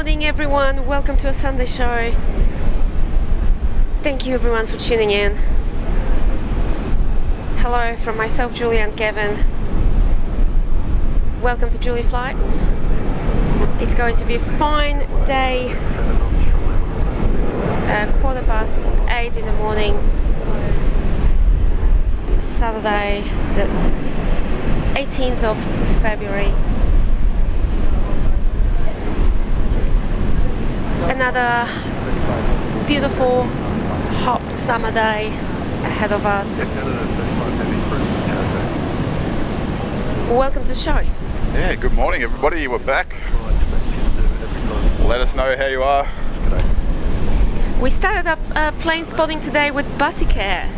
morning everyone, welcome to a Sunday show. Thank you everyone for tuning in. Hello from myself, Julie and Kevin. Welcome to Julie Flights. It's going to be a fine day. 8:15 in the morning, Saturday the 18th of February. Another beautiful hot summer day ahead of us. Welcome to the show. Yeah, good morning everybody, we're back. Let us know how you are. We started up plane spotting today with Batikare.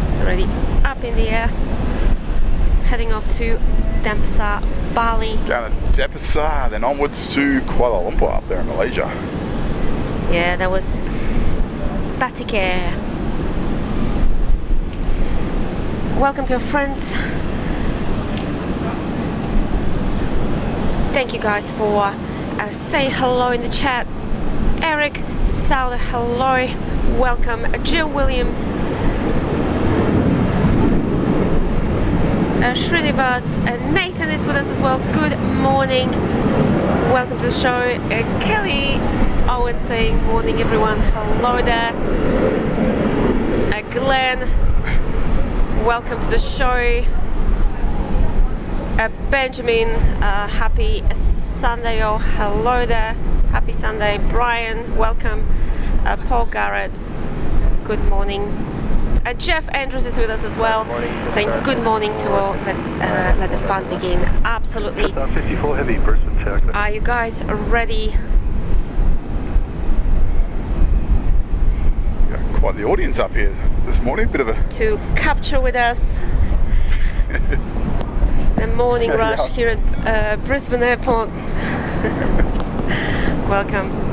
It's already up in the air, heading off to Denpasar, Bali. Down to Denpasar, then onwards to Kuala Lumpur up there in Malaysia. Yeah, that was Batikare. Welcome to our friends. Thank you guys for say hello in the chat. Eric, Sauda, hello, welcome. Jill Williams, Srinivas, Nathan is with us as well. Good morning, welcome to the show. Kelly Owen saying morning everyone, hello there. Glenn, welcome to the show. Benjamin, happy Sunday, oh hello there. Happy Sunday. Brian, welcome. Paul Garrett, good morning. Jeff Andrews is with us as well, saying good morning to all. Let the fun begin. Absolutely. 54 heavy, Brisbane Tower. Are you guys ready? Quite the audience up here this morning. Bit of a To capture with us the morning rush here at Brisbane Airport. Welcome.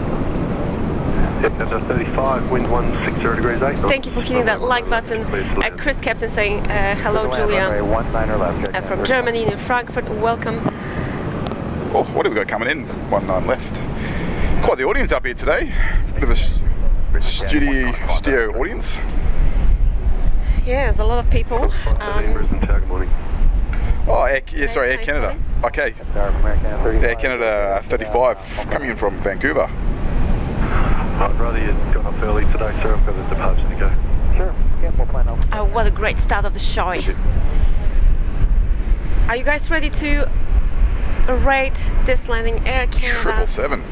Number 35, wind 160 degrees 8. Thank you for hitting that like button. Chris Captain saying hello, Julia. From Germany in Frankfurt, welcome. oh, what have we got coming in? 19 left. Quite the audience up here today. Bit of a studio audience. Yeah, there's a lot of people. Brisbane Tower, good morning. Oh, Air Canada. Okay. Air Canada 35 coming in from Vancouver. I'd rather you'd gone up early today, sir. I've got a departure to go. Sure. Yeah, we'll plan on. Oh, what a great start of the show. Are you guys ready to rate this landing, Air Canada? 777.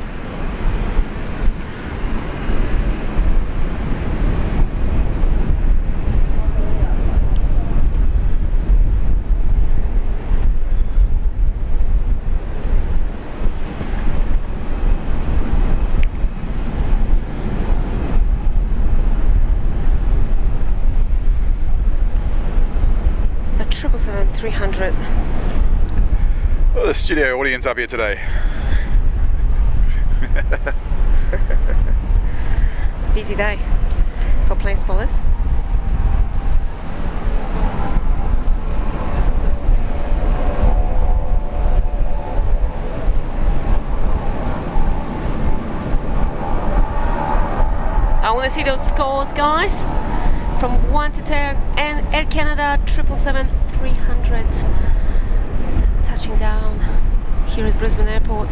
A 777-300. Well, the studio audience up here today. Busy day for plane spotters. I want to see those scores, guys. From 1 to 10, and Air Canada 777-300 touching down here at Brisbane Airport.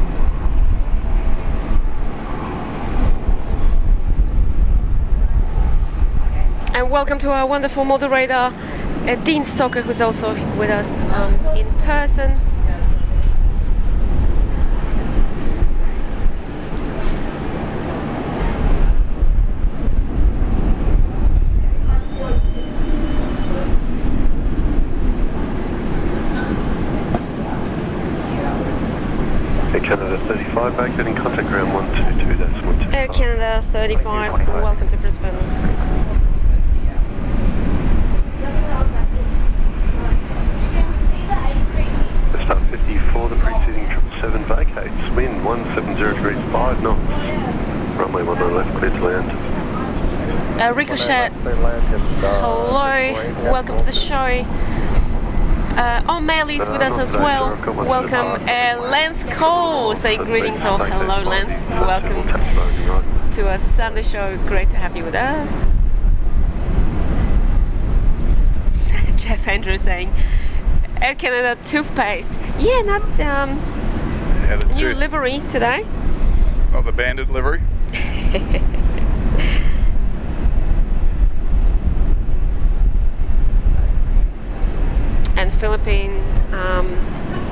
And welcome to our wonderful moderator, Dean Stocker, who's also with us in person. Air Canada 35, back getting contact ground 122, that's 125. Air Canada 35, welcome to Brisbane. Start 54, the preceding 777 vacates. Wind 170 degrees 5 knots. Runway 19 left, clear to land. Ricochet, hello, welcome to the show. Mail is with us as well. Welcome, Lance Cole. Say greetings. Oh, hello, Lance. Welcome to a Sunday show. Great to have you with us. Jeff Andrews saying Air Canada toothpaste. Yeah, not Yeah, the new tooth. livery today. Not the bandit livery. And Philippines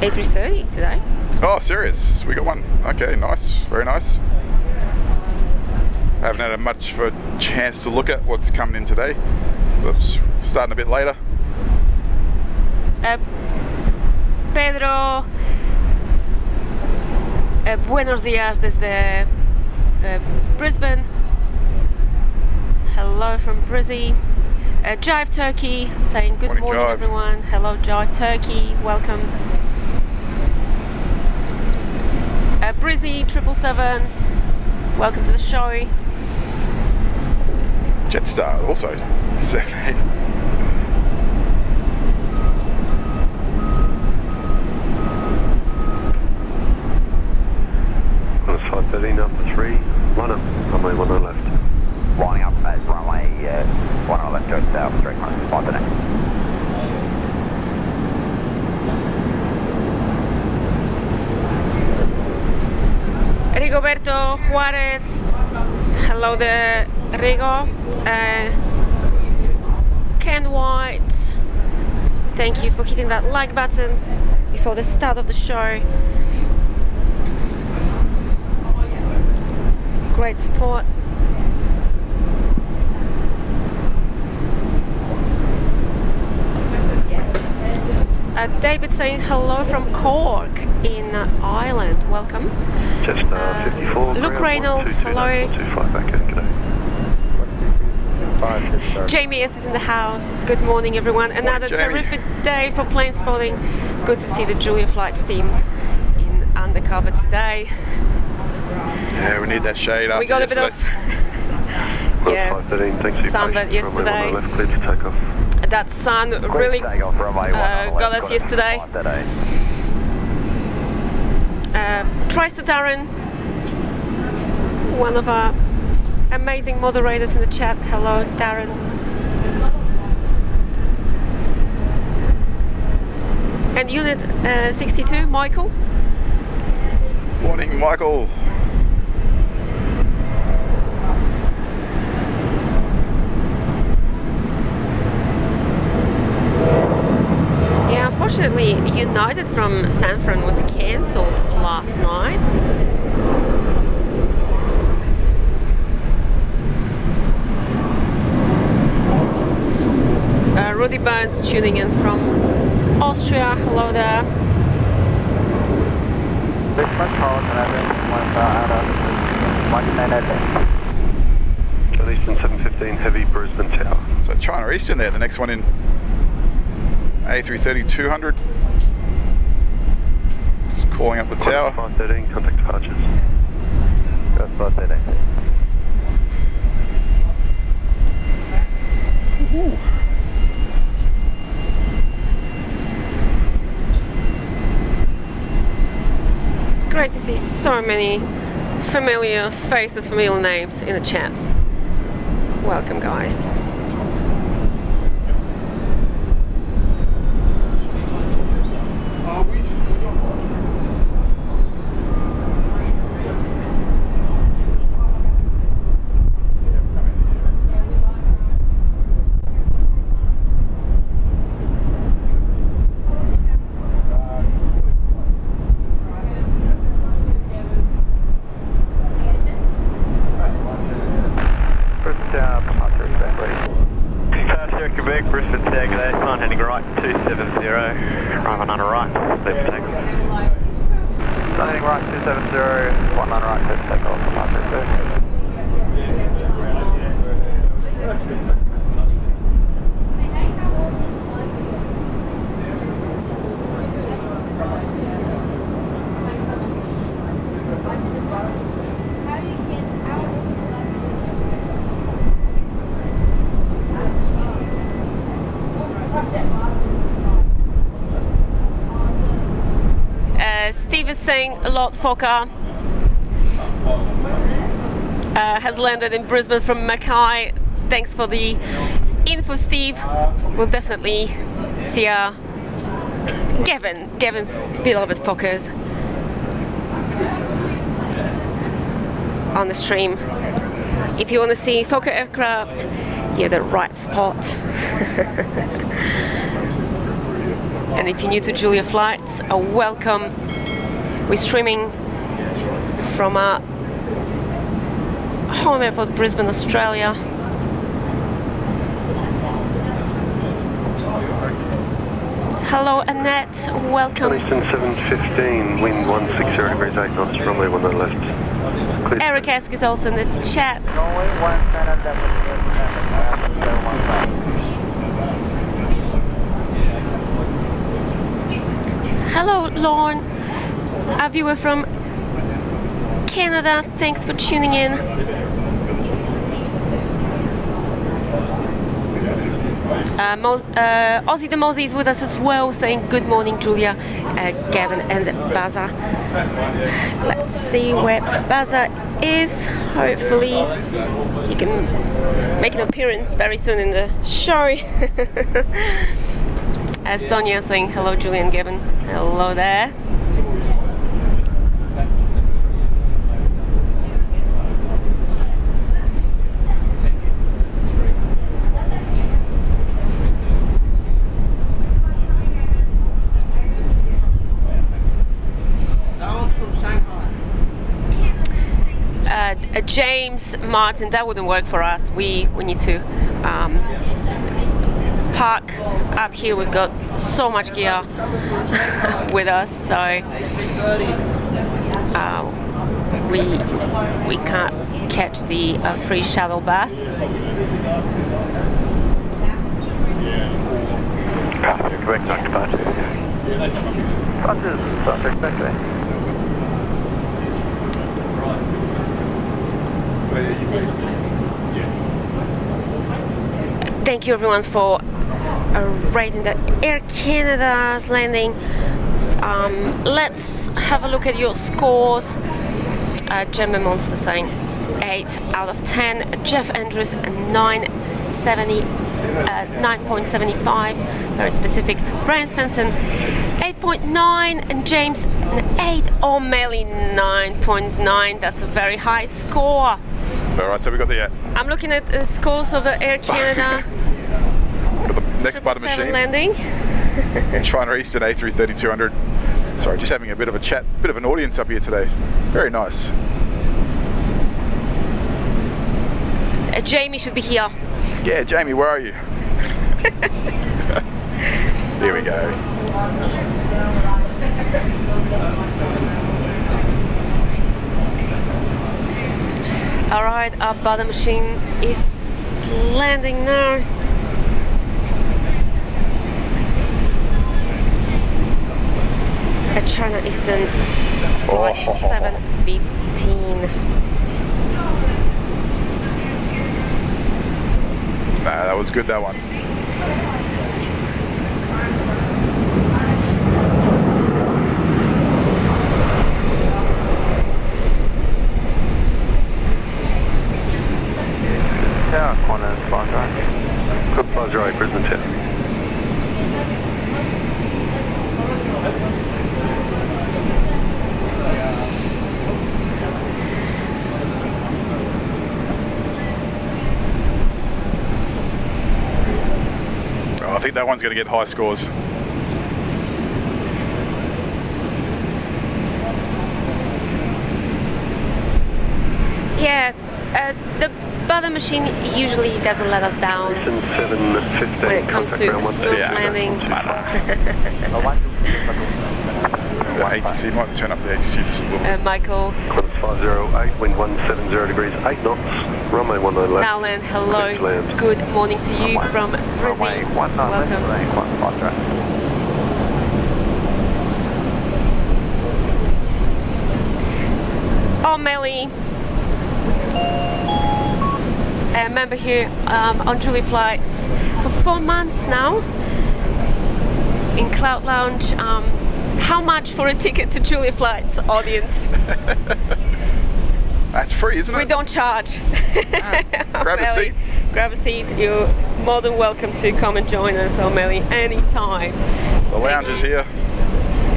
A330 today. Oh, serious? We got one. Okay, nice. Very nice. Haven't had much of a chance to look at what's coming in today. Oops, starting a bit later. Pedro, buenos días desde Brisbane. Hello from Brizzy. Jive Turkey saying good morning Jive. everyone. Hello Jive Turkey, welcome. Brizzy 777, welcome to the show. Jetstar also. 78. On the side 13, up to 3, line up, runway 19 left. Lining up as runway 1 left, turn south, straight line, 5 to next. Rigoberto Juarez, hello there, Rigo. Ken White, thank you for hitting that like button before the start of the show. Great support. David saying hello from Cork in Ireland. Welcome. Just 54. Luke Reynolds, hello. 25 back in, g'day. Jamie S is in the house. Good morning, everyone. Another terrific day for plane spotting. Good to see the Julia Flights team in undercover today. Yeah, we need that shade after We got yesterday. a bit of sunburn yesterday. Left, clear to take off. That sun really got us yesterday. Tristan Darren, one of our amazing moderators in the chat. Hello, Darren. And Unit 62, Michael. Morning, Michael. Yeah, unfortunately, United from San Fran was cancelled last night. Rudy Burns tuning in from Austria. Hello there. Eastern 715 heavy Brisbane Tower. So China Eastern there, the next one in A330-200. Just calling up the tower. 513, contact departures. Go 513. Great to see so many familiar faces, familiar names in the chat. Welcome, guys. Brisbane Tower, g'day, sign heading right, 270, arriving on a right, left takeoff. Sign heading right, 270, 19 right, left takeoff, departure, Steve is saying a lot. Fokker has landed in Brisbane from Mackay. Thanks for the info, Steve. We'll definitely see Gavin's beloved Fokkers on the stream. If you want to see Fokker aircraft, you're the right spot. And if you're new to Julia Flights, welcome. We're streaming from our home airport, Brisbane, Australia. Hello, Annette. Welcome. Eastern 715, wind 160 degrees 8 knots, runway 10 left. Clear. Eric Esk is also in the chat. Hello, Lauren, a viewer from Canada. Thanks for tuning in. Ozzy the Mozzie is with us as well, saying good morning, Julia, Gavin and Baza. Let's see where Baza is. Hopefully he can make an appearance very soon in the show. Sonia saying hello, Julia and Gavin. Hello there. James Martin, that wouldn't work for us. We need to park up here we've got so much gear with us, so we can't catch the free shuttle bus. Correct, not departure. Buses, suspect back there. Thank you everyone for rating the Air Canada's landing. Let's have a look at your scores. German Monster saying 8 out of 10. Jeff Andrews 9.75, very specific. Brian Svensson 8.9 and James 8. O'Malley 9.9. That's a very high score. Alright, so we got the I'm looking at the scores of the Air Canada got the next butter machine. landing. China Eastern A330-200. Sorry, just having a bit of a chat, bit of an audience up here today. Very nice. Jamie should be here. Yeah, Jamie, where are you? Here we go. Alright, our butter machine is landing now. At China Eastern flight 715. Nah, that was good, that one. Tower, corner, 50. Good 50, Brisbane Tower. Oh, I think that one's going to get high scores. Yeah, the butter machine usually doesn't let us down when it comes to smooth landing. The ATC might turn up the ATC just a little bit. Michael. Climate 508, wind 170 degrees, 8 knots, runway 19 left. Nowland, hello. Good morning to you from Brisbane. Welcome. O'Malley, a member here on Julie Flights for 4 months now in Cloud Lounge. How much for a ticket to Julie Flights, audience? That's free, isn't it? We don't charge. Grab a seat. Grab a seat. You're more than welcome to come and join us, O'Malley, anytime. The lounge is here.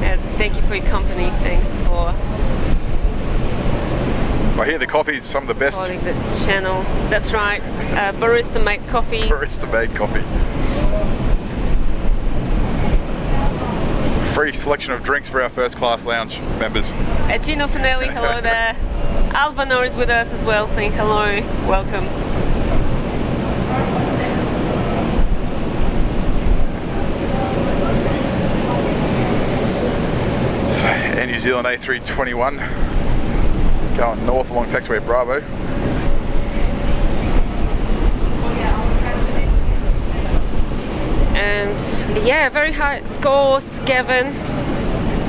And thank you for your company. Thanks for I hear the coffee's some of the best. supporting the channel. That's right. Barista made coffee. Barista made coffee. Free selection of drinks for our first class lounge members. Gino Finelli, hello there. Alvanor is with us as well, saying hello. Welcome. Air New Zealand A321 going north along taxiway Bravo. And yeah, very high scores, Gavin,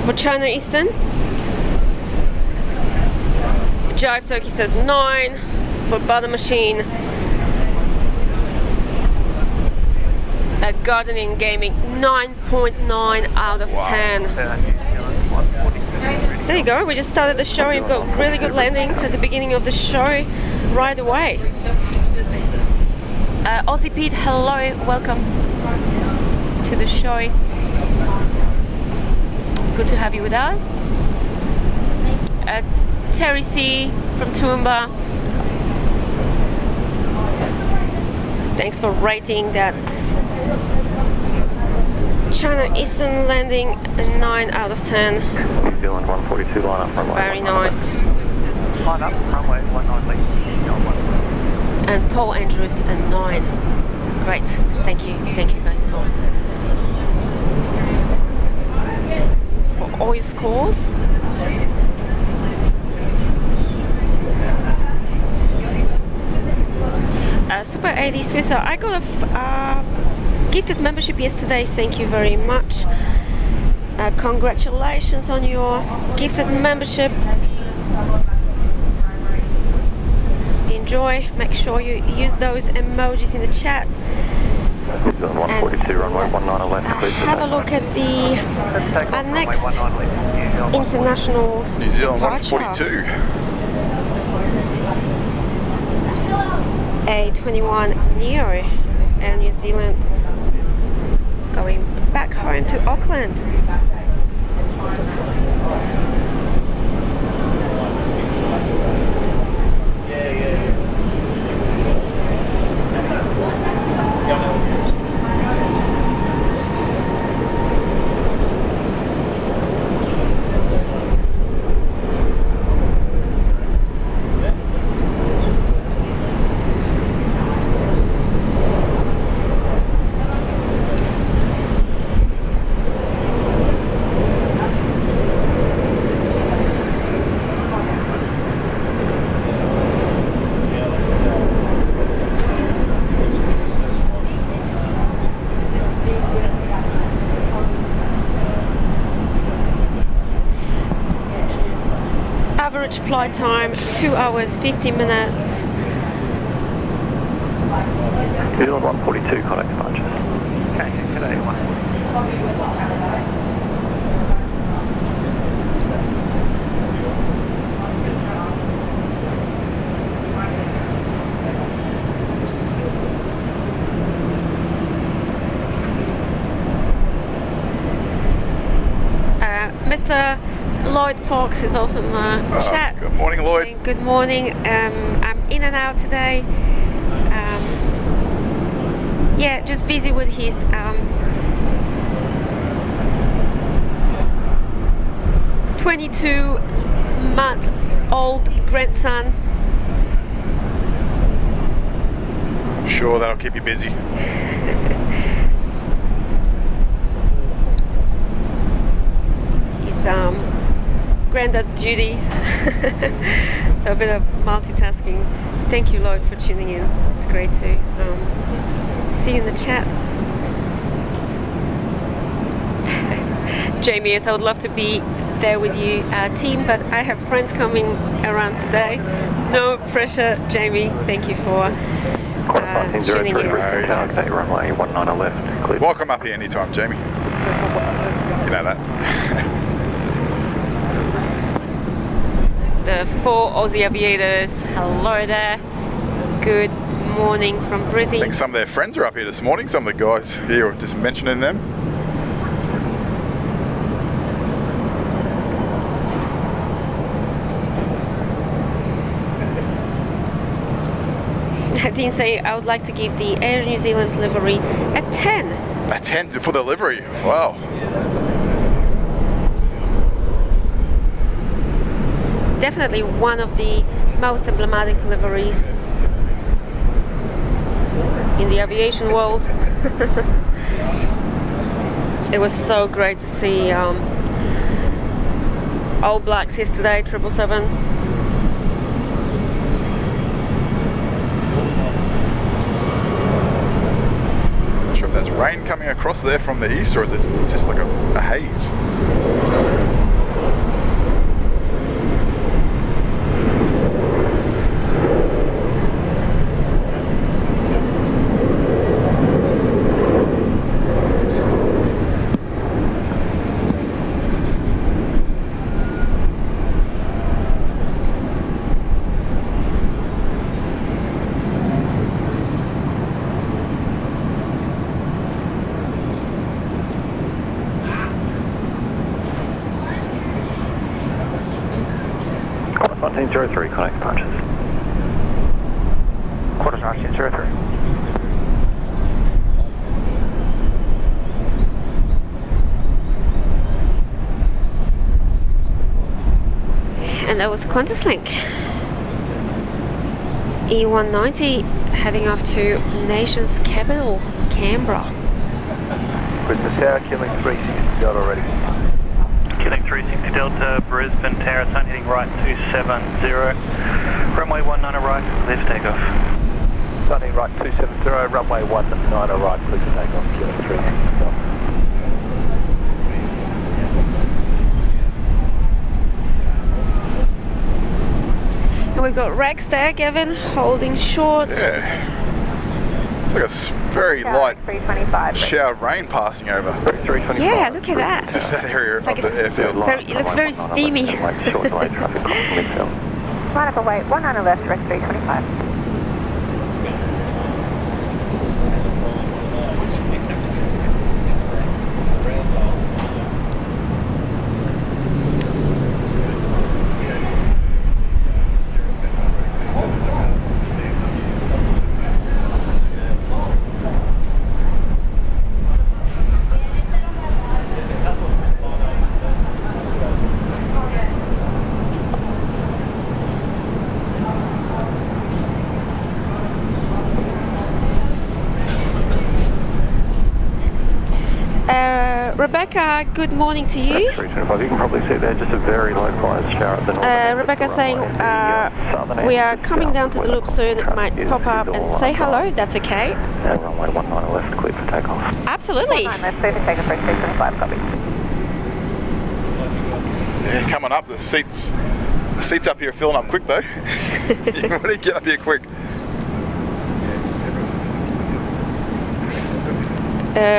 for China Eastern. Jive Turkey says 9 for Butter Machine. Gardening Gaming 9.9 out of 10. There you go, we just started the show. You've got really good landings at the beginning of the show right away. Aussie Pete, hello, welcome to the show. Good to have you with us. Terry C from Toowoomba, thanks for rating that China Eastern landing a 9 out of 10. New Zealand 142, line up runway. Very nice. Line up, runway 19 left. And Paul Andrews a 9. Great, thank you guys for go. For oil scores. Super 80 Swisser, I got a gifted membership yesterday. Thank you very much. Congratulations on your gifted membership. Enjoy. Make sure you use those emojis in the chat. 142, runway 19 left. Have a look at the next international New Zealand departure. 142. A21 Neo, Air New Zealand, going back home to Auckland. Average flight time 2 hours 50 minutes. New Zealand 142, contact departures. Okay, today one. Mr. Lloyd Fox is also in the chat. Good morning, Lloyd. Saying, good morning. I'm in and out today. Yeah, just busy with his 22-month-old grandson. I'm sure that'll keep you busy. His granddad duties. So a bit of multitasking. Thank you, Lloyd, for tuning in. It's great to see you in the chat. Jamie, yes, I would love to be there with you, team, but I have friends coming around today. No pressure, Jamie. Thank you for tuning in. Okay, runway 19 left. Clear. Welcome up here anytime, Jamie. You know that. The 4 Aussie aviators, hello there. Good morning from I Brisbane. think some of their friends are up here this morning. Some of the guys here are just mentioning them. I didn't say I would like to give the Air New Zealand livery a 10. A 10 for the livery. Wow. Definitely one of the most emblematic liveries in the aviation world. It was so great to see All Blacks yesterday, 777. Not sure if that's rain coming across there from the east, or is it just like a haze? Quarter 1903, connect departures. Quarter 1903. And that was QantasLink. E190 heading off to nation's capital, Canberra. Brisbane Tower, killing 360 Delta already. Killing 360 Delta, Brisbane Tower, sun heading right 270. Runway 19 right, clear for takeoff. Sun heading right 270, runway 19 right, clear for takeoff, killing 360 Delta. And we've got Rex there, Gavin, holding short. Yeah. It's like a very light shower of rain passing over. 325. Yeah, look at that. It's that area It's like of the airfield. it looks very steamy. Line up away, 19 left, direct 325. Rebecca, good morning to you. 325, you can probably see there just a very localised shower at the north. Rebecca's saying we are coming down to the loop soon, it might pop up and say hello, that's okay. And runway 19 left, clear for takeoff. Absolutely. 19 left, clear for takeoff, 325, copy. Yeah, coming up, the seats up here are filling up quick though. You want to get up here quick.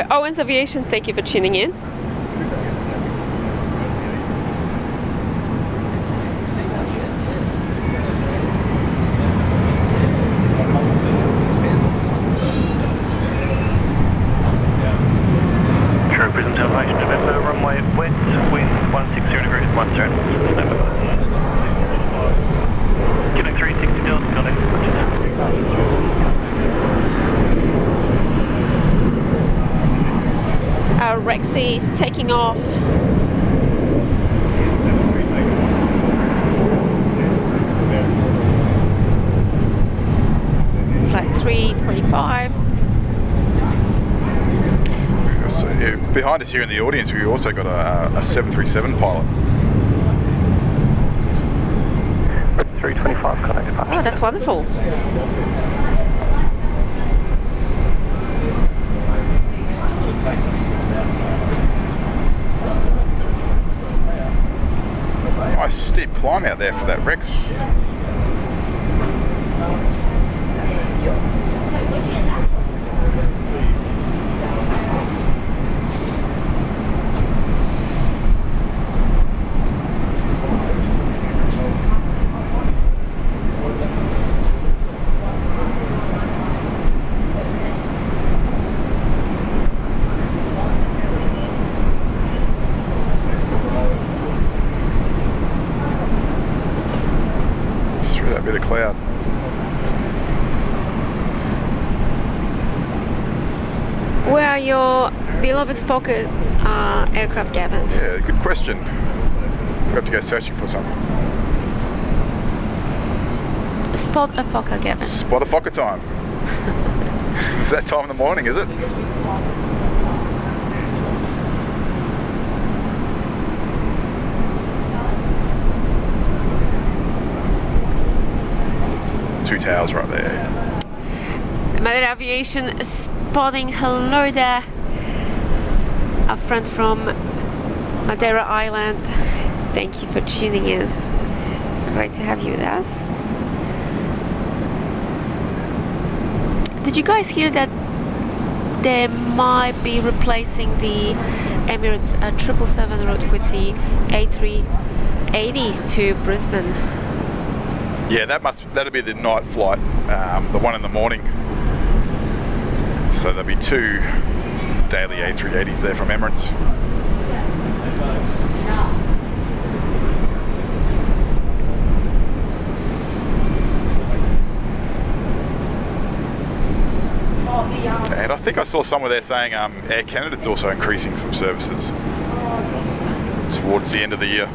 Owens Aviation, thank you for tuning in. True, Brisbane Television, November, runway west, wind 160 degrees, 10 November. Killing 360 Delta, got it. Rexy is taking off. Flight 325. So, behind us here in the audience, we also got a 737 pilot. 325, connect. Oh, that's wonderful. Nice steep climb out there for that Rex. Bit of cloud. Where are your beloved Fokker aircraft, Gavin? Yeah, good question. We have to go searching for some. Spot a Fokker, Gavin. Spot a Fokker time. It's that time in the morning, is it? Two towers right there. Madeira Aviation spotting hello there. A friend from Madeira Island. Thank you for tuning in. Great to have you with us. Did you guys hear that they might be replacing the Emirates 777 route with the A380s to Brisbane? Yeah, that'll be the night flight, the one in the morning. So there'll be two daily A380s there from Emirates. And I think I saw somewhere there saying Air Canada's also increasing some services towards the end of the year.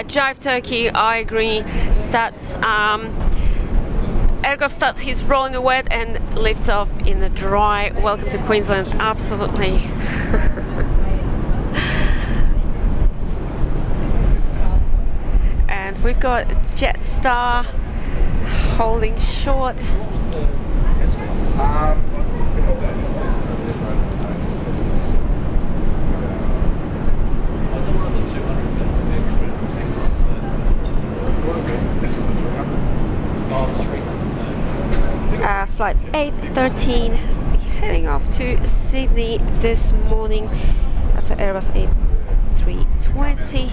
Jive Turkey, I agree. Starts, aircraft starts his roll in the wet and lifts off in the dry. Welcome to Queensland, absolutely. And we've got Jetstar holding short. Flight 813 heading off to Sydney this morning. That's an Airbus A320.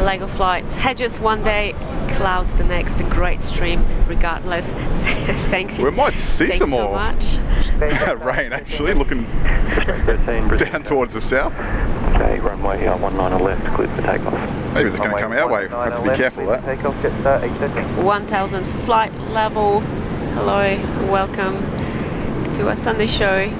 Lego flights, hedges one day, clouds the next. A great stream regardless. Thanks you. We might see Thanks some so more much. rain actually, looking down towards the south. Okay, runway 19 left, cleared for takeoff. Maybe it's going to come our way. Have to be careful of that. Takeoff, Jetstar 830. 1000 flight level. Hello, welcome to a Sunday show.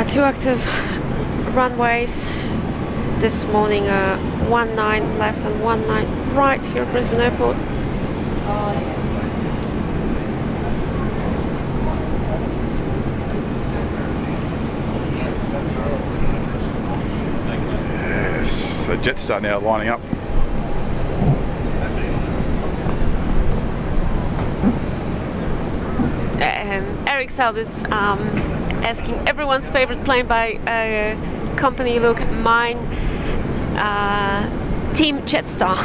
Two active runways this morning, 19 left and 19 right here at Brisbane Airport. Yes, so Jetstar now lining up. Eric Saldis asking everyone's favorite plane by company. Look, mine, Team Jetstar.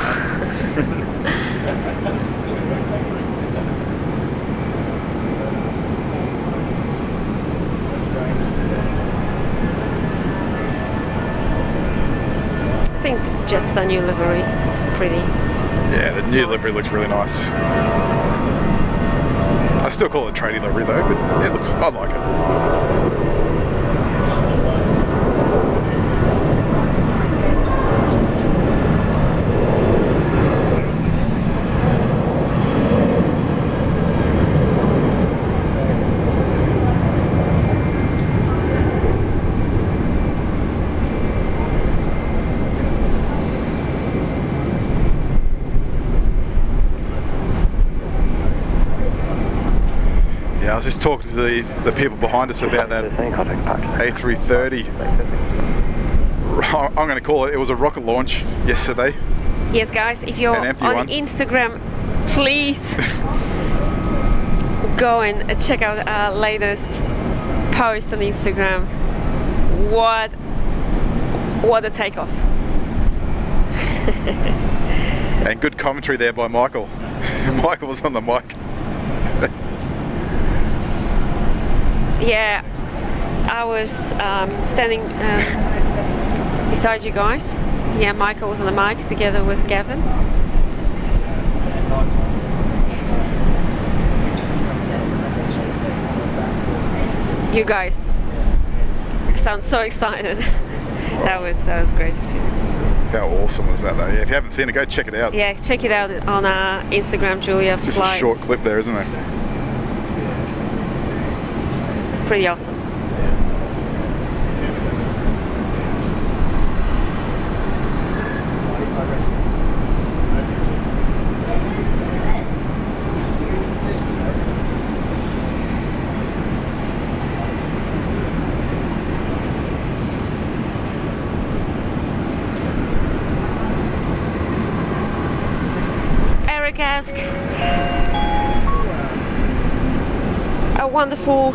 I think Jetstar new livery looks pretty. Yeah, the new livery looks really nice. I still call it a tradie livery though, but it looks, I like it. I was just talking to the people behind us about that A330. I'm going to call it, it was a rocket launch yesterday. Yes guys, if you're on Instagram, please go and check out our latest post on Instagram. What a takeoff. And good commentary there by Michael. Michael was on the mic. Yeah, I was standing beside you guys. Yeah, Michael was on the mic together with Gavin. You guys sound so excited. That was great to see. How awesome was that though? Yeah, if you haven't seen it, go check it out. Yeah, check it out on our Instagram, Julia Just Flights. a short clip there, isn't it? Pretty awesome. Eric asked a wonderful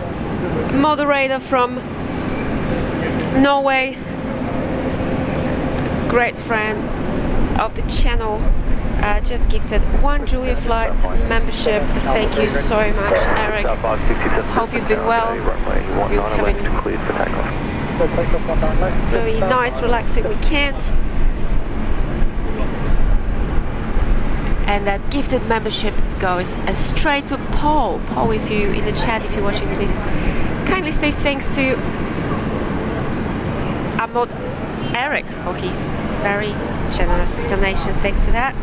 moderator from Norway, great friend of the channel, just gifted 1 Julia Flights membership. Thank you so much, Eric. Hope you've been well. You're having really nice, relaxing weekend. And that gifted membership goes straight to Paul. Paul, if you in the chat, if you're watching, please kindly say thanks to Eric for his very generous donation. Thanks for that.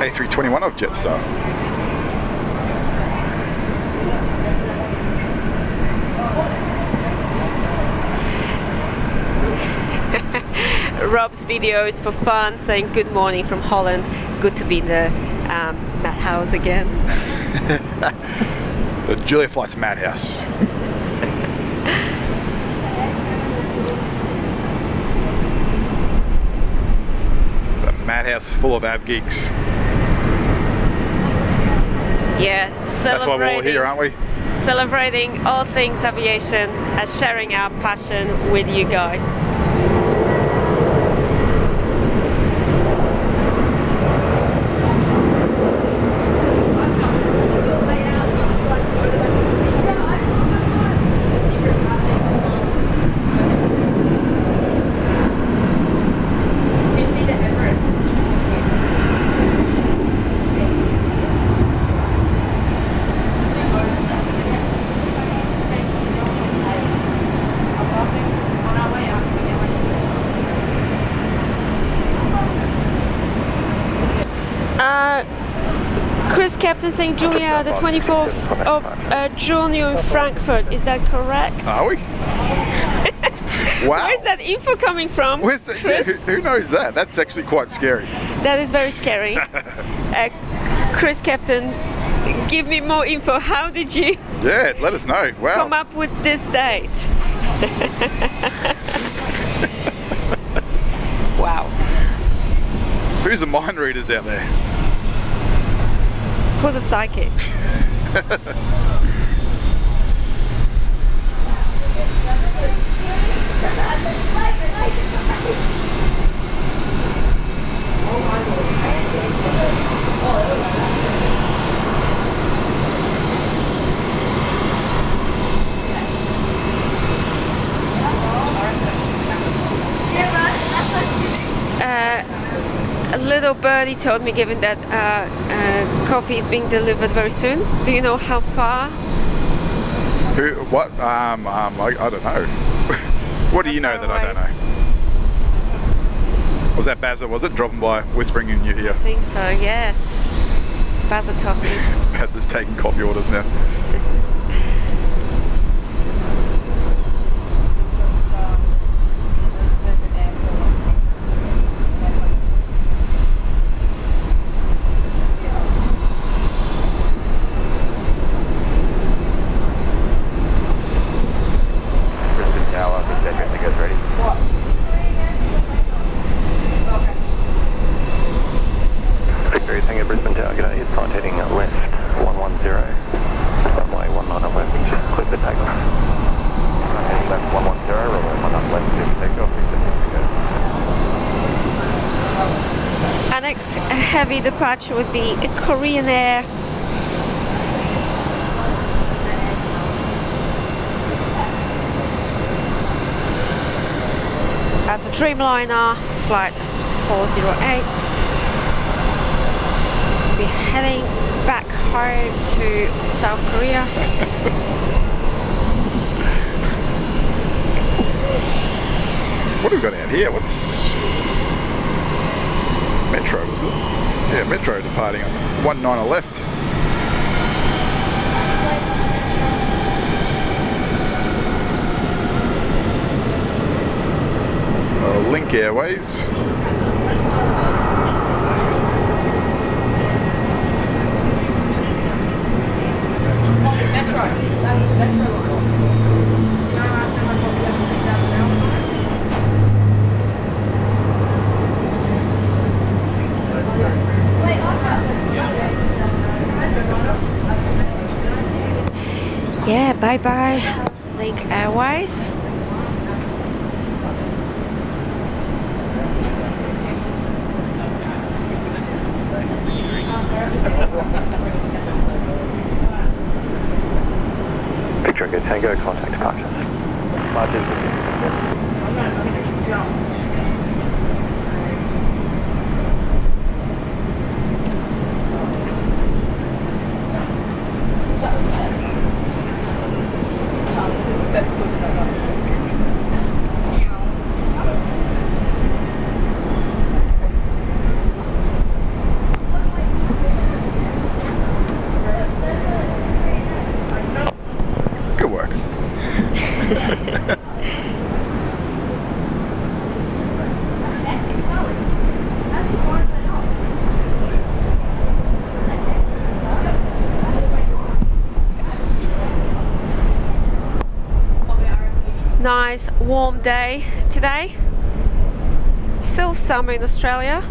A321 of Jetstar. Rob's video is for fun, saying good morning from Holland. Good to be in the madhouse again. The Julia Flights madhouse. The madhouse full of av geeks. Yeah, That's why we're all here, aren't we? Celebrating all things aviation and sharing our passion with you guys. Chris Captain saying, Julia, the 24th of June you're in Frankfurt. Is that correct? Are we? Wow. Where's that info coming from? Where's that? Yeah, who knows that? That's actually quite scary. That is very scary. Chris Captain, give me more info. How did you let us know. Wow. come up with this date? Wow. Who's the mind readers out there? Who's a psychic? A little birdie told me, given that coffee is being delivered very soon. Do you know how far? Who? What? I don't know. What do you know that I don't know? Was that Bazza? Was it dropping by, whispering in your ear? I think so. Yes. Bazza told me. Bazza's taking coffee orders now. Heavy departure would be a Korean Air. That's a Dreamliner, flight 408. We'll be heading back home to South Korea. What have we got out here? What's Metro, was it? Yeah, Metro departing on 19 left. Link Airways. Yeah, bye bye, Link Airways. Good work. Nice warm day today. Still summer in Australia.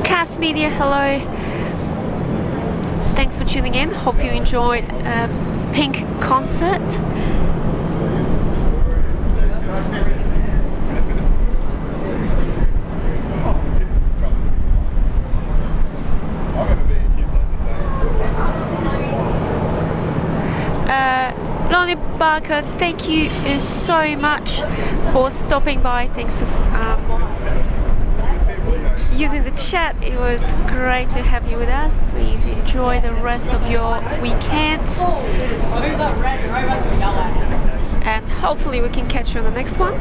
Cass Media, hello. Thanks for tuning in. Hope you enjoyed Pink concert. Lonnie Barker, thank you so much for stopping by. Thanks for using the chat. It was great to have you with us. Please enjoy the rest of your weekend. And hopefully we can catch you on the next one.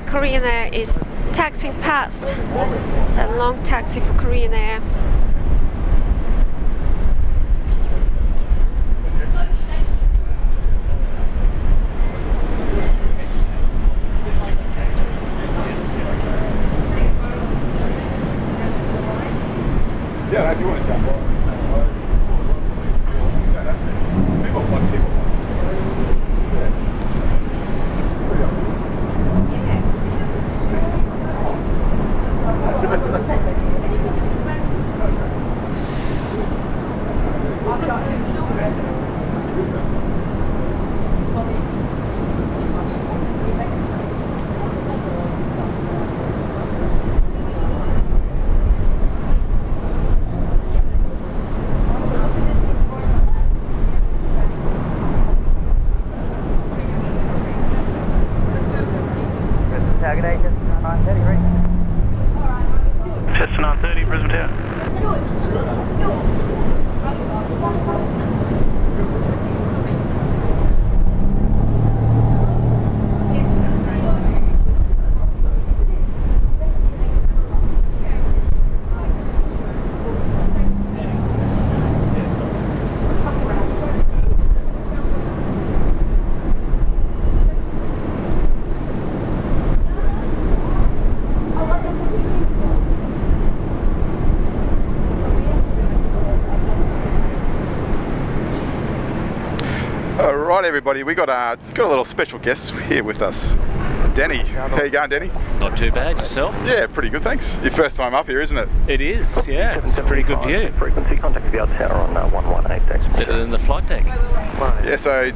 Korean Air is taxiing past. A long taxi for Korean Air. Yeah, if you want to jump on. Chester 930, Brisbane Tower. Right, everybody, we got a little special guest here with us. Denny, how you going, Denny? Not too bad, yourself? Yeah, pretty good, thanks. Your first time up here, isn't it? It is, yeah. It's a pretty good view. Frequency contact the tower on 118. Better than the flight deck. Yeah, so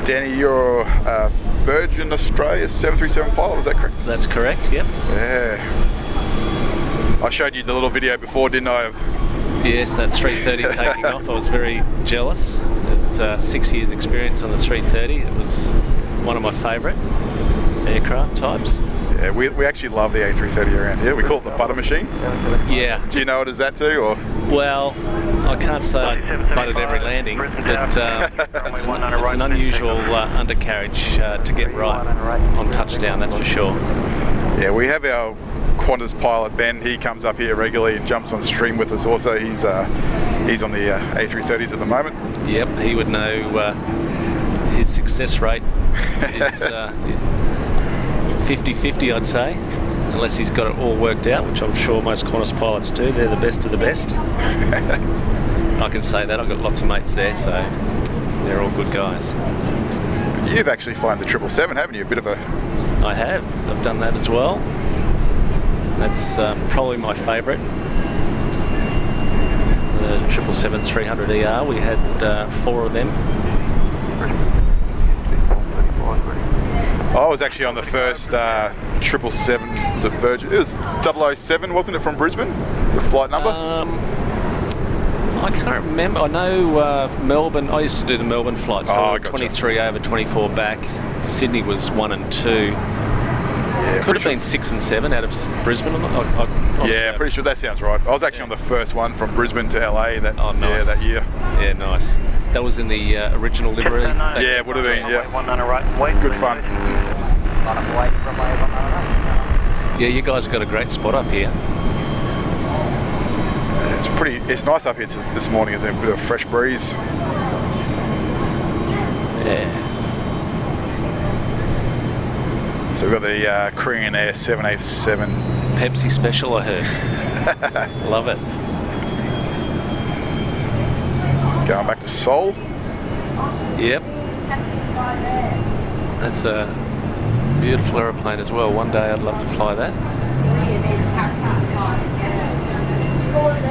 Denny, you're a Virgin Australia 737 pilot, is that correct? That's correct, yep. Yeah. I showed you the little video before, didn't I? Yes, that 330 taking off, I was very jealous. At 6 years experience on the 330, it was one of my favourite aircraft types. Yeah, we actually love the A330 around here. We call it the butter machine. Yeah. Do you know it as that too, or? Well, I can't say I butted every landing, but it's an unusual undercarriage to get right on touchdown, that's for sure. Yeah, we have our Qantas pilot Ben. He comes up here regularly and jumps on stream with us. Also, he's on the A330s at the moment. Yep, he would know his success rate is 50-50, I'd say, unless he's got it all worked out, which I'm sure most Qantas pilots do. They're the best of the best. I can say that. I've got lots of mates there, so they're all good guys. You've actually flown the 777, haven't you? A bit of a... I have. I've done that as well. That's probably my favourite. The 777-300ER. We had 4 of them. I was actually on the first 777, was it Virgin? It was 007, wasn't it, from Brisbane? The flight number? I can't remember. I know Melbourne, I used to do the Melbourne flights, so gotcha. 23 over, 24 back. Sydney was 1 and 2. Yeah, Could have been 6 and 7 out of Brisbane. Yeah, pretty sure that sounds right. I was actually on the first one from Brisbane to LA that, nice. that year. Yeah, nice. That was in the original livery. Yeah, it would have been, yeah. Good fun. Yeah, you guys have got a great spot up here. It's nice up here this morning, isn't it? A bit of fresh breeze. Yeah. So we've got the Korean Air 787. Pepsi special, I heard. Love it. Going back to Seoul. Yep. That's a beautiful aeroplane as well. One day I'd love to fly that.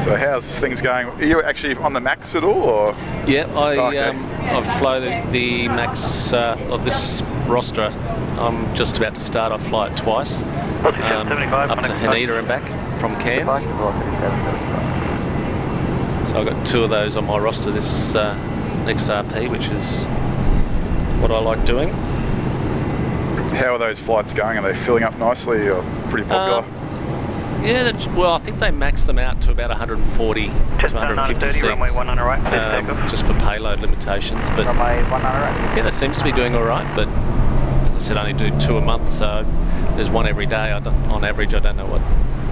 So how's things going? Are you actually on the Max at all, or? Yeah, I've flown the Max of this roster. I'm just about to start. I fly it twice, up to Haneda and back from Cairns. So I've got 2 of those on my roster this next RP, which is what I like doing. How are those flights going? Are they filling up nicely, or pretty popular? Yeah, well, I think they max them out to about 140 to 150 seats, just for payload limitations. But yeah, that seems to be doing all right. But as I said, I only do 2 a month, so there's 1 every day. On average, I don't know what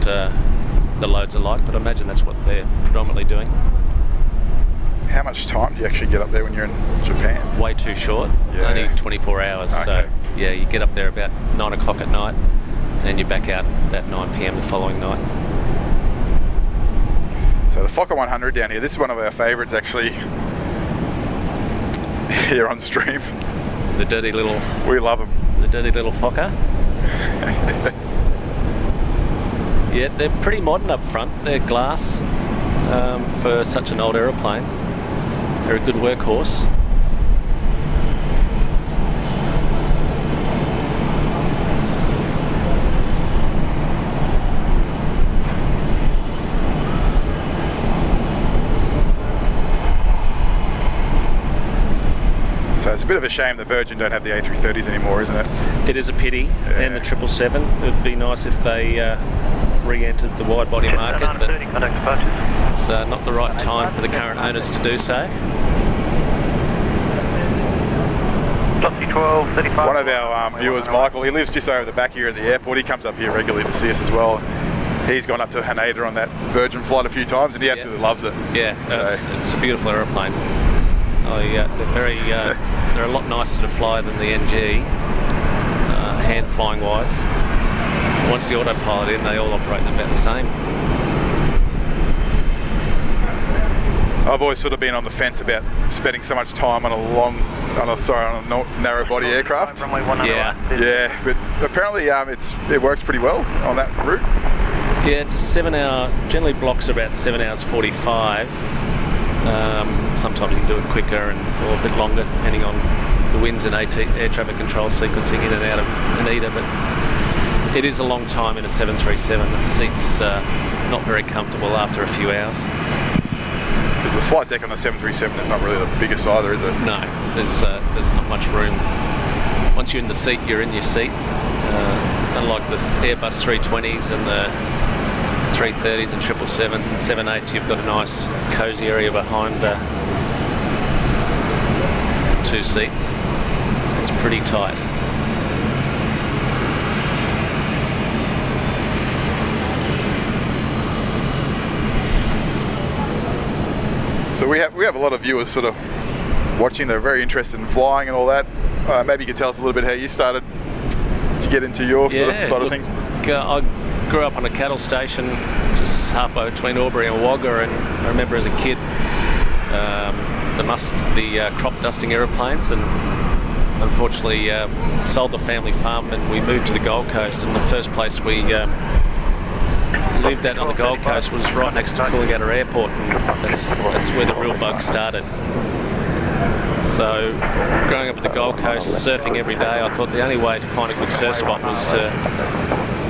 the loads are like, but I imagine that's what they're predominantly doing. How much time do you actually get up there when you're in Japan? Way too short. Yeah. Only 24 hours. Okay. So yeah, you get up there about 9 o'clock at night, and you're back out about 9 p.m. the following night. So the Fokker 100 down here, this is one of our favourites actually here on stream. The dirty little... We love them. The dirty little Fokker. Yeah, they're pretty modern up front. They're glass for such an old aeroplane. They're a good workhorse. So it's a bit of a shame that Virgin don't have the A330s anymore, isn't it? It is a pity, and the 777. It would be nice if they re-entered the wide-body market, but it's not the right time for the current owners to do so. One of our viewers, Michael, he lives just over the back here at the airport. He comes up here regularly to see us as well. He's gone up to Haneda on that Virgin flight a few times, and he absolutely loves it. Yeah, so. It's a beautiful aeroplane. They're a lot nicer to fly than the NG, hand flying wise. Once the autopilot in, they all operate about the same. I've always sort of been on the fence about spending so much time on a narrow body aircraft. Yeah, but apparently it works pretty well on that route. Yeah, it's a 7-hour. Generally, blocks are about 7 hours 45. Sometimes you can do it quicker or a bit longer, depending on the winds and air traffic control sequencing in and out of Haneda. But it is a long time in a 737. The seat's not very comfortable after a few hours. Because the flight deck on the 737 is not really the biggest either, is it? No, there's not much room. Once you're in the seat, you're in your seat. unlike the Airbus 320s and the 330s and 777s and 78s, you've got a nice cosy area behind 2 seats. It's pretty tight. So we have a lot of viewers sort of watching. They're very interested in flying and all that. Maybe you could tell us a little bit how you started to get into your sort of side of things. I grew up on a cattle station just halfway between Albury and Wagga, and I remember as a kid the crop dusting aeroplanes, and unfortunately sold the family farm and we moved to the Gold Coast, and the first place we lived at on the Gold Coast was right next to Coolangatta Airport, and that's where the real bug started. So growing up at the Gold Coast, surfing every day, I thought the only way to find a good surf spot was to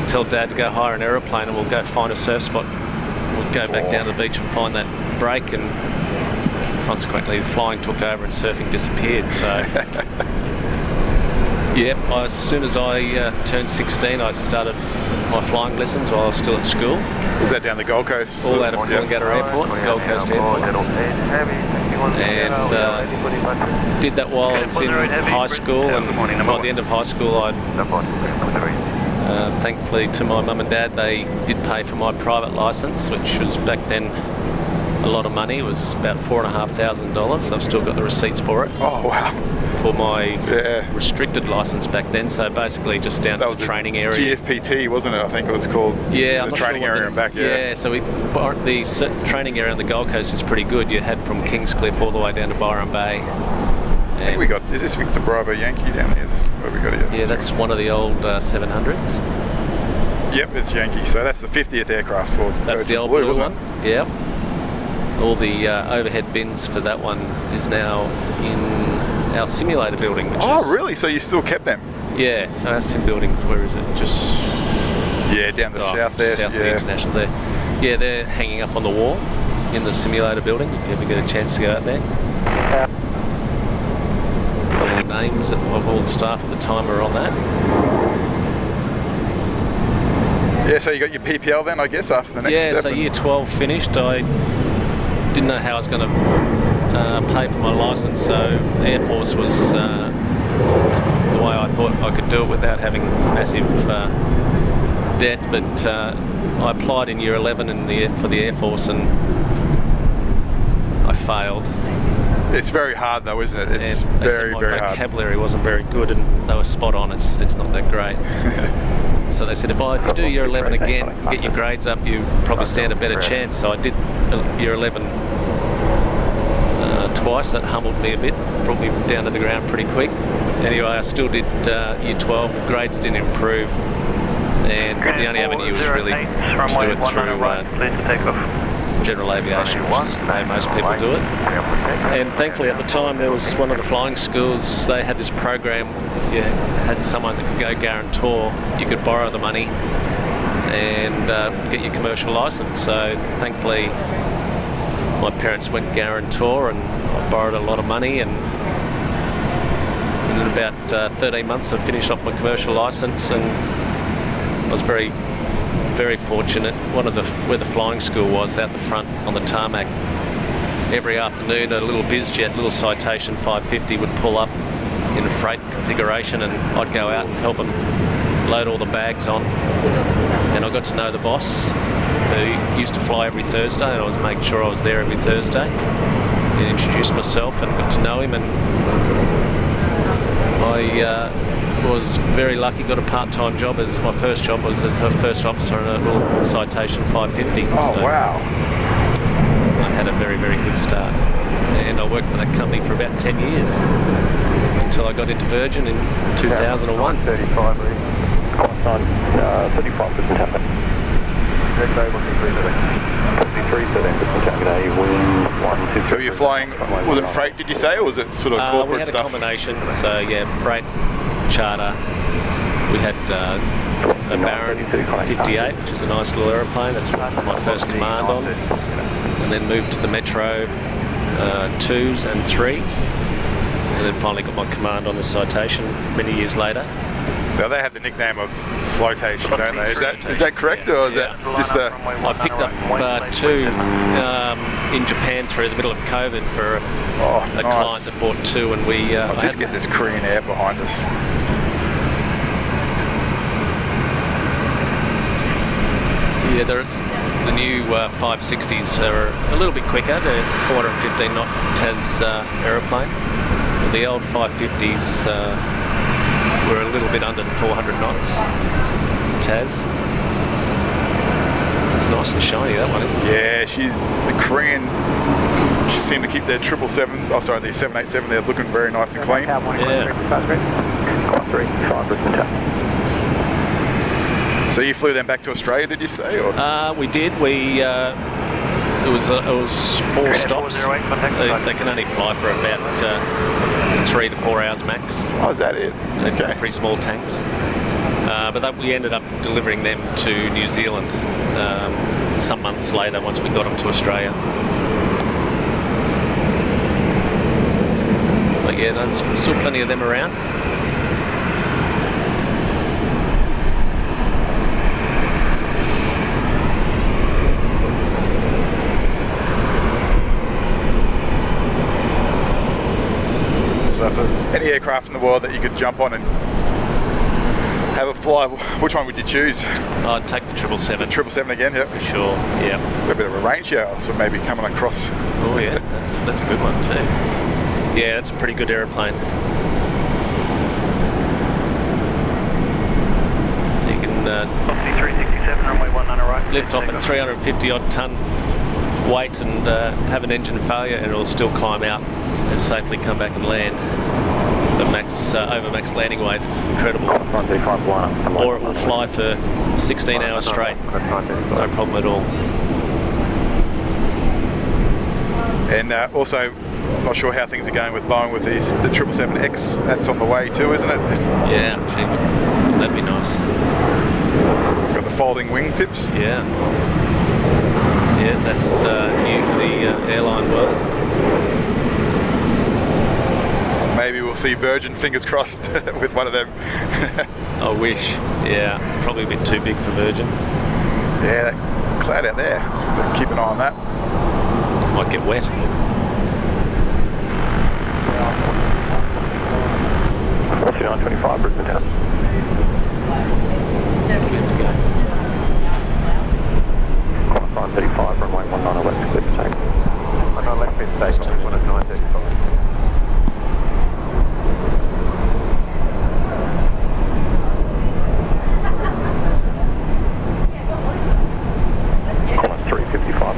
tell Dad to go hire an aeroplane and we'll go find a surf spot. We'll go back down to the beach and find that break, and consequently the flying took over and surfing disappeared. So yeah, as soon as I turned 16, I started my flying lessons while I was still at school. Was that down the Gold Coast? All out of Coolangatta Airport, Gold Coast Airport. And did that while I was in high school, and by the end of high school thankfully to my mum and dad, they did pay for my private licence, which was back then a lot of money. It was about $4,500. I've still got the receipts for it. Oh wow. For my restricted licence back then, so basically just down to the training area. GFPT, wasn't it? I think it was called. Yeah, the training area and back. Yeah, so the training area on the Gold Coast is pretty good. You head from Kingscliff all the way down to Byron Bay. I think we got. Is this Victor Bravo Yankee down here? What have we got here? Yeah, that's one of the old 700s. Yep, it's Yankee. So that's the 50th aircraft for. That's the old blue one. Yep. All the overhead bins for that one is now in our simulator building. Really? So you still kept them? Yeah, so our sim building, where is it? Just down the south there. South of the International there. Yeah, they're hanging up on the wall in the simulator building, if you ever get a chance to go out there. All the names of all the staff at the time are on that. Yeah, so you got your PPL then, I guess, after the next step? Yeah, so year 12 finished. I didn't know how I was going to pay for my licence, so Air Force was the way I thought I could do it without having massive debt, but I applied in year 11 for the Air Force and I failed. It's very hard though, isn't it? It's very hard. My vocabulary wasn't very good, and they were spot on. It's not that great. So they said if you do year 11 again, get your grades up, you probably stand a better chance. So I did year 11 twice. That humbled me a bit, brought me down to the ground pretty quick. Anyway, I still did year 12. The grades didn't improve, and the only avenue was really to do it through general aviation, which is the way most people do it. And thankfully at the time there was one of the flying schools, they had this program, if you had someone that could go guarantor, you could borrow the money and get your commercial licence. So thankfully my parents went guarantor and I borrowed a lot of money, and in about 13 months I finished off my commercial licence, and I was very fortunate. Where the flying school was out the front on the tarmac, every afternoon a little bizjet, little Citation 550 would pull up in a freight configuration, and I'd go out and help them load all the bags on. And I got to know the boss, who used to fly every Thursday, and I was making sure I was there every Thursday, and introduced myself and got to know him, and I was very lucky, got a part-time job. As my first job was as a first officer on a little Citation 550. Oh, so wow. I had a very, very good start. And I worked for that company for about 10 years until I got into Virgin in 2001. 35, 35% happen. So you're flying, was it freight, did you say, or was it sort of corporate stuff? We had a combination, so yeah, freight, charter. We had a Baron 58, which is a nice little aeroplane. That's my first command on. And then moved to the Metro 2s and 3s. And then finally got my command on the Citation many years later. Now they have the nickname of Slotation, don't they? Is that correct, or is that just a... I picked up 2 in Japan through the middle of COVID for a client that bought 2, and we... I'll just get this Korean Air behind us. Yeah, the new 560s are a little bit quicker. They're 415 knot TAS aeroplane. But the old 550s were a little bit under the 400 knots TAS. It's nice and shiny, that one, isn't it? Yeah, the Korean seem to keep their 777, the 787, they're looking very nice and clean. Yeah. So you flew them back to Australia, did you say? Or? We did. It was 4 stops. They can only fly for about 3 to 4 hours max. Oh, is that it? Okay. Pretty small tanks. But we ended up delivering them to New Zealand some months later once we got them to Australia. But yeah, there's still plenty of them around. So if there's any aircraft in the world that you could jump on and have a fly, which one would you choose? I'd take the 777. The 777 again, yeah. For sure, yeah. A bit of a range here, so maybe coming across. Oh yeah, that's a good one too. Yeah, that's a pretty good aeroplane. You can 367, runway 19 right. lift off at 350 odd ton weight and have an engine failure, and it'll still climb out and safely come back and land with a over max landing weight. It's incredible. Or it will fly for 16 hours straight. No problem at all. And also, I'm not sure how things are going with Boeing with the 777X. That's on the way too, isn't it? Yeah, gee, wouldn't that be nice? Got the folding wing tips. Yeah. Yeah, that's new for the airline world. Maybe we'll see Virgin, fingers crossed, with one of them. I wish. Yeah, probably a bit too big for Virgin. Yeah, that cloud out there. Keep an eye on that. Might get wet. 4925 Brisbane Town. We have to go. 535, runway 19 left, clear to take. 19 left, clear to take, 935.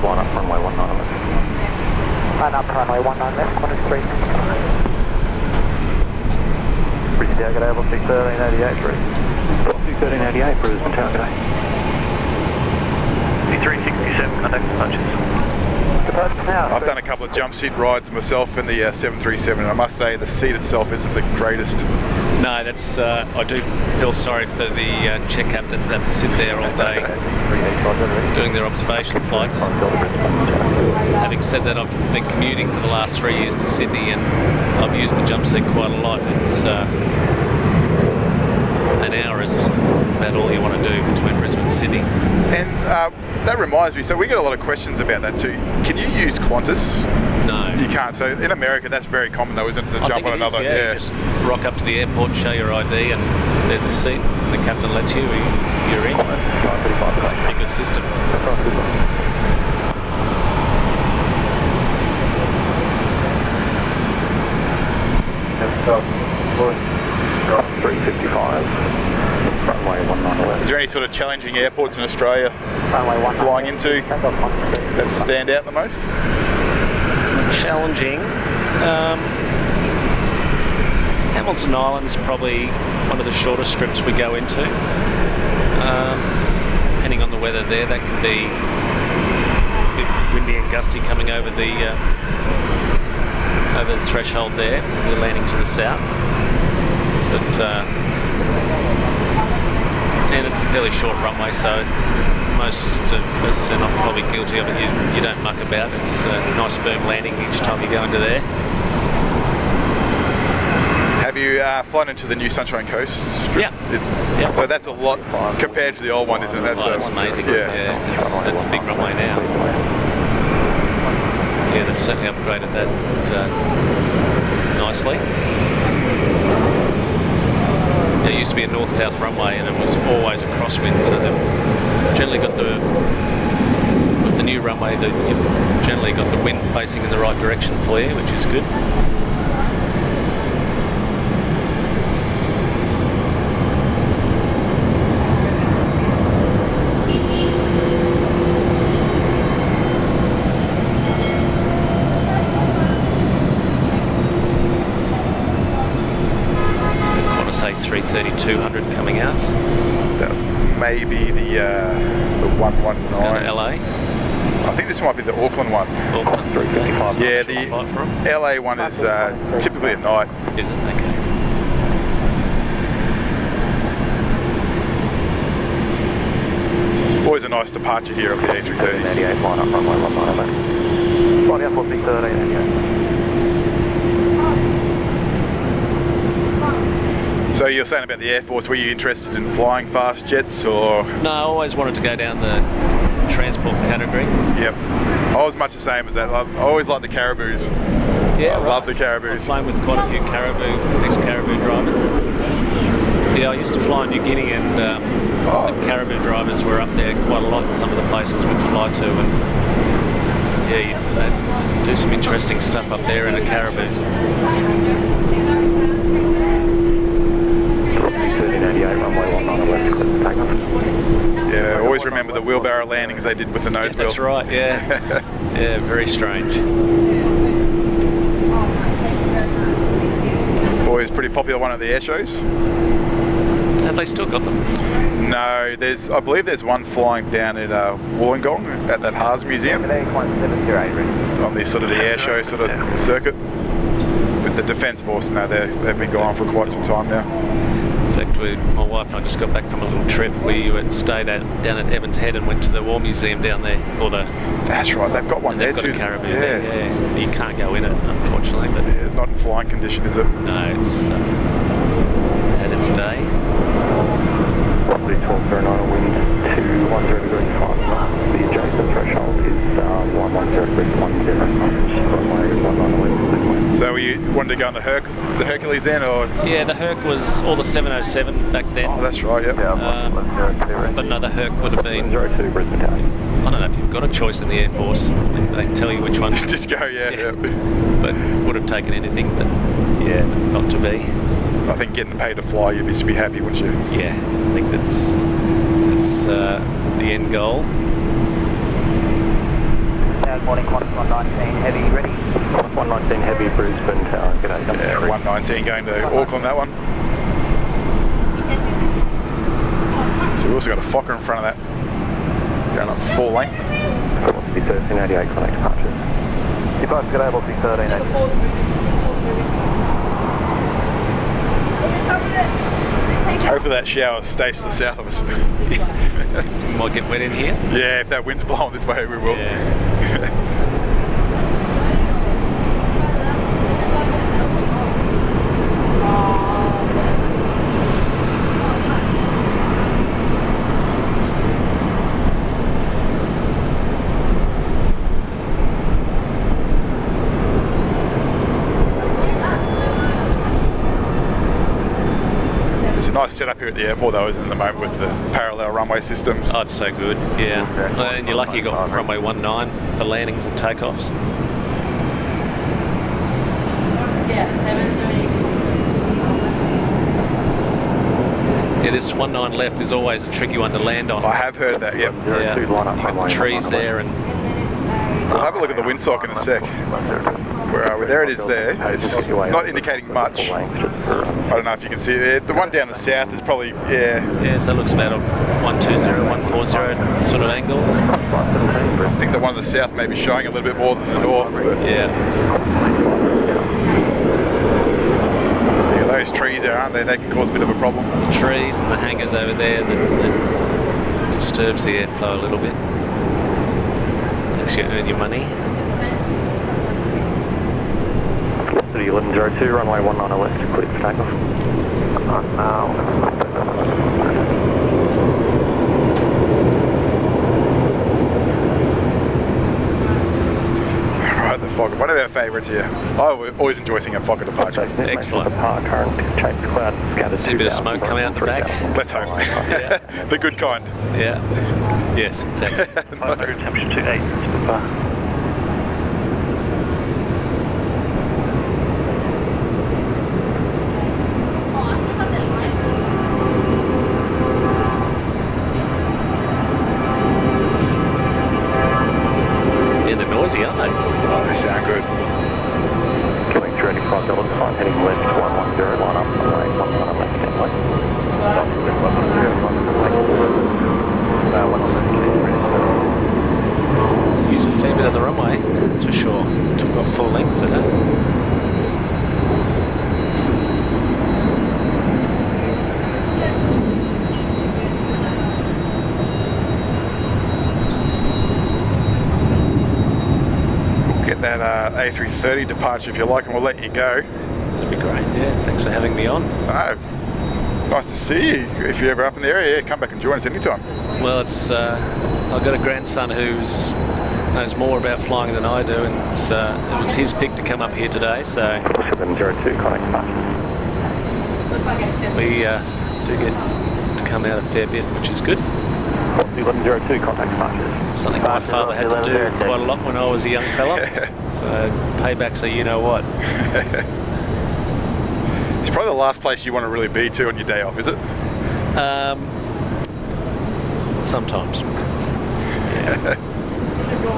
Line up, runway 19 left. Line up, runway 19 left, Qantas 355. Brisbane Town, g'day, level 61388 through. 61388, Brisbane Town, g'day. 367, contact departures. I've done a couple of jump seat rides myself in the 737, and I must say the seat itself isn't the greatest. No, that's. I do feel sorry for the check captains that have to sit there all day doing their observation flights. Having said that, I've been commuting for the last 3 years to Sydney, and I've used the jump seat quite a lot. It's an hour is about all you want to do between Brisbane and Sydney. And that reminds me, so we get a lot of questions about that too. Can you use Qantas? No. You can't. So in America, that's very common though, isn't it, to jump on another? Yeah. Just rock up to the airport, show your ID, and if there's a seat, and the captain lets you, you're in. It's a pretty good system. 355, runway 19 left. Is there any sort of challenging airports in Australia flying into that stand out the most? Challenging. Hamilton Island's probably one of the shortest strips we go into. Depending on the weather there, that can be a bit windy and gusty coming over the threshold there. We're landing to the south. But and it's a fairly short runway, so most of us are not probably guilty of it. You don't muck about. It's a nice firm landing each time you go into there. Have you flown into the new Sunshine Coast strip? Yeah. So that's a lot compared to the old one, isn't it? That's amazing. Yeah. It's a big runway now. Yeah, they've certainly upgraded that nicely. It used to be a north-south runway and it was always a crosswind, so they've generally got with the new runway, you've generally got the wind facing in the right direction for you, which is good. So, 330-200 coming out. That may be the 119. It's going to LA. I think this might be the Auckland one. Auckland 355. Yeah, the LA one is typically at night. Is it? Okay. Always a nice departure here of the A330s. 88, line up, runway 19. Right, Airport 613, 88. So you're saying about the Air Force, were you interested in flying fast jets or? No, I always wanted to go down the transport category. Yep. I was much the same as that. I always liked the Caribous. Yeah, I love the Caribous. I've flown with quite a few ex-Caribou drivers. Yeah, I used to fly in New Guinea and the Caribou drivers were up there quite a lot in some of the places we'd fly to, and yeah, they'd do some interesting stuff up there in a Caribou. 1388, runway 19 left, clear for takeoff. Yeah, always remember the wheelbarrow landings they did with the nose wheel. That's right, yeah. Yeah, very strange. Always pretty popular one at the air shows. Have they still got them? No, I believe there's one flying down in Wollongong at that Haas Museum on the sort of the air show sort of circuit. But the Defence Force, no, they've been going for quite some time now. In fact, my wife and I just got back from a little trip. We stayed down at Evans Head and went to the War Museum down there. That's right, they've got one there too. They've got a Caribou there, yeah. You can't go in it, unfortunately. But yeah, it's not in flying condition, is it? No, it's had its day. Roughly 1209, wind 210 degrees 5 knots. The adjacent threshold is 110 degrees 10 knots. Runway 19 left, clear. So you wanted to go on the Hercules then, or? Yeah, the Herc was all the 707 back then. Oh, that's right, yep. But another Herc would have been. 02 Brisbane Tower. I don't know if you've got a choice in the Air Force. I mean, they tell you which one. Just go, yeah. But would have taken anything, but yeah, not to be. I think getting paid to fly, you'd just be happy, wouldn't you? Yeah, I think that's the end goal. Morning, Qantas 119 Heavy, ready? 119 Heavy, Brisbane Tower. G'day, Yeah, 119 going to Auckland, that one. So we've also got a Fokker in front of that. It's going up full length. 1388, connect departures. Departures, g'day, Airport 1388. Hopefully that shower stays to the south of us. Might get wet in here. Yeah, if that wind's blowing this way, we will. Yeah. It's a nice setup here at the airport though, isn't it, at the moment with the parallel runway system. Oh, it's so good, yeah. And you're lucky you got runway 19 for landings and takeoffs. Yeah, this 19 left is always a tricky one to land on. I have heard that, yep. Yeah, you've got the trees there and... We'll have a look at the windsock in a sec. Where are we? There it is there. It's not indicating much. I don't know if you can see it. The one down the south is probably, Yeah, so it looks about a 120, 140 sort of angle. I think the one in the south may be showing a little bit more than the north. But Yeah. yeah, those trees there, aren't they? They can cause a bit of a problem. The trees and the hangars over there that disturbs the airflow a little bit. Makes you earn your money. Velocity 1102, runway 19 left, clear for takeoff. Right, the Fokker, one of our favourites here. I always enjoy seeing a Fokker departure. Excellent. Current chase cloud scattered. See a bit of smoke coming out the back. Let's hope. Yeah. The good kind. Yeah. Yes, exactly. 500 temperature 28. Yeah, they're noisy, aren't they? Oh, they sound good. Killing 35 Delta, climb heading left 110, line up, runway 19 left, again left. Use a fair bit of the runway, that's for sure. Took off full length for that. Get that A330 departure if you like, and we'll let you go. That'd be great, yeah. Thanks for having me on. No, nice to see you. If you're ever up in the area, yeah, come back and join us anytime. Well, it's I've got a grandson who's knows more about flying than I do, and it was his pick to come up here today, so 702, connect back. we do get to come out a fair bit, which is good. 1102, contact departures. Something my father had to do quite a lot when I was a young fella. So paybacks are you know what. It's probably the last place you want to really be to on your day off, is it? Sometimes. Yeah.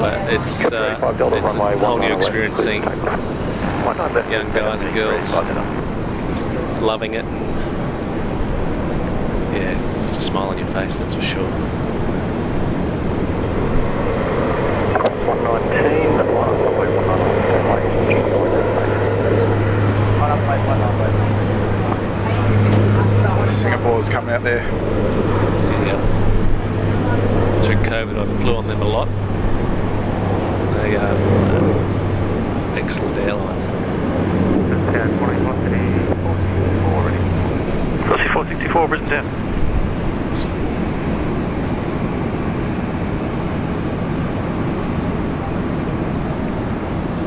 But it's a whole new experience seeing young guys and girls loving it. And, yeah, puts a smile on your face, that's for sure. 119, runway 19. Singapore's coming out there. Yeah. Through COVID, I flew on them a lot. They are an excellent airline. Velocity 464, Brisbane down.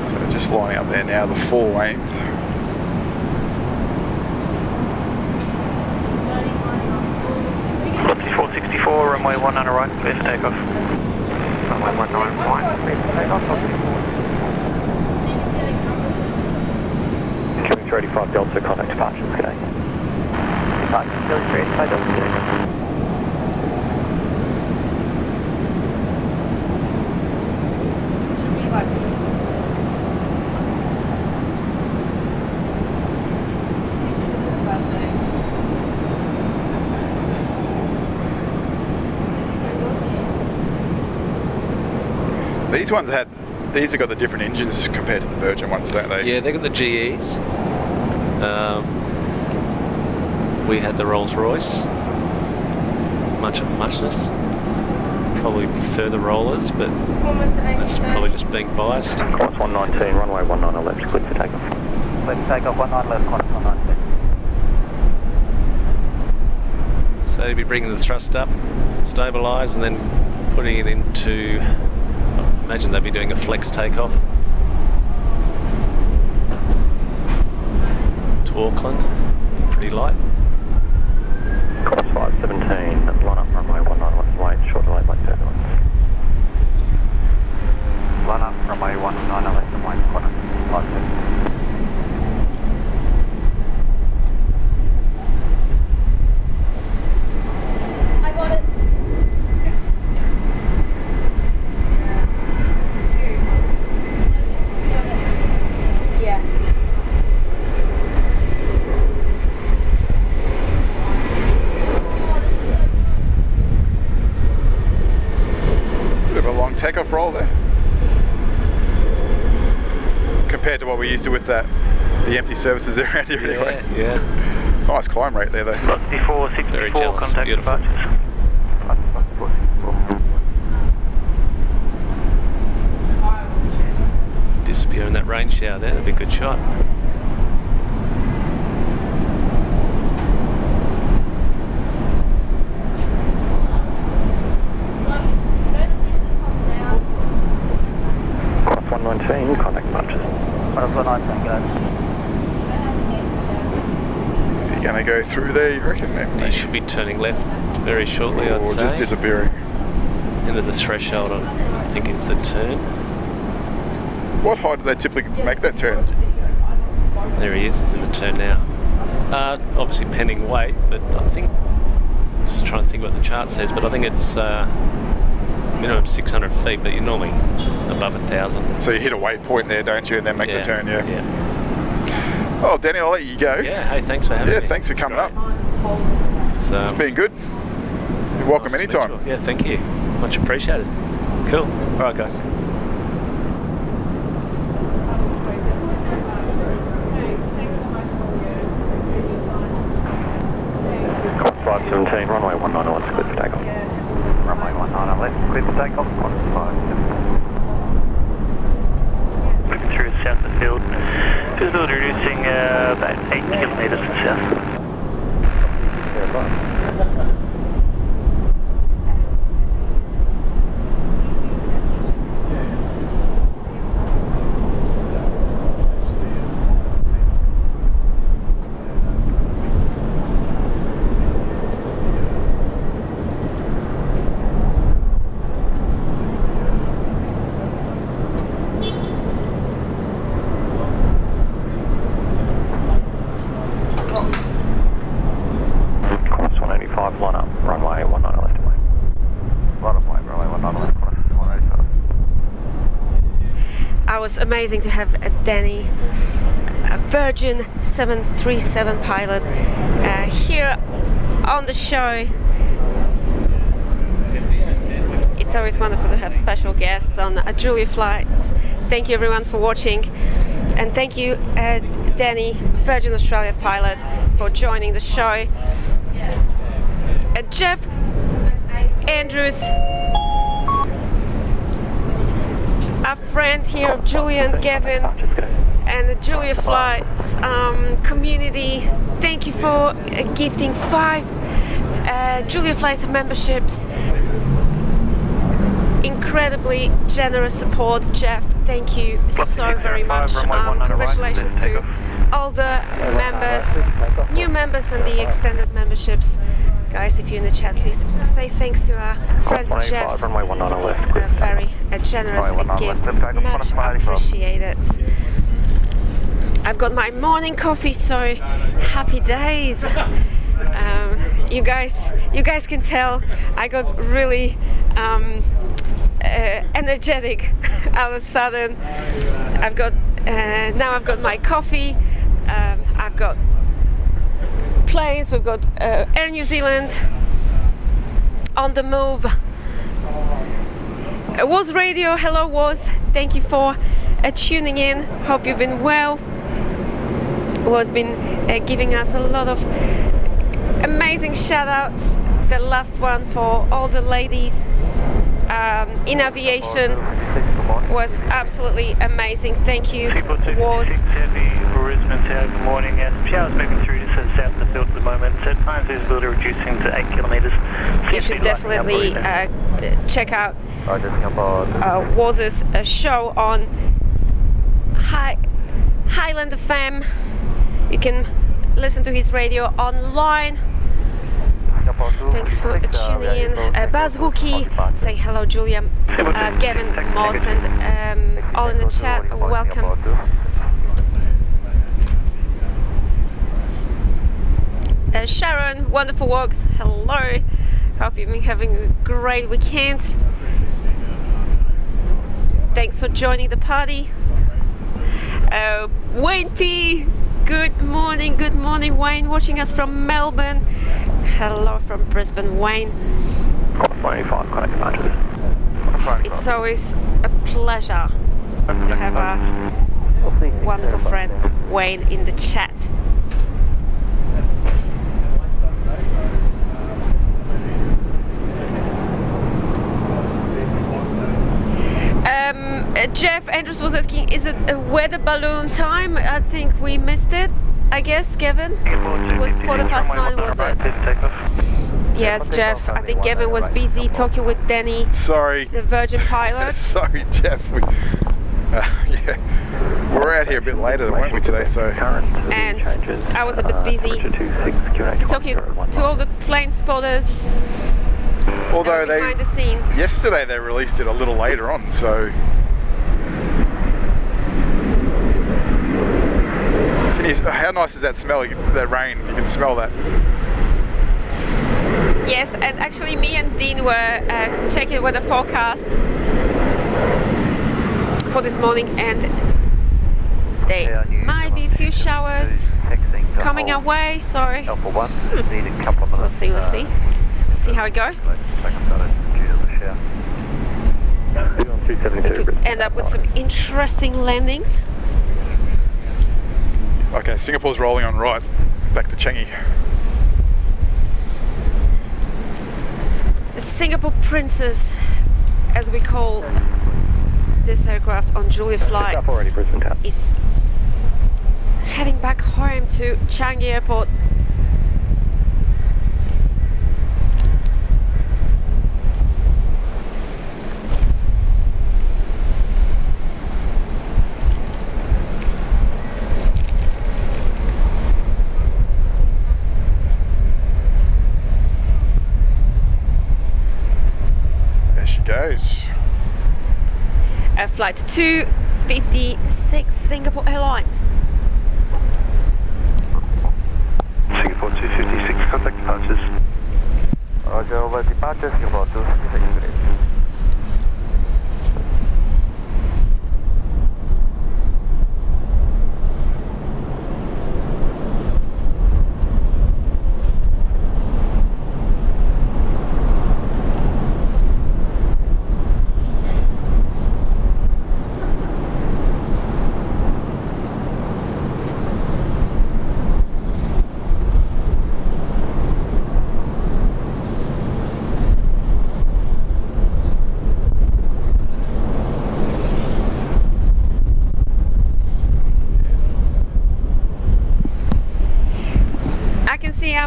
So just lining up there now, the full length. Velocity 464, runway 19 right, clear for takeoff. Runway 19 right, clear for takeoff. Killing 35 Delta, contact departures, good day. Killing 35 Delta, good day. These have got the different engines compared to the Virgin ones, don't they? Yeah, they got the GEs. We had the Rolls Royce. Much of muchness. Probably prefer the Rollers, but that's probably just being biased. Course 119, runway 19 left, clear for takeoff. Clear for takeoff, 19 left, course 119. So you'll be bringing the thrust up, stabilise, and then putting it into, I imagine they'll be doing a flex takeoff to Auckland, pretty light. Course 517, line up runway 19 left, wait, short delay by turbulence. Line up, runway 19 left, and wait, corner. I got it. Yeah. Bit of a long takeoff roll there. Compared to what we used to with the empty services around here anyway. Yeah. Nice climb rate there though. Velocity Very 464, jealous, contact beautiful. departures. Disappear in that rain shower there, that'd be a good shot. nice Tango. Is he going to go through there, you reckon? He should be turning left very shortly, I'd Or say. just disappearing? Into the threshold, I think is the turn. What height do they typically make that turn? There he is, he's in the turn now. Obviously pending weight, but I think, just trying to think what the chart says, but I think it's minimum 600 feet, but you're normally above 1,000. So you hit a weight point there, don't you, and then make the turn, yeah. Oh, Danny, I'll let you go. Yeah, hey, thanks for having me. Yeah, thanks for coming up. It's been good. You're welcome anytime. Yeah, thank you. Much appreciated. Cool. All right, guys. Flight 17, runway 191, clear for takeoff. Runway 191 left, clear for takeoff, 15. Moving through south of the field. Visibility reducing about 8 kilometres to south. Course 185, line up, runway 19 left away. Line up, runway 19 left, course 185. I was amazing to have Danny, a Virgin 737 pilot, here on the show. It's always wonderful to have special guests on Julia flights. Thank you everyone for watching, and thank you Danny, Virgin Australia pilot, for joining the show. Jeff Andrews, a friend here of Julia and Gavin and the Julia Flights community. Thank you for gifting 5 Julia Flights memberships. Incredibly generous support, Jeff. Thank you so very much. Congratulations to all the members, new members, and the extended memberships. Guys, if you're in the chat, please say thanks to our friend Jeff for his very generous gift. Much appreciated. I've got my morning coffee, so happy days. You guys can tell I got really energetic all of a sudden. I've got my coffee. I've got planes. We've got Air New Zealand on the move. Was Radio, hello Was. Thank you for tuning in. Hope you've been well. Was been giving us a lot of amazing shout outs. The last one for all the ladies in aviation was absolutely amazing. Thank you, Was. Brisbane Tower, good morning. Showers moving through to south of the field at the moment. So times visibility reducing to 8 kilometres. You should definitely check out Waz's show on Highland FM. You can listen to his radio online. Thanks for tuning in. Baz Wookie, say hello, Julia, Gavin, Mods, and all in the chat. Welcome. Sharon, wonderful walks. Hello. Hope you've been having a great weekend. Thanks for joining the party. Wayne P. Good morning, Wayne, watching us from Melbourne. Hello from Brisbane, Wayne. It's always a pleasure to have a wonderful friend, Wayne, in the chat. Jeff Andrews was asking, is it a weather balloon time? I think we missed it, I guess, Gavin. It was 9:15, was it? Yes, Jeff. I think Gavin was busy talking with Danny. Sorry. The Virgin pilot. Sorry, Jeff. Yeah. We're out here a bit later, weren't we, today? So. And I was a bit busy talking to all the plane spotters. Although behind the scenes. Yesterday they released it a little later on, so. How nice is that smell? That rain, you can smell that. Yes, and actually me and Dean were checking weather forecast for this morning, and there might be a few showers coming our way, so let's see how it goes. We could end up with some interesting landings. Okay, Singapore's rolling on right, back to Changi. The Singapore Princess, as we call this aircraft on Julia flights, is heading back home to Changi Airport. Goes. Flight 256, Singapore Airlines. Singapore 256, contact departures. Roger, over departure, Singapore 256.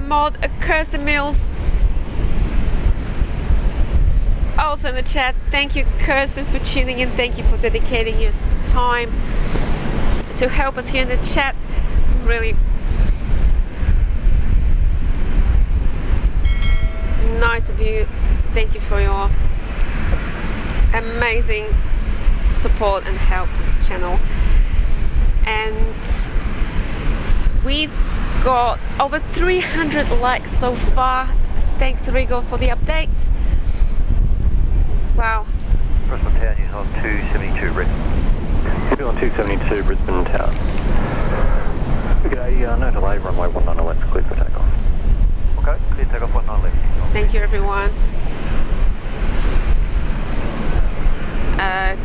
Mod Kirsten Mills also in the chat. Thank you, Kirsten, for tuning in. Thank you for dedicating your time to help us here in the chat. Really nice of you. Thank you for your amazing support and help to this channel. And we've got over 300 likes so far. Thanks, Rigo, for the update. Wow. Brisbane Tower, New Zealand 272 Brisbane. New Zealand 272 Brisbane Tower. Okay, no delay, runway 19 left, clear for takeoff. Okay, clear takeoff 19 left. Thank you, everyone.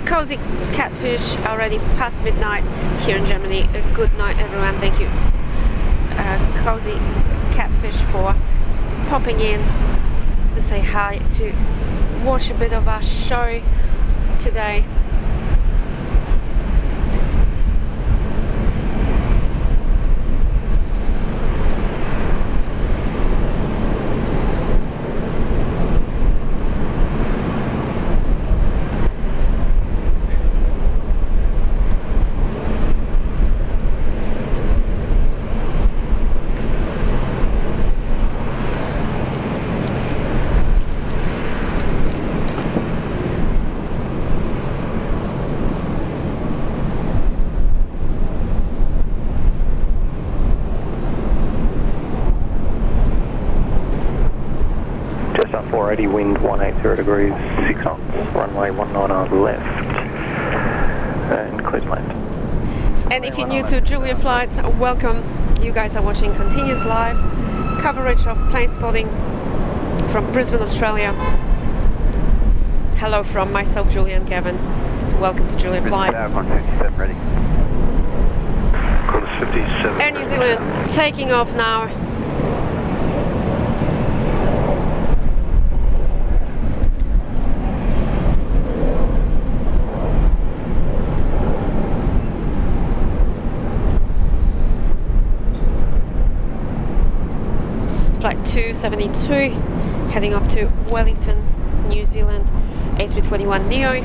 Cozy Catfish, already past midnight here in Germany. A good night, everyone. Thank you, Cozy Catfish, for popping in to say hi, to watch a bit of our show today. Wind 180 degrees, 6 knots, runway 19 left, and clear to land. And if you're new to Julia Flights, welcome. You guys are watching continuous live coverage of plane spotting from Brisbane, Australia. Hello from myself, Julia, and Kevin. Welcome to Julia Flights. Air New Zealand taking off now. Flight 272 heading off to Wellington, New Zealand, A321neo.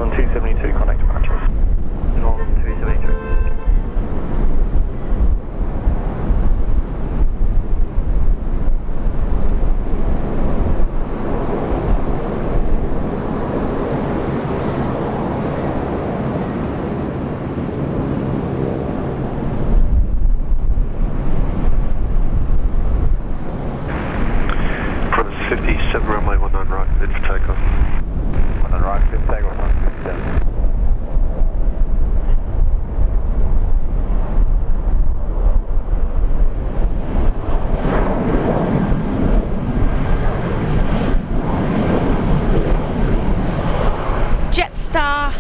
Northern 272, contact departures. Northern 272. For the 57 runway 19 right, cleared for takeoff. 19 right, cleared for takeoff, 157. Jetstar.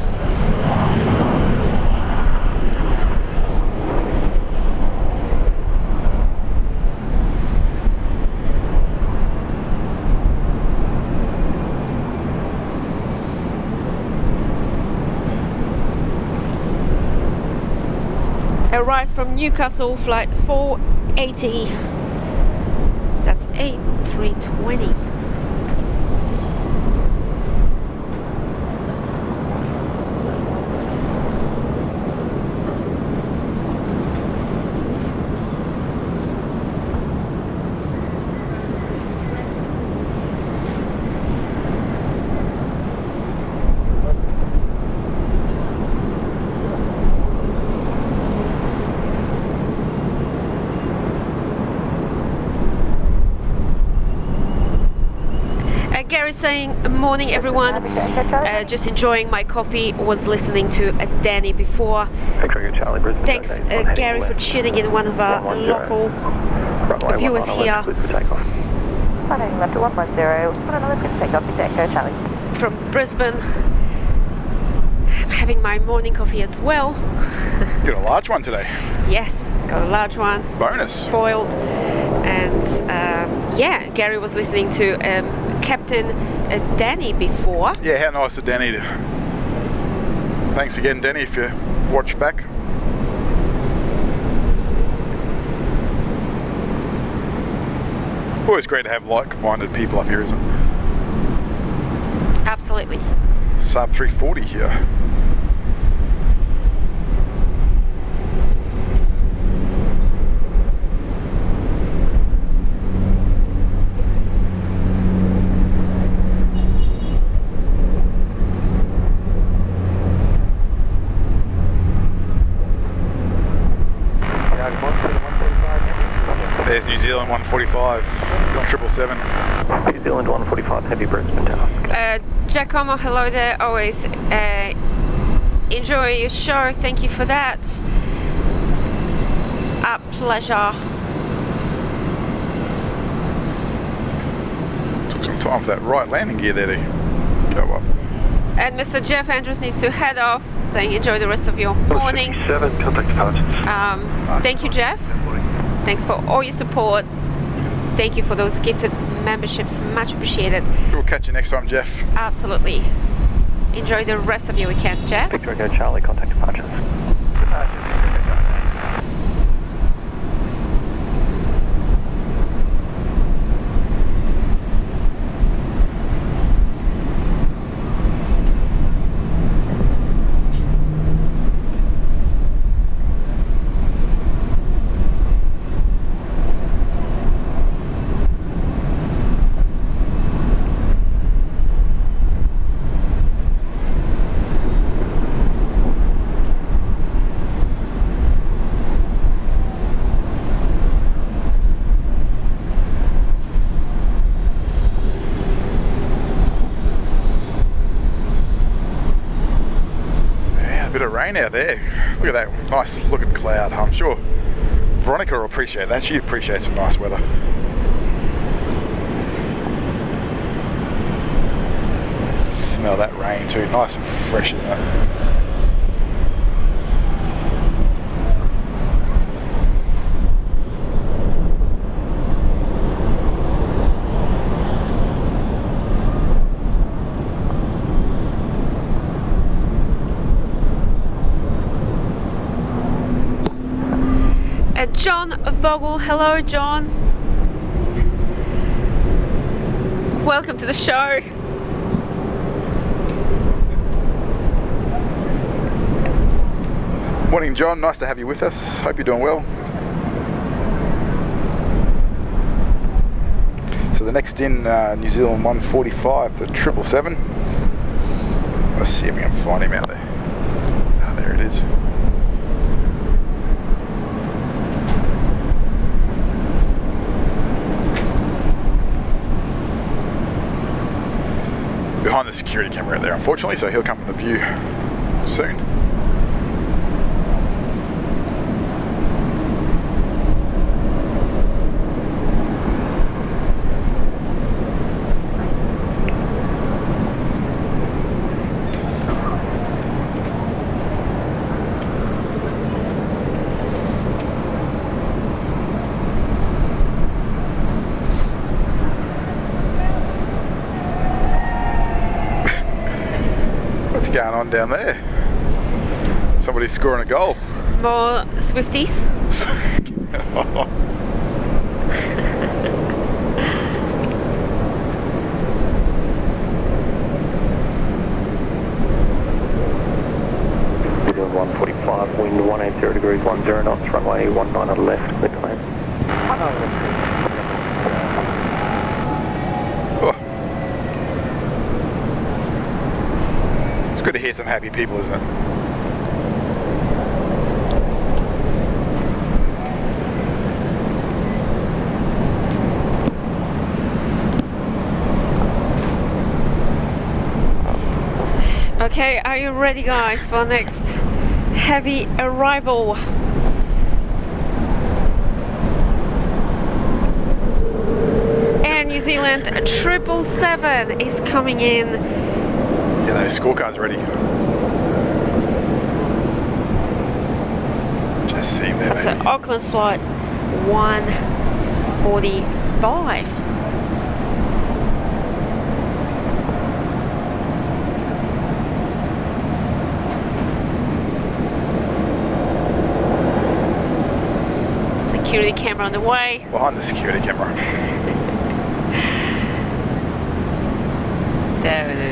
Arrived from Newcastle, flight 480. That's A320. Gary saying, morning everyone, just enjoying my coffee, was listening to Danny before. Charlie, Brisbane. Thanks Gary for tuning in, one of our local viewers here. Running left to 110, 111, take off, Echo Charlie. From Brisbane. I'm having my morning coffee as well. You got a large one today. Yes, got a large one. Bonus. Spoiled. And yeah, Gary was listening to Captain Danny before. Yeah, how nice of Danny. Thanks again, Danny, if you watch back. Always great to have like-minded people up here, isn't it? Absolutely. Sub 340 here. There's New Zealand 145, 777. New Zealand 145, heavy Brisbane Tower. Giacomo, hello there. Always enjoy your show. Thank you for that. A pleasure. Took some time for that right landing gear there to go up. And Mr. Jeff Andrews needs to head off, saying enjoy the rest of your morning. 57, contact departures. Thank you, Jeff. Thanks for all your support. Thank you for those gifted memberships. Much appreciated. We'll catch you next time, Jeff. Absolutely. Enjoy the rest of your weekend, Jeff. Victor Echo Charlie, contact departures. Out there. Look at that nice looking cloud. I'm sure Veronica will appreciate that. She appreciates some nice weather. Smell that rain too. Nice and fresh, isn't it? John Vogel, hello John. Welcome to the show. Morning, John. Nice to have you with us. Hope you're doing well. So the next in New Zealand 145, the 777. Let's see if we can find him out there. Ah, there it is. Behind the security camera out there, unfortunately, so he'll come into view soon. What's going on down there? Somebody's scoring a goal. More Swifties. Zealand 145, wind 180 degrees, 10 knots, runway 19 on the left, clear to land. It's good to hear some happy people, isn't it? Okay, are you ready, guys, for next heavy arrival? Air New Zealand 777 is coming in. Yeah, those scorecards ready. Just see him there. It's an Auckland flight 145. Security camera on the way. Behind the security camera. There it is.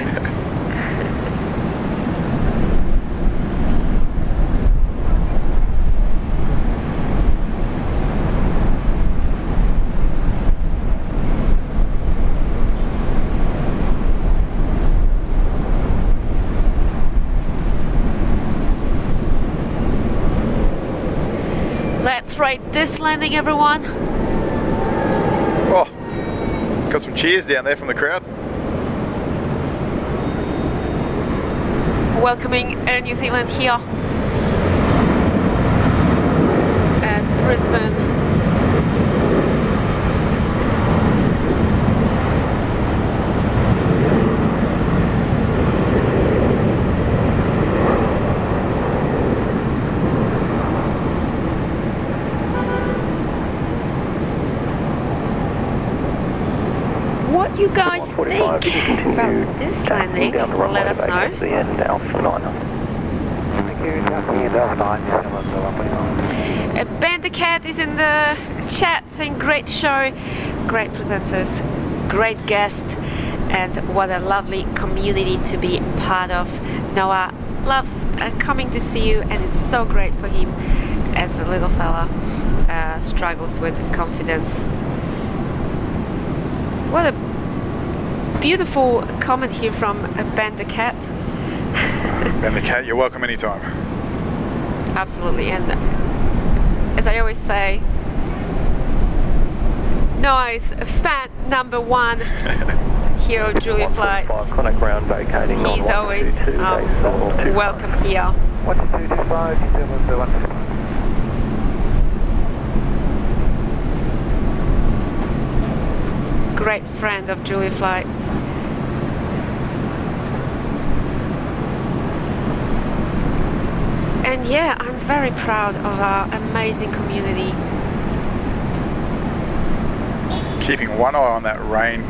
Let's rate this landing, everyone. Oh, got some cheers down there from the crowd. Welcoming Air New Zealand here at Brisbane. What you guys think about this landing? Let us know. Ben the Cat is in the chat saying great show, great presenters, great guest, and what a lovely community to be part of. Noah loves coming to see you, and it's so great for him as a little fella struggles with confidence. What a beautiful comment here from Ben the Cat. Ben the Cat, you're welcome anytime. Absolutely, and as I always say, Noah is fan number one here of Julia Flights. He's always welcome here. 1225, New Zealand 150. Great friend of Julia Flights. And yeah, I'm very proud of our amazing community. Keeping one eye on that rain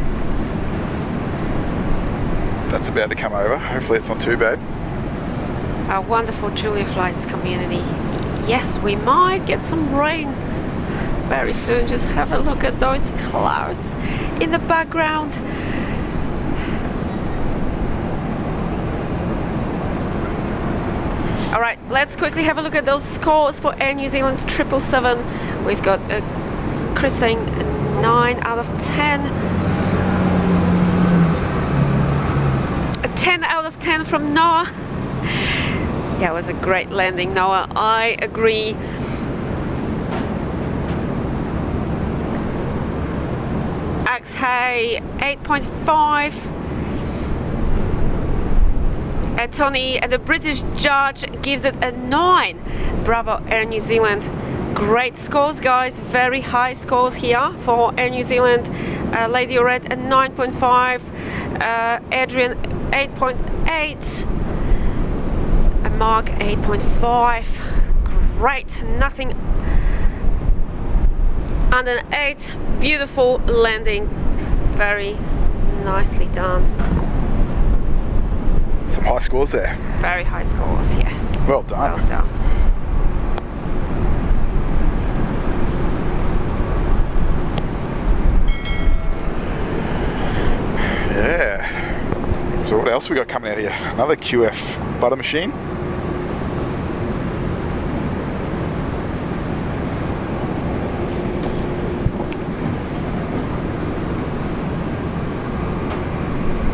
that's about to come over. Hopefully it's not too bad. Our wonderful Julia Flights community. Yes, we might get some rain very soon. Just have a look at those clouds in the background. All right, let's quickly have a look at those scores for Air New Zealand 777. We've got Chris saying 9 out of 10. 10 out of 10 from Noah. Yeah, it was a great landing, Noah. I agree. Axe Hay, 8.5. Tony, and the British judge gives it a 9. Bravo, Air New Zealand. Great scores, guys. Very high scores here for Air New Zealand. Lady Red, a 9.5. Adrian, 8.8. And Mark, 8.5. Great. Nothing under an 8. Beautiful landing. Very nicely done. Some high scores there. Very high scores, yes. Well done. Well done. Yeah. So what else we got coming out here? Another QF butter machine.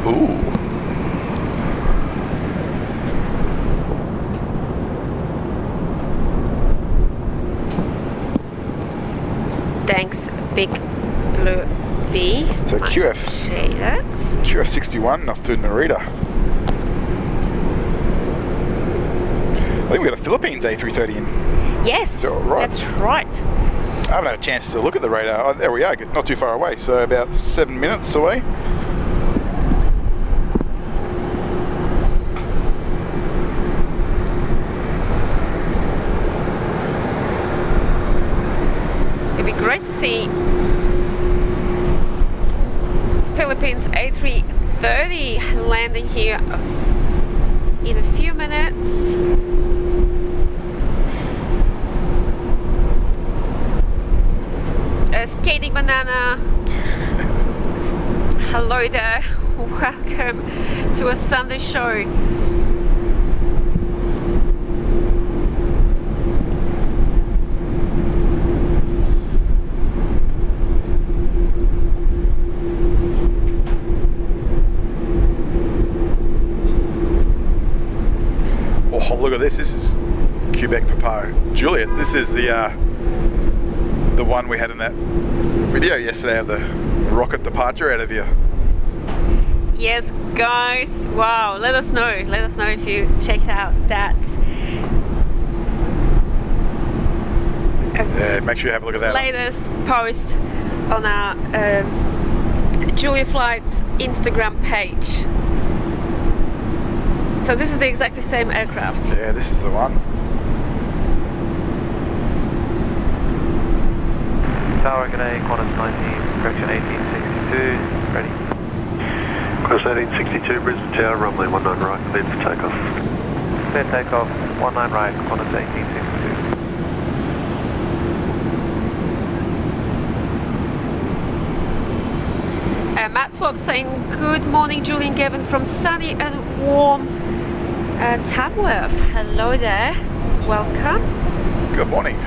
Ooh. Thanks, Big Blue B. So Much appreciated. QF61 off to Narita. I think we got a Philippines A330 in. Yes, that's right. I haven't had a chance to look at the radar. Oh, there we are, not too far away, so about 7 minutes away. It'd be great to see Philippines A330 landing here in a few minutes. Skating Banana, hello there, welcome to a Sunday show. Oh, look at this. This is Quebec Papa Juliet. This is the one we had in that video yesterday of the rocket departure out of here. Yes, guys. Wow. Let us know if you checked out that. Yeah, make sure you have a look at that. Latest post on our Julia Flight's Instagram page. So this is the exactly same aircraft. Yeah, this is the one. Tower, good day, Qantas 19, correction 1862, ready. Qantas 1862, Brisbane Tower, runway 19 right, cleared for takeoff. Clear takeoff, 19 right, Qantas 1862. Matt Swab saying, good morning, Julian Gavin from sunny and warm Tamworth. Hello there, welcome. Good morning.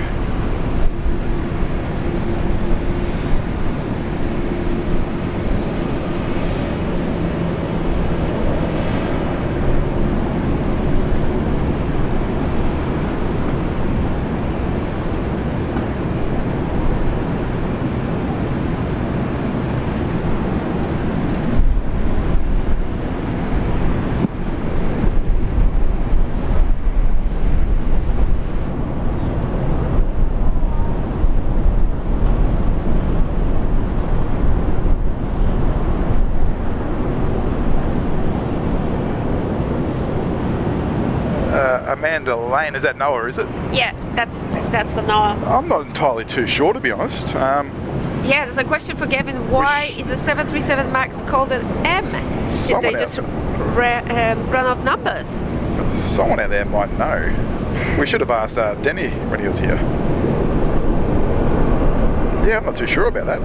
Amanda Lane, is that Noah, is it? Yeah, that's for Noah. I'm not entirely too sure, to be honest. Yeah, there's a question for Gavin. Why is the 737 MAX called an M? Did they just run off numbers? Someone out there might know. We should have asked Denny when he was here. Yeah, I'm not too sure about that.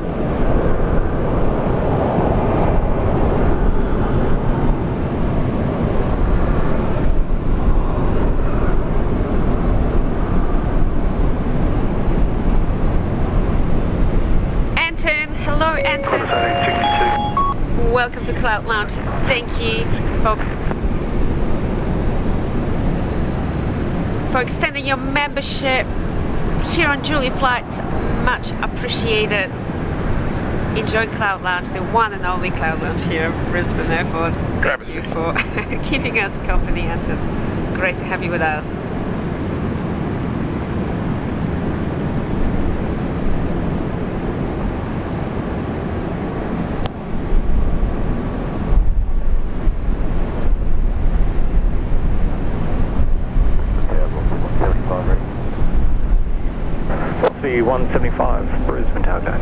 enter. Welcome to Cloud Lounge. Thank you for extending your membership here on Julia Flights. Much appreciated. Enjoy Cloud Lounge, the one and only Cloud Lounge here at Brisbane Airport. Grab a Thank you seat. for keeping us company, Anton. Great to have you with us. Velocity 175, Brisbane Tower going.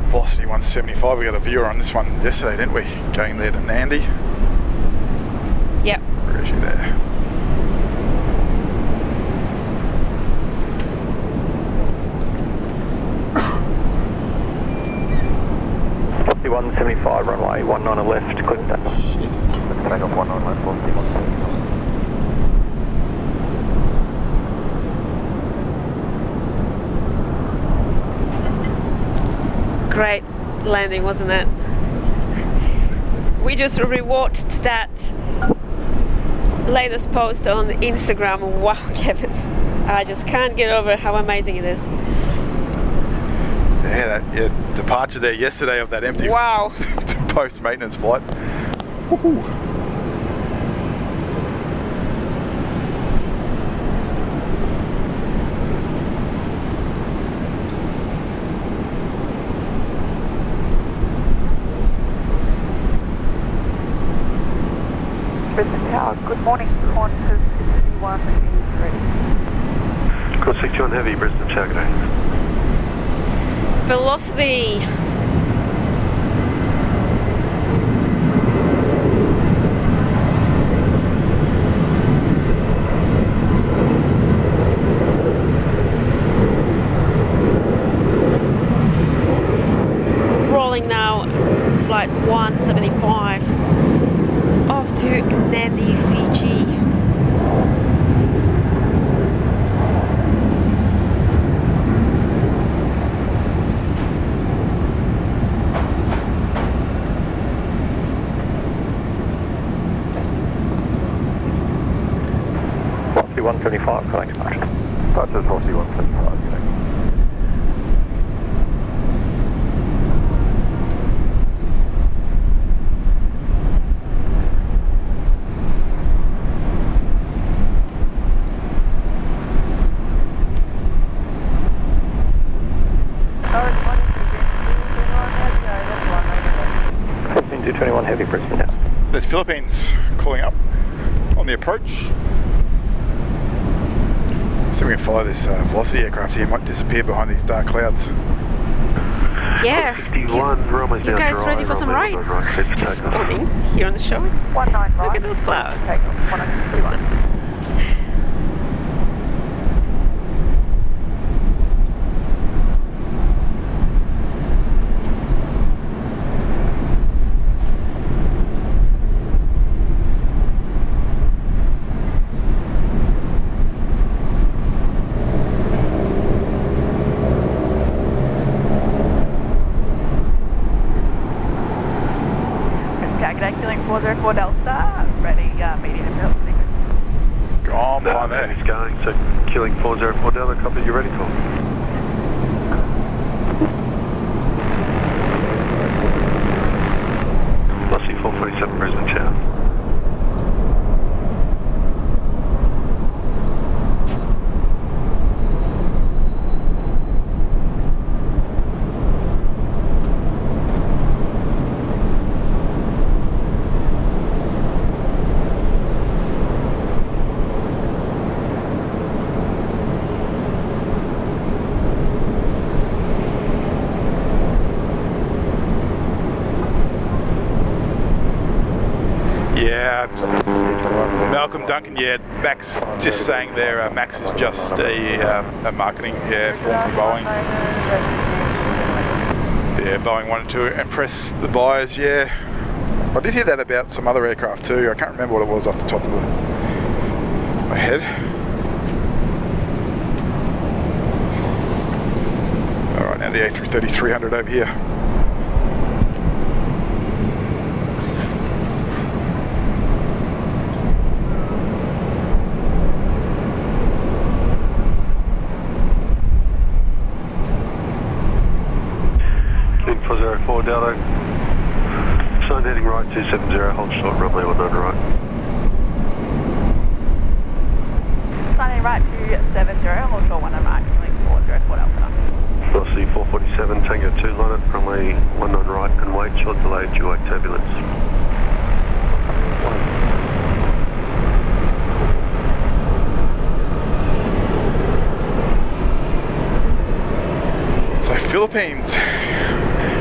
Velocity 175, we got a viewer on this one yesterday, didn't we? Going there to Nandi. Yep. Where is she there? Velocity 175, runway 19 left, clear for takeoff. Shit. Takeoff 19 left, velocity 175. Great landing, wasn't it? We just rewatched that latest post on Instagram. Wow, Kevin. I just can't get over how amazing it is. Yeah, that departure there yesterday of that empty Wow. post-maintenance flight. Woohoo. Brisbane Tower, good morning. Qantas 61 is ready. Course 61 Heavy, Brisbane Tower, good day. Velocity. Rolling now, flight 175. Off to Nandi, Fiji. Velocity 175, correct departure. Departure velocity 175, correct. Philippine 221 Heavy, Brisbane Tower. There's Philippines calling up on the approach. See if we can follow this Velocity aircraft here. It might disappear behind these dark clouds. Yeah. 61, You guys ready for some rain this morning here on the show? 19 Look right. at those clouds. Takeoff 161. Calculating 404 Delta, ready, medium velocity. Go on behind there. He's going, so killing 404 Delta, copy, you ready, call? Velocity 447 Brisbane Tower. Malcolm Duncan, yeah, Max just saying there, Max is just a marketing form from Boeing. Yeah, Boeing wanted to impress the buyers, yeah. I did hear that about some other aircraft too. I can't remember what it was off the top of my head. Alright, now the A330-300 over here. 404 Delta. Sun heading right 270, hold short, runway 19 right. Sun heading right 270, hold short 19 right, killing 404 Delta. Velocity 447, Tango 2, line up, runway 19 right and wait, short delay due to turbulence. So Philippines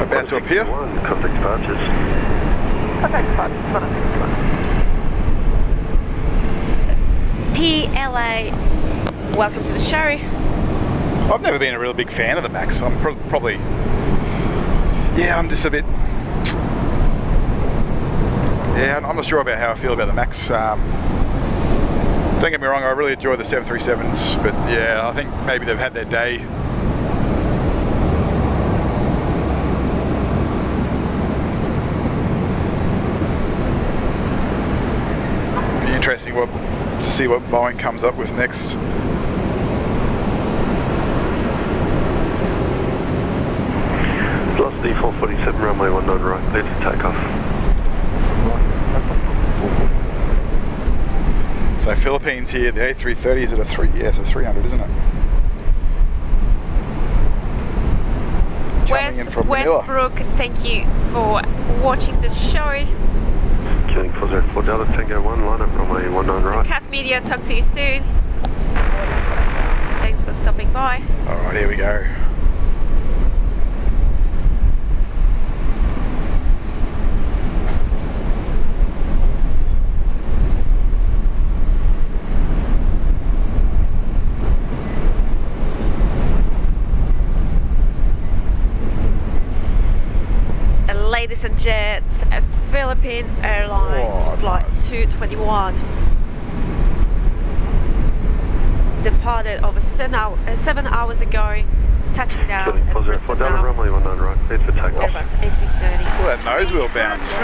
about to appear. Contact departures. Contact departures, PLA, welcome to the show. I've never been a really big fan of the Max. I'm probably, yeah, I'm just a bit, yeah, I'm not sure about how I feel about the Max. Don't get me wrong, I really enjoy the 737s, but yeah, I think maybe they've had their day. Be interesting to see what Boeing comes up with next. Velocity 447, runway 19 right, clear for takeoff. So Philippines here, the A330 is at a 300, isn't it? Coming in from Manila. Westbrook, thank you for watching the show. Killing 404 Delta, Tango 1, line up, runway 19 right. Cast Media, talk to you soon. Thanks for stopping by. Alright, here we go. Ladies and gents, Philippine Airlines flight 221 departed over 7 hours ago, touching down at Brisbane now. Runway 19 right, clear for takeoff. Airbus A330. Look at that nose wheel bounce.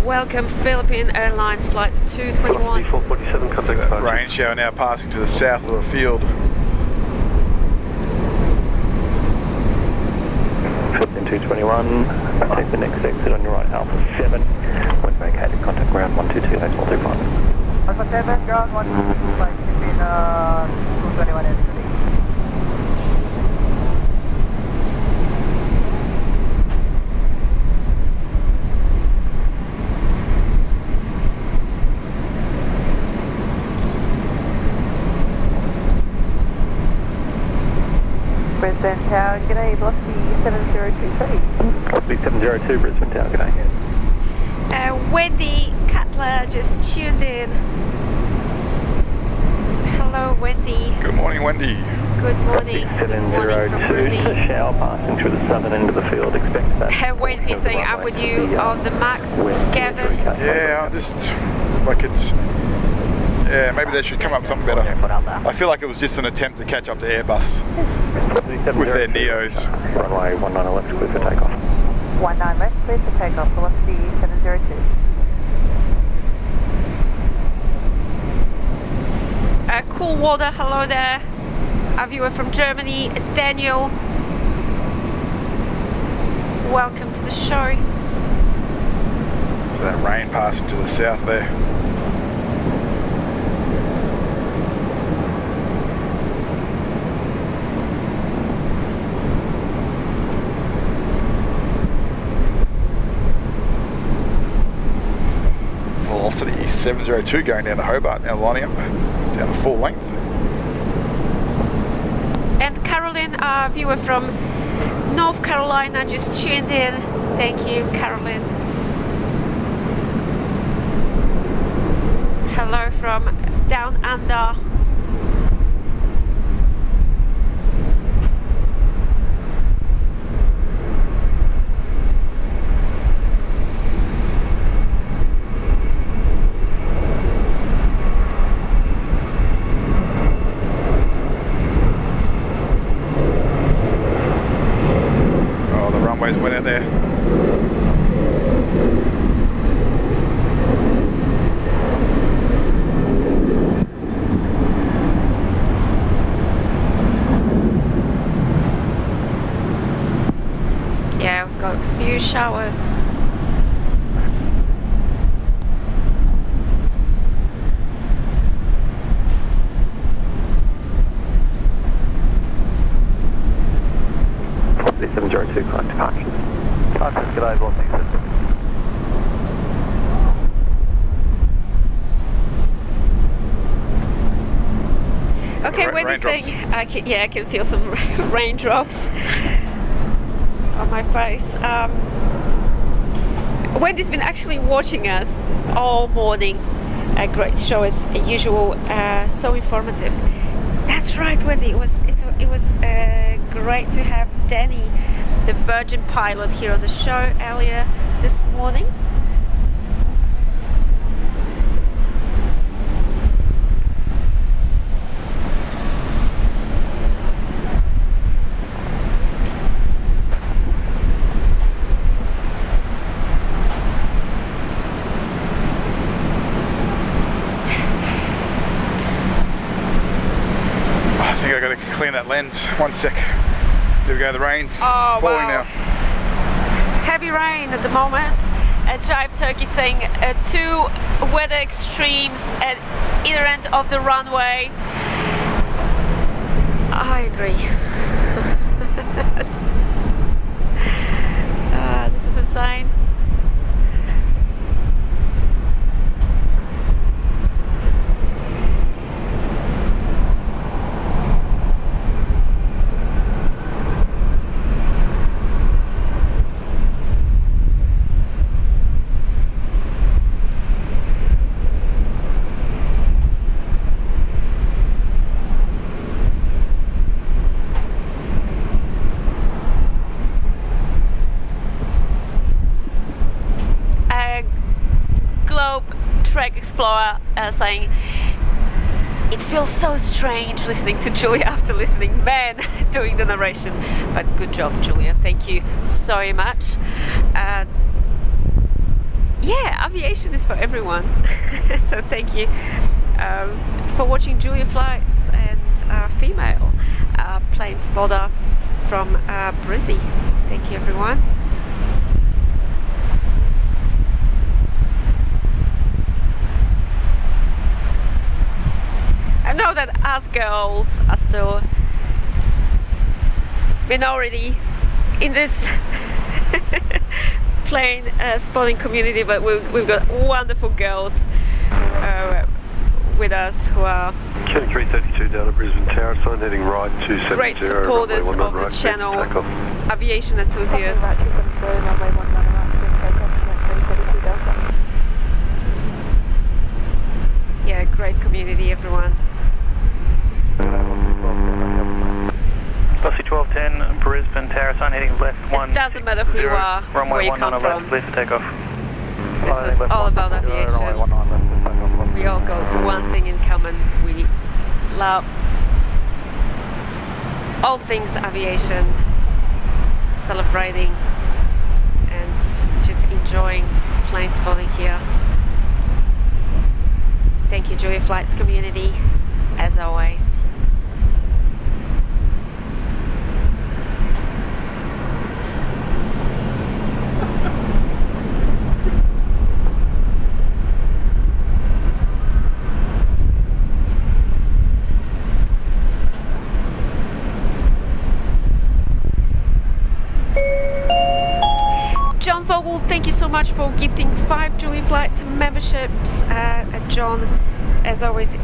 Welcome Philippine Airlines flight 221. 447, contact So that departure. rain shower now passing to the south of the field. Philippine 221, take the next exit on your right, Alpha 7. When vacated, contact ground 122, that's 125. Alpha 7, ground 122, flight between 221 and 3. Brisbane Tower, g'day, velocity 7023. Velocity 702, Brisbane Tower, g'day. Wendy Cutler just tuned in. Hello Wendy. Good morning, Wendy. Good morning. Good morning from 702, Brisbane. the shower passing through the southern end of the field, expect that. Wendy saying I'm with you on the Max. Gavin. Yeah, I'm just, like it's, yeah, maybe they should come up with something better. I feel like it was just an attempt to catch up to Airbus with their Neos. Runway 19 left, clear for takeoff. 19 left, clear for takeoff, velocity 702. Cool Water, hello there. Our viewer from Germany, Daniel. Welcome to the show. So that rain passing to the south there. Velocity 702 going down to Hobart, now lining up down to full length. And Caroline, our viewer from North Carolina, just tuned in. Thank you, Caroline. Hello from down under. Went out there. few showers. Two flight departures. G'day, Boston system. Okay, raindrops. I can feel some raindrops on my face. Wendy's been actually watching us all morning. A great show as usual, so informative. That's right, Wendy. It was great to have Danny, the Virgin pilot, here on the show earlier this morning. I think I got to clean that lens. 1 sec. There we go. The rain's falling now. Heavy rain at the moment. Jive Turkey saying 2 weather extremes at either end of the runway. I agree. This is insane. Trek Explorer saying it feels so strange listening to Julia after listening man doing the narration, but good job, Julia, thank you so much. Yeah, aviation is for everyone. So thank you for watching Julia Flights and female plane spotter from Brisbane. Thank you, everyone. I know that us girls are still minority in this plane spotting community, but we've got wonderful girls with us who are 332 down at Brisbane Tower sign, heading right 270. great supporters of the channel, aviation enthusiasts. Yeah, great community, everyone. Bossy 1210, Brisbane Tower sign, heading left 1. It doesn't matter who you are, where you come from. Clear for takeoff. This is all about aviation. We all got one thing in common. We love all things aviation, celebrating and just enjoying plane spotting here. Thank you, Julia Flights community, as always. John Vogel, thank you so much for gifting 5 Julia Flights memberships. John, as always,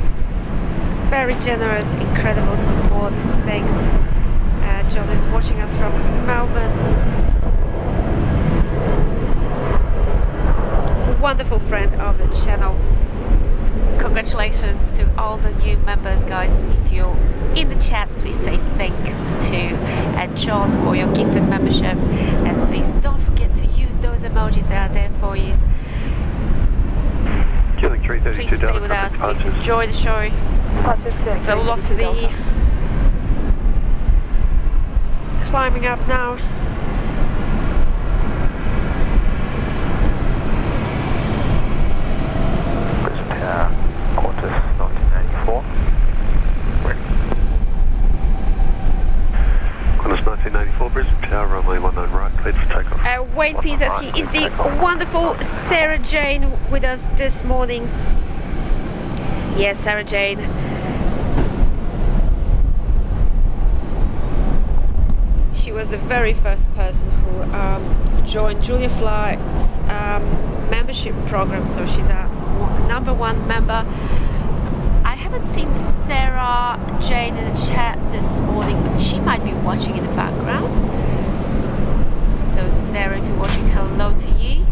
very generous, incredible support. Thanks. John is watching us from Melbourne. A wonderful friend of the channel. Congratulations to all the new members, guys. If you're in the chat, please say thanks to John for your gifted membership, and please don't forget to use those emojis that are there for you. Please stay with us, please enjoy the show. Velocity climbing up now. Brisbane Tower, Qantas 1984. Ready. Qantas 1984, Brisbane Tower, runway 19 right, cleared for takeoff. Wayne Pieseski is the wonderful Sarah Jane with us this morning. Yes, Sarah Jane. She was the very first person who joined Julia Flight's membership program, so she's a #1 member. I haven't seen Sarah Jane in the chat this morning, but she might be watching in the background. So Sarah, if you're watching, hello to you.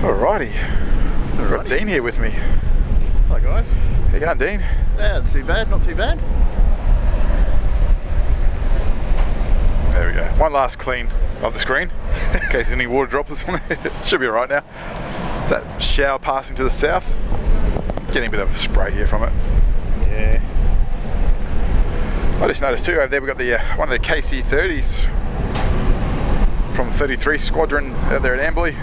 Alrighty. I've got Dean here with me. Hi guys. How you going, Dean? Yeah, not too bad, not too bad. There we go. One last clean of the screen in case any water droplets on there. Should be alright now. That shower passing to the south. Getting a bit of spray here from it. Yeah. I just noticed too, over there we've got the one of the KC-30s from 33 Squadron out there at Amberley.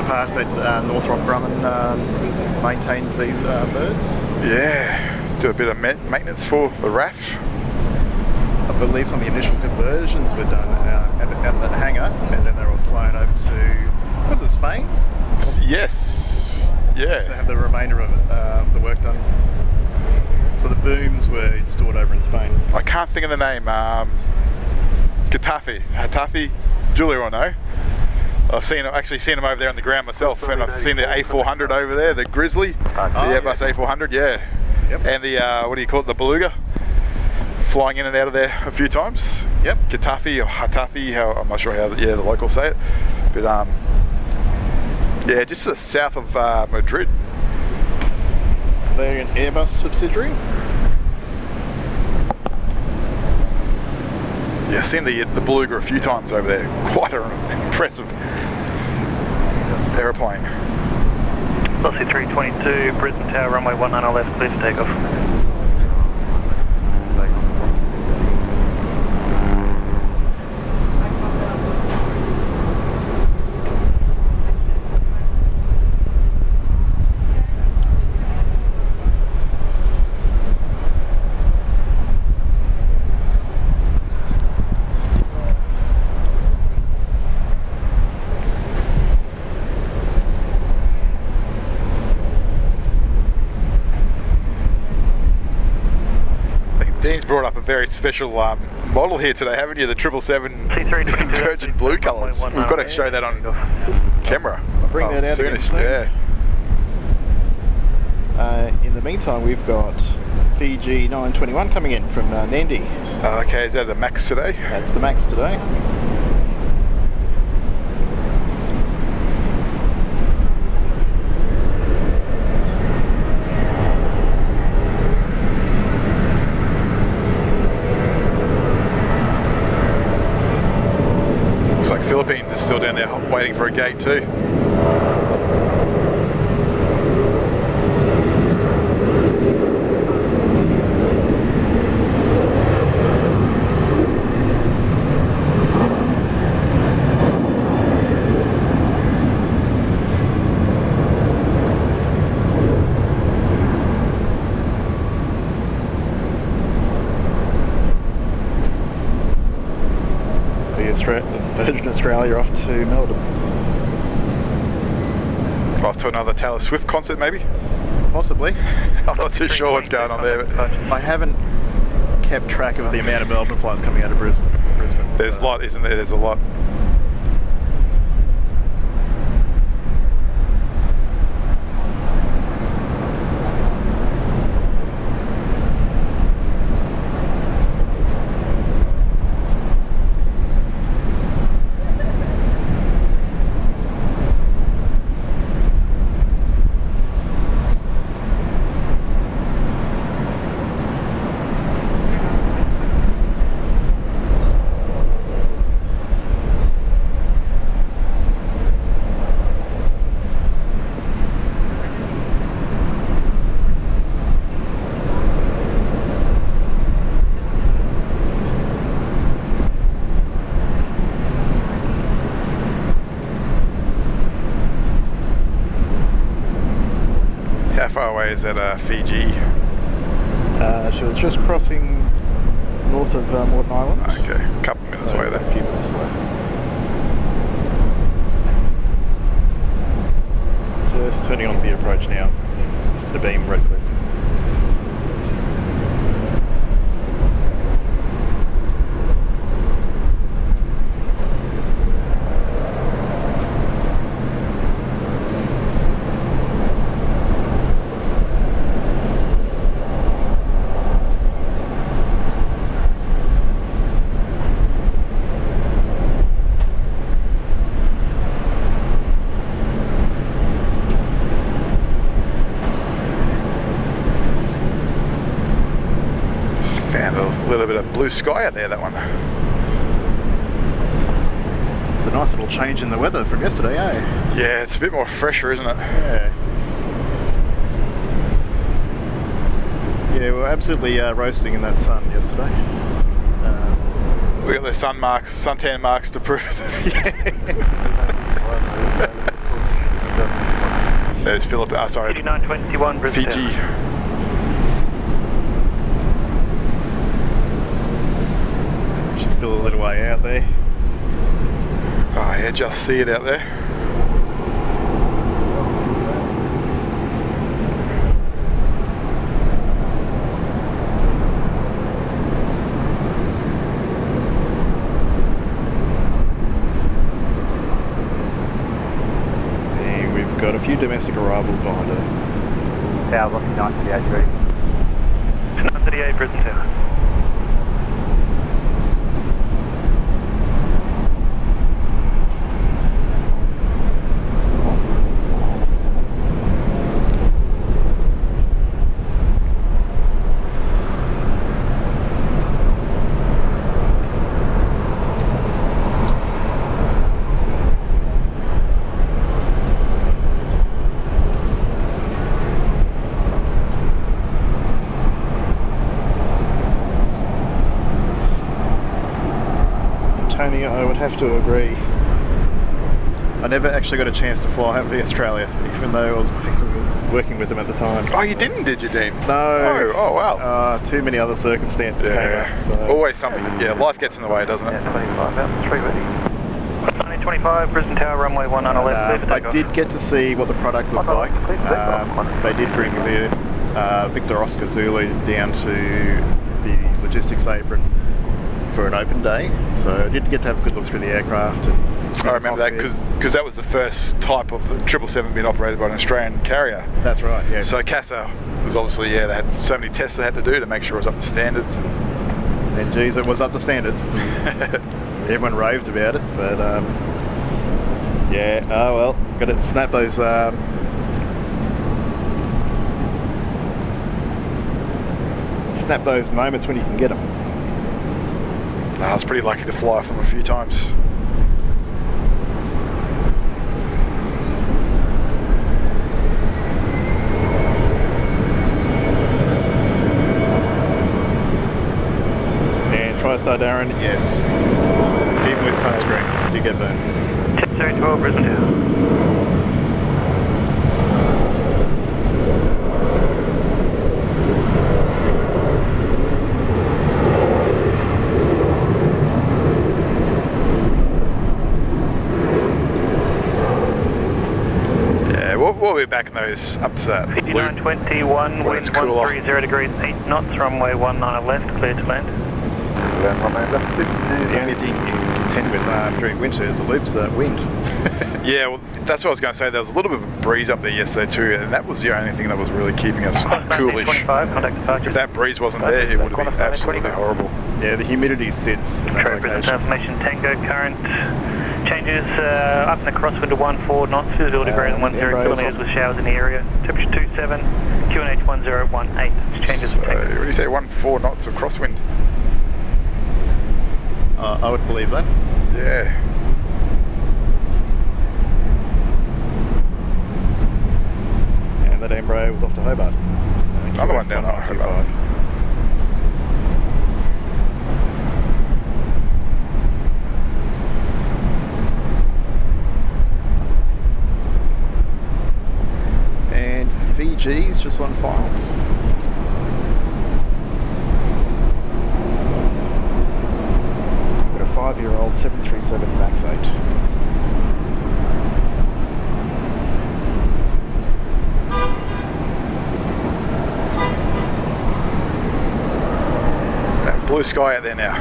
Past that Northrop Grumman maintains these birds. Yeah, do a bit of maintenance for the RAF. I believe some of the initial conversions were done at that hangar, and then they were flown over to, was it Spain? Yes, yeah. To have the remainder of the work done. So the booms were installed over in Spain. I can't think of the name. Hatafi, Julia will know. I've actually seen them over there on the ground myself, and I've seen the A400 over there, the Grizzly, the Airbus A400, yeah. Yep. And the, what do you call it, the Beluga, flying in and out of there a few times. Yep. Hatafi or Hatafi, I'm not sure how the locals say it. But yeah, just to the south of Madrid. They're an Airbus subsidiary. Yeah, I've seen the Beluga a few times over there. Quite an impressive aeroplane. Velocity 322, Brisbane Tower, runway 19 left, clear for takeoff. Dean's brought up a very special model here today, haven't you? The 777 Virgin Blue colours. We've got to show that on camera. I'll bring that out again soon. Yeah. In the meantime, we've got Fiji 921 coming in from Nandi. Okay, is that the MAX today? That's the MAX today. Looks like Philippines is still down there waiting for a gate too. Virgin Australia off to Melbourne. Off to another Taylor Swift concert maybe? Possibly. I'm not too sure what's going on there. But I haven't kept track of the amount of Melbourne flights coming out of Brisbane. There's a lot, isn't there? There's a lot. far away is that Fiji? She was just crossing north of Morton Island. Okay, a couple minutes away then. A few minutes away. Just turning on the approach now. The beam Redcliffe. Blue sky out there, that one. It's a nice little change in the weather from yesterday, eh? Yeah, it's a bit more fresher, isn't it? Yeah. Yeah, we were absolutely roasting in that sun yesterday. We got the suntan marks to prove it. There's Philip. Sorry. 921 Fiji. Still a little way out there. Oh yeah, just see it out there. And we've got a few domestic arrivals behind her. Tower, looking 938 ready. 938 Brisbane Tower. I would have to agree. I never actually got a chance to fly home to Australia, even though I was working with them at the time. Oh, you didn't, did you, Dean? No. Oh wow. Too many other circumstances came up. So. Always something. Yeah, life gets in the way, doesn't it? Yeah, 25 out, 3 ready. 925 Brisbane Tower, runway 19 left. I did get to see what the product looked like. They did bring the Victor Oscar Zulu down to the logistics apron for an open day, so I did get to have a good look through the aircraft. And I remember that because that was the first type of the 777 being operated by an Australian carrier. That's right, yeah. So CASA was obviously, they had so many tests they had to do to make sure it was up to standards. And geez, it was up to standards. Everyone raved about it, but yeah, oh well, got to snap those moments when you can get them. I was pretty lucky to fly from them a few times. And TriStar Darren, yes. Even with sunscreen, you get burned. 10-12 Brisbane Tower. We'll be back in those up to that. 5921, wind 130 degrees 8 knots, runway 19 left, clear to land. The only thing you can contend with during winter, the loops, wind. Yeah, well, that's what I was going to say. There was a little bit of a breeze up there yesterday too, and that was the only thing that was really keeping us coolish. If that breeze wasn't there, it would have been absolutely horrible. Yeah, the humidity sits in that location. Information Tango, current changes up and across wind to 14 knots, visibility greater than 10 kilometres with showers in the area. Temperature 27, QNH 1018. Changes of Tango. What do you say, 14 knots of crosswind? I would believe that. Yeah. And that Embraer was off to Hobart. Another one down there, Hobart. Gs just on finals. Got a 5-year-old 737 MAX 8. Blue sky out there now.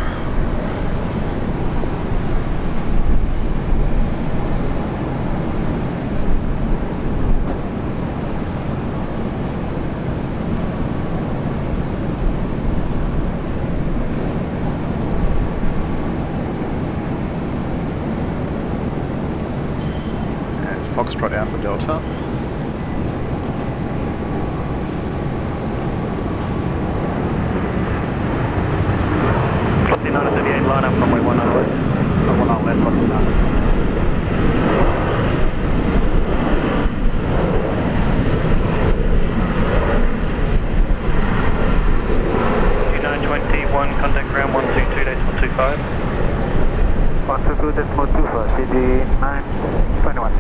And Foxtrot Alpha Delta. Line up runway 1 on left. 1 on left, 1 on left. 2921, contact ground 122.25. 122.25, CG 921.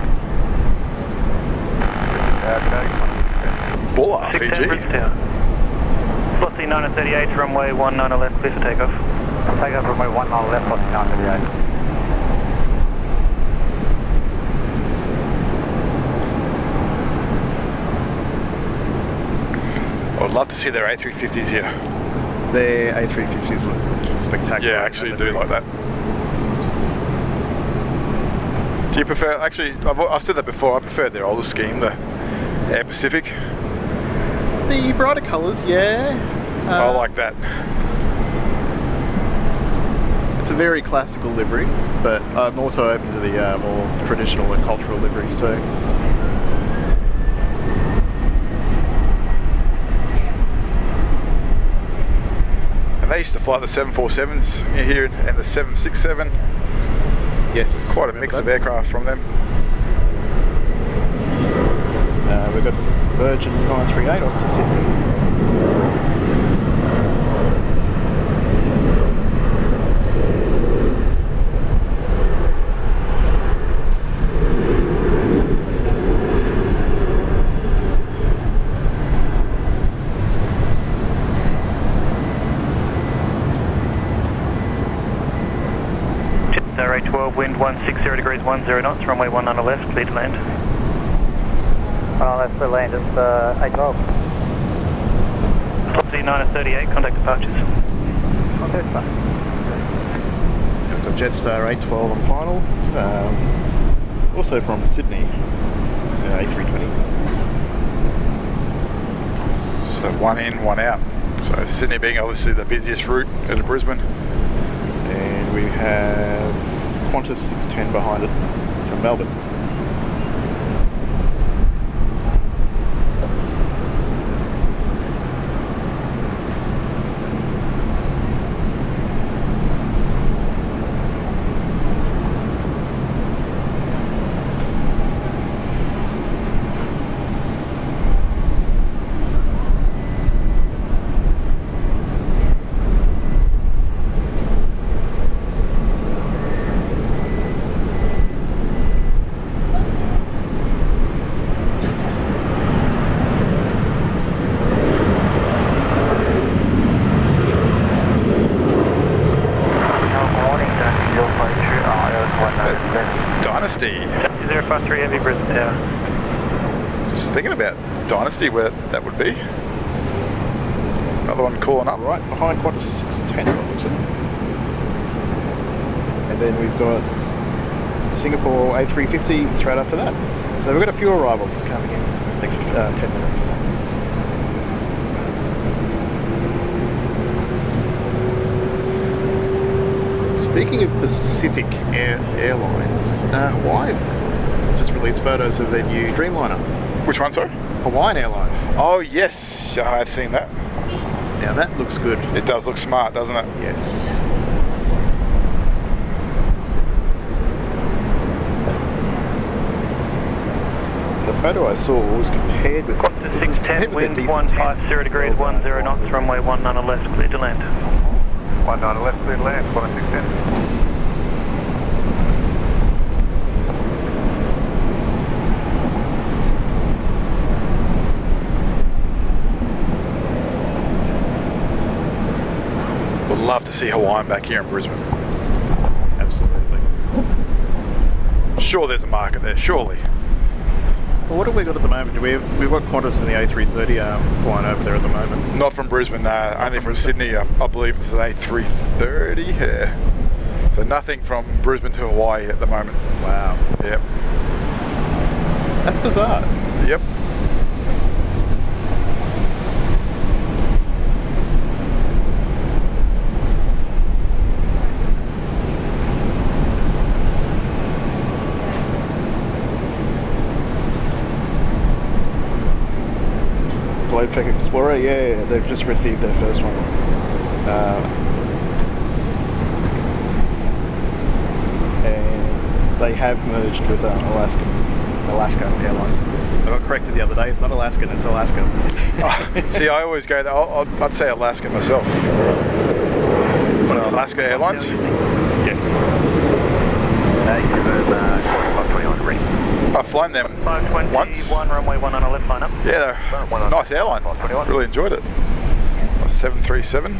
Buller, Fiji. Flossie 938, runway 19 on left, clear for takeoff. Takeoff runway 19 on left, Flossie 938. I would love to see their A350s here. Their A350s look spectacular. Yeah, I actually do like that. Do you prefer, actually, I've said that before, I prefer their older scheme, the Air Pacific. The brighter colours, yeah. I like that. It's a very classical livery, but I'm also open to the more traditional and cultural liveries too. And they used to fly the 747s here and the 767. Yes. Quite a mix of aircraft from them. We've got Virgin 938 off to Sydney. Array 12, wind 160 degrees 10 knots, runway 19 on left, clear to land. That's the land, it's A12. Flossie 938, contact departures. Okay, fine. We've got Jetstar 812 on final. Also from Sydney, A320. So one in, one out. So Sydney being obviously the busiest route out of Brisbane. And we have Qantas 610 behind it from Melbourne. Dynasty. 053 Heavy Brisbane Tower. Just thinking about Dynasty, where that would be. Another one calling up. Right behind Qantas 610, it looks like. And then we've got Singapore A350 straight after that. So we've got a few arrivals coming in next 10 minutes. Speaking of Pacific Airlines, Hawaii just released photos of their new Dreamliner. Which one, sorry? Hawaiian Airlines. Oh yes, I've seen that. Now that looks good. It does look smart, doesn't it? Yes. The photo I saw was compared with... Qantas 610, wind 150 degrees 10 knots, runway 19 on left, clear to land. 19 on left, clear to land, Qantas 610. love to see Hawaiian back here in Brisbane. Absolutely. Sure, there's a market there, surely. Well, what have we got at the moment? We've got Qantas and the A330 flying over there at the moment. Not from Brisbane, only from Sydney. I believe it's an A330. Yeah. So nothing from Brisbane to Hawaii at the moment. Wow. Yep. That's bizarre. Yep. Globetrek Explorer, yeah, they've just received their first one. And they have merged with Alaska Airlines. I got corrected the other day, it's not Alaskan, it's Alaska. See, I always go there. I'd say Alaska myself. So Alaska Airlines? Yes. I've flown them once. Runway 1 on a left line up. Yeah, they're a nice airline. Really enjoyed it. A 737.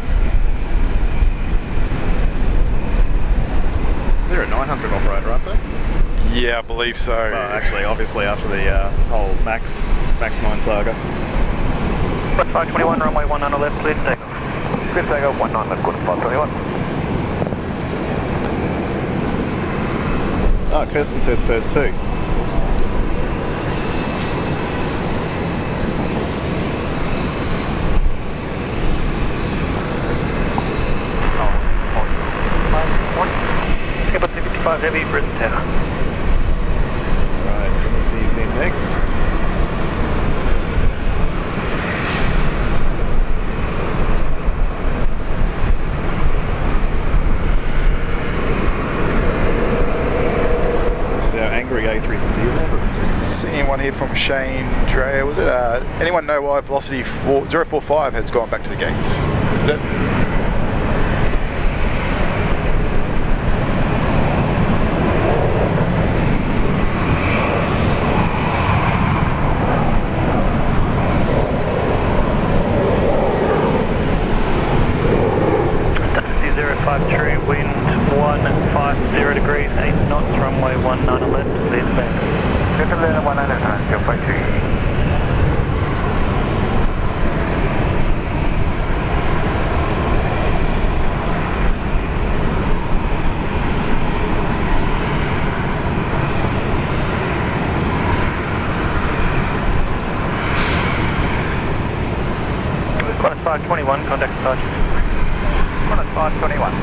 They're a 900 operator, aren't they? Yeah, I believe so. Well, actually, obviously after the whole Max 9 saga. 521, runway 1 on a left, clear to takeoff. Clear to takeoff, 19 left, quarter 521. Oh, Kirsten says first too. Awesome. Skipper 55 Heavy, Brisbane Tower. Right, Dynasty's in next. Angry A350, isn't it? Just seeing one here from Shane Drea. Was it? Anyone know why Velocity 045 has gone back to the gates? Is it? Dusty 053, wind 150 degrees, 8 knots, runway 19 left, clear to back. Clear to left, 19 left, 053. Qantas 521, contact departure. Qantas 521.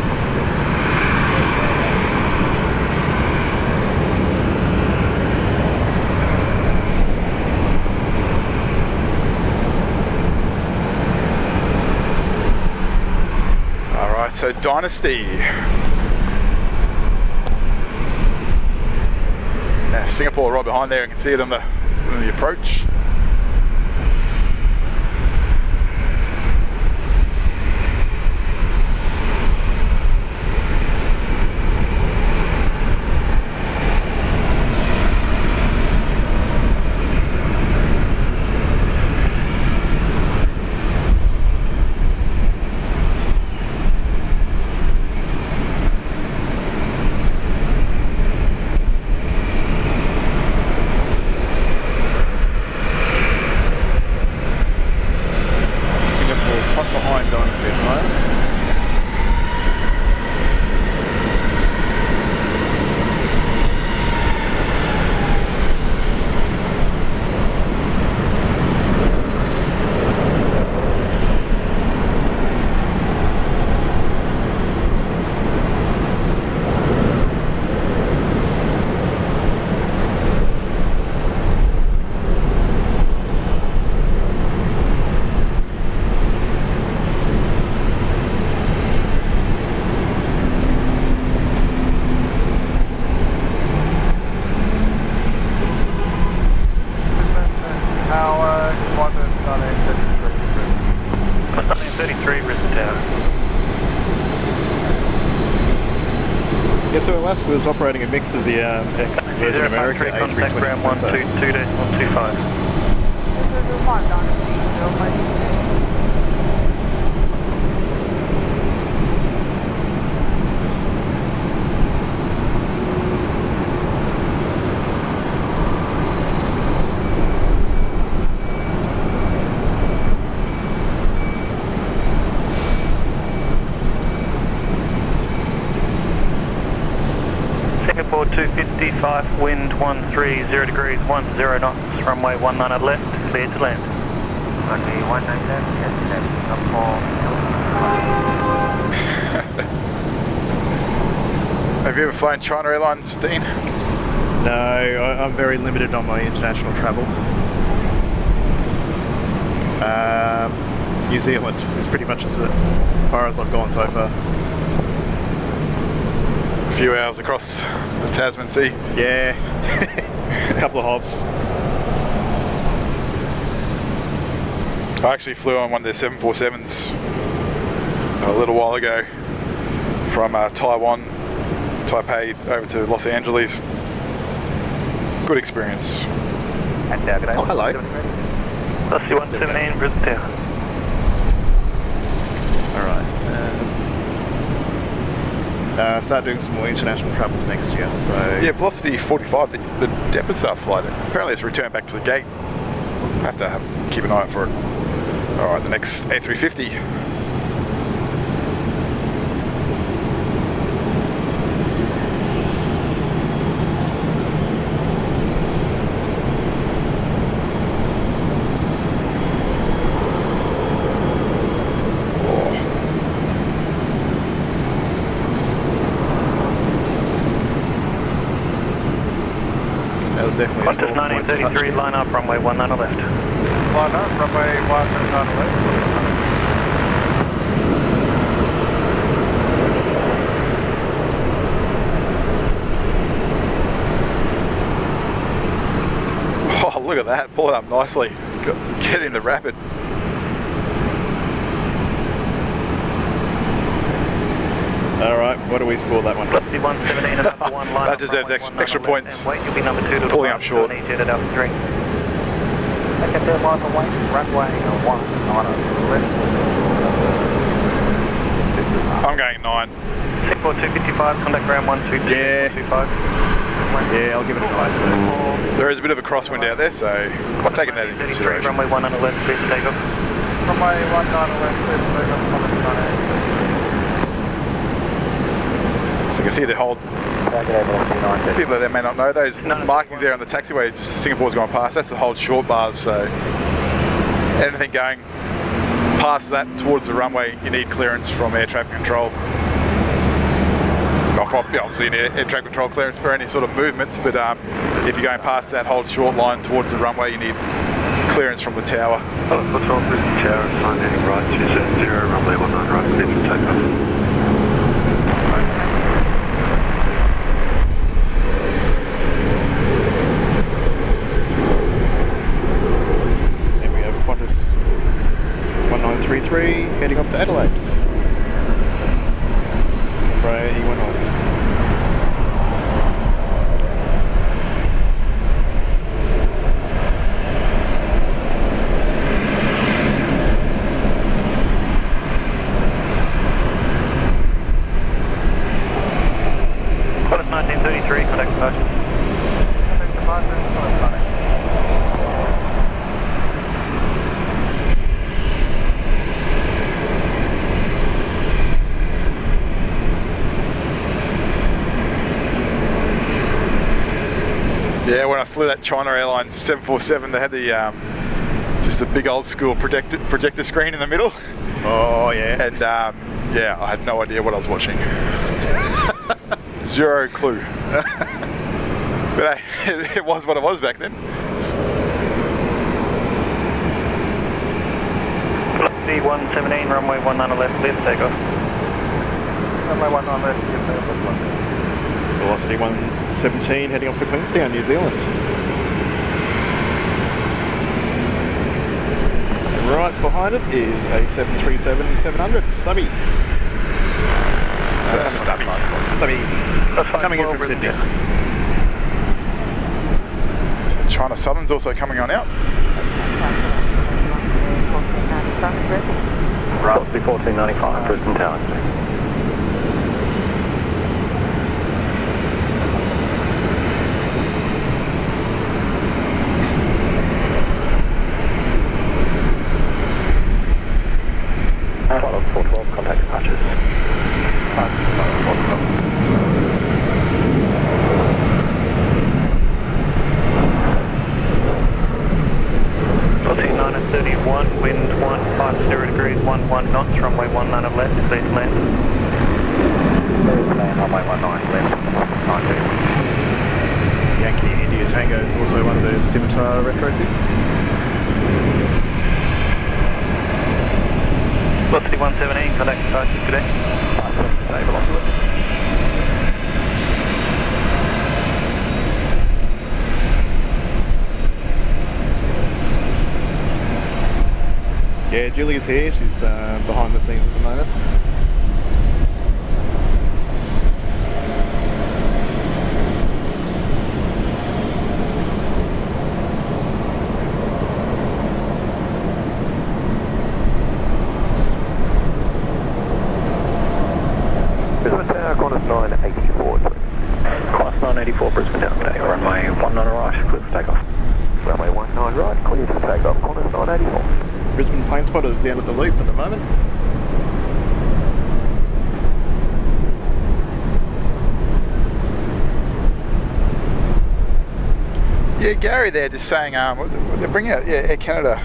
Alright, so Dynasty. Now, Singapore right behind there, you can see it on the approach. Yeah, so Alaska was operating a mix of the ex-Virgin America A320s. Ground 122.125. 455, wind 130 degrees, 10 knots, runway 19 at left, clear to land. Runway 19 left, up for Have you ever flown China Airlines, Dean? No, I'm very limited on my international travel. New Zealand is pretty much as far as I've gone so far. A few hours across the Tasman Sea. Yeah, a couple of hops. I actually flew on one of their 747s a little while ago from Taiwan, Taipei over to Los Angeles. Good experience. Oh, hello. That's 117, Brisbane Tower. Alright. Start doing some more international travels next year, so... Yeah, Velocity 45, the Denpasar flight, apparently it's returned back to the gate. Have to keep an eye out for it. Alright, the next A350. Definitely Qantas 1933, line up, runway 19 left. Line up, runway 19 left. Oh, look at that, pull it up nicely. Get in the rapid. Alright, what do we score that one? Velocity 117 and number 1 line That deserves extra points. Wait, you'll be number 2 to Pulling up short. Jet at altitude 3. Second turn line away, runway 19 left. I'm going 9. 64255, contact ground 122. Yeah. 25. Yeah, I'll give it a 9 too. There is a bit of a crosswind out there, so I'm taking that into consideration. Runway 19 left, clear for takeoff. Runway 19 left, clear for takeoff. So you can see the whole, people that may not know, those markings there on the taxiway, just Singapore's gone past, that's the hold short bars, so anything going past that towards the runway, you need clearance from air traffic control. Obviously you need air traffic control clearance for any sort of movements, but if you're going past that hold short line towards the runway, you need clearance from the tower. What's wrong with the tower? Sign heading right, 270, runway 19 right, clear for takeoff. Qantas 1933 heading off to Adelaide. Embraer E190. Qantas 1933, contact departure. Yeah, when I flew that China Airlines 747, they had the just the big old school projector screen in the middle. Oh yeah. And yeah, I had no idea what I was watching. Zero clue. But it was what it was back then. Velocity 117, runway 19 left, clear for takeoff. Runway 19 left, clear for takeoff. Velocity 117 heading off to Queenstown, New Zealand. Right behind it is a 737-700 Stubby. That's Stubby. Stubby. Coming in from Sydney. So China Southern's also coming on out. Velocity 1495, Brisbane Tower. Follow 412, contact departures. 31, wind 150 degrees, 11 knots, runway 19 left, please land. Runway 19 left, 92. Yankee India Tango is also one of the Scimitar retrofits. Velocity 117, contact departure today. Yeah, Julie's here. She's behind the scenes at the moment. Brisbane Tower, Qantas 984, please. Qantas 984, Brisbane Tower, today, runway 19 right, clear for takeoff. Runway 19 right, clear for takeoff, Qantas 984. Brisbane Plane Spotter is down at the loop at the moment. Yeah, Gary there just saying they're bringing out Air Canada.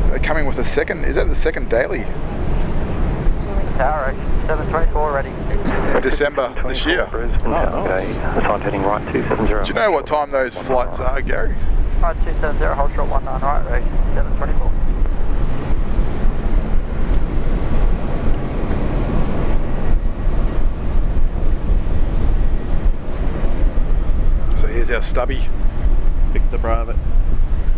They're coming with a second. Is that the second daily? Tower, 734 ready. In December this year. Nice. Aside heading right 270. Do you know what time those flights are, Gary? Right 270, hold short 19 right, ready, 724. So here's our stubby. Victor Bravo.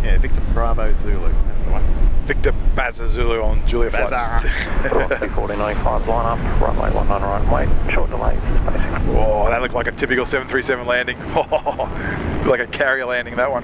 Yeah, Victor Bravo Zulu. That's the one. Victor Bazza Zulu on Julia flights. Velocity 1495, line up, runway 19 right and wait, short delay, spacing. Oh, that looked like a typical 737 landing. Oh, like a carrier landing, that one.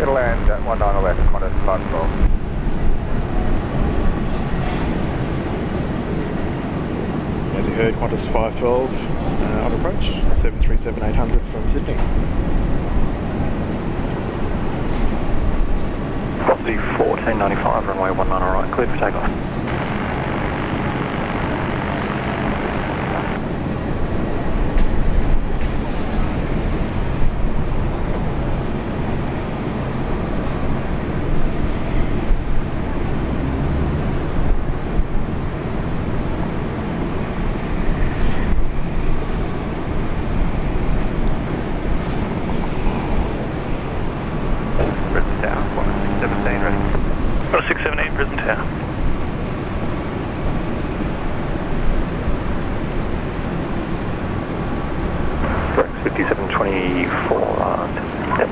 It'll land at 19 left, Qantas 512. As you heard, Qantas 512 on approach, 737-800 from Sydney. Velocity 1495, runway 19 right, cleared for takeoff. Brisbane Tower, 617 ready. 617, Brisbane Tower. Correct, 5724, yep.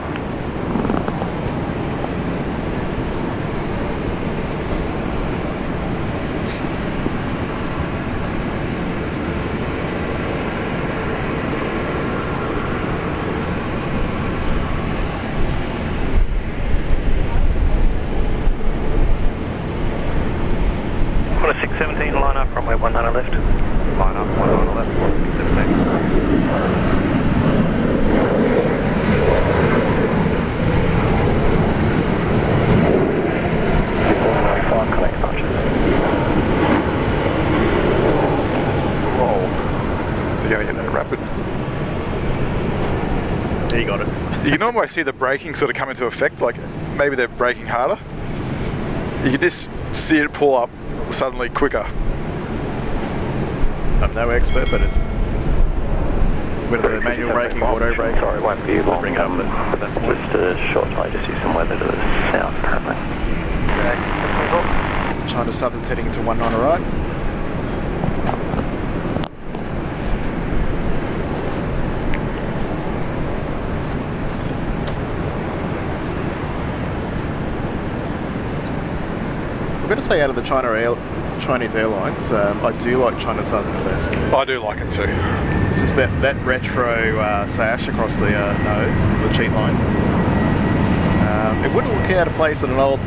Qantas 617, line up, runway 19 left. Line up, 19 left, 617. Whoa. So you're going to get that rapid. Yeah, you got it. You can almost see the braking sort of come into effect, like maybe they're braking harder. You can just see it pull up suddenly quicker. I'm no expert, but whether the manual braking, auto braking, sorry, it won't be long. bring it up that point. Just a short delay, just use some weather to the south currently. China Southern's heading to 19 right. We're going to stay out of the China Chinese airlines. I do like China Southern the best. I do like it too. It's just that retro sash across the nose, the cheat line. It wouldn't look out of place on an old,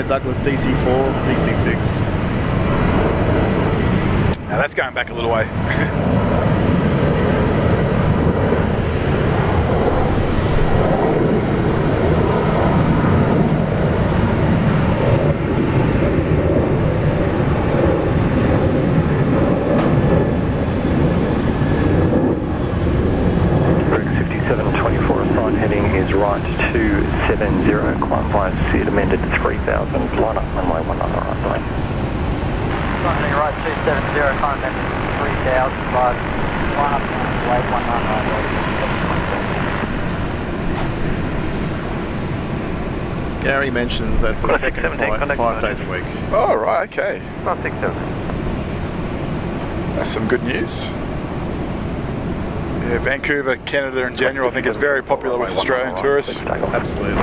Douglas DC-4, DC-6. Now that's going back a little way. Right 270, climb via seat amended to 3000, line up runway 19 right line. Heading right 270, climb amended to 3000, line up runway 19 right. Gary mentions that's a second flight, 5 days a week. Oh, right, okay. 567. That's some good news. Yeah, Vancouver, Canada in general, I think is very popular with Australian tourists. Absolutely.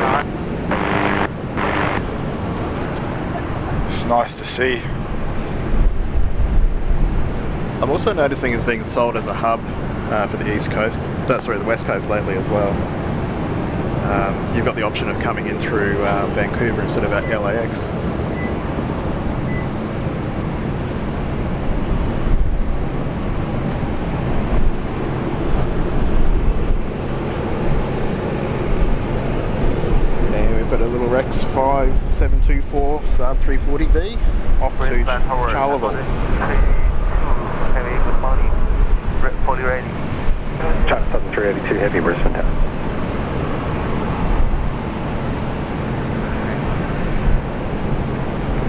It's nice to see. I'm also noticing it's being sold as a hub for the East Coast, the West Coast lately as well. You've got the option of coming in through Vancouver instead of at LAX. Rex 5724 sub 340B off to Charleville. Heavy with money. 40 rating. China Southern 382 heavy, Brisbane town.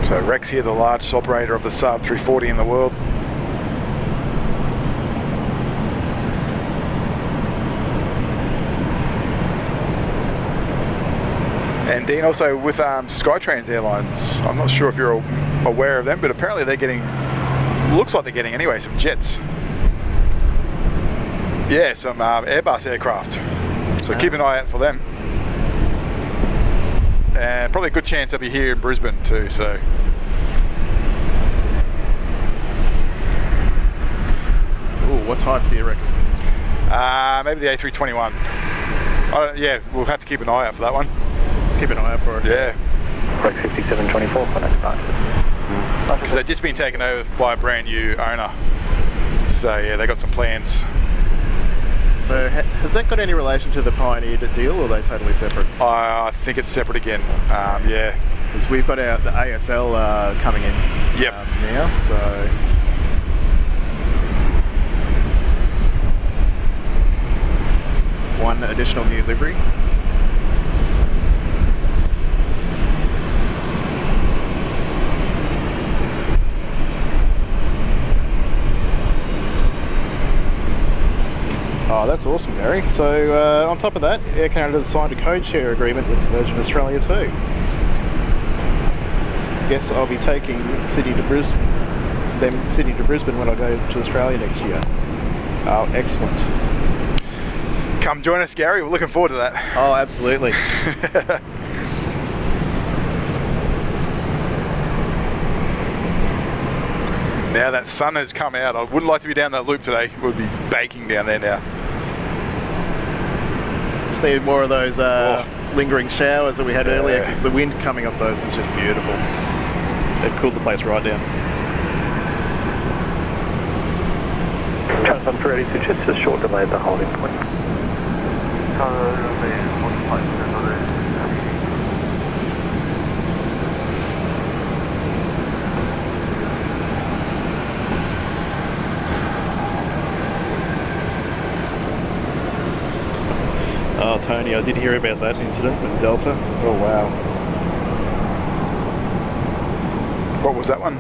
So Rex here, the largest operator of the sub 340 in the world. And Dean, also with Skytrains Airlines, I'm not sure if you're aware of them, but apparently they're getting, looks like they're getting anyway, some jets. Yeah, some Airbus aircraft. So keep an eye out for them. And probably a good chance they'll be here in Brisbane too, so. Ooh, what type do you reckon? Maybe the A321. Yeah, we'll have to keep an eye out for that one. Keep an eye out for it. Yeah. Break 5724 for next part. Because they've just been taken over by a brand new owner. So yeah, they got some plans. So has that got any relation to the Pioneer deal, or are they totally separate? I think it's separate again. Yeah. Because we've got the ASL coming in now, so. One additional new livery. Oh, that's awesome, Gary. So on top of that, Air Canada's signed a code share agreement with Virgin Australia too. Guess I'll be taking Sydney to Brisbane when I go to Australia next year. Oh, excellent. Come join us, Gary. We're looking forward to that. Oh, absolutely. Now that sun has come out, I wouldn't like to be down that loop today. It would be baking down there now. Just need more of those lingering showers that we had earlier, because the wind coming off those is just beautiful. It cooled the place right down. China 382, just a short delay at the holding point. Oh, Tony, I did hear about that incident with the Delta. Oh, wow. What was that one?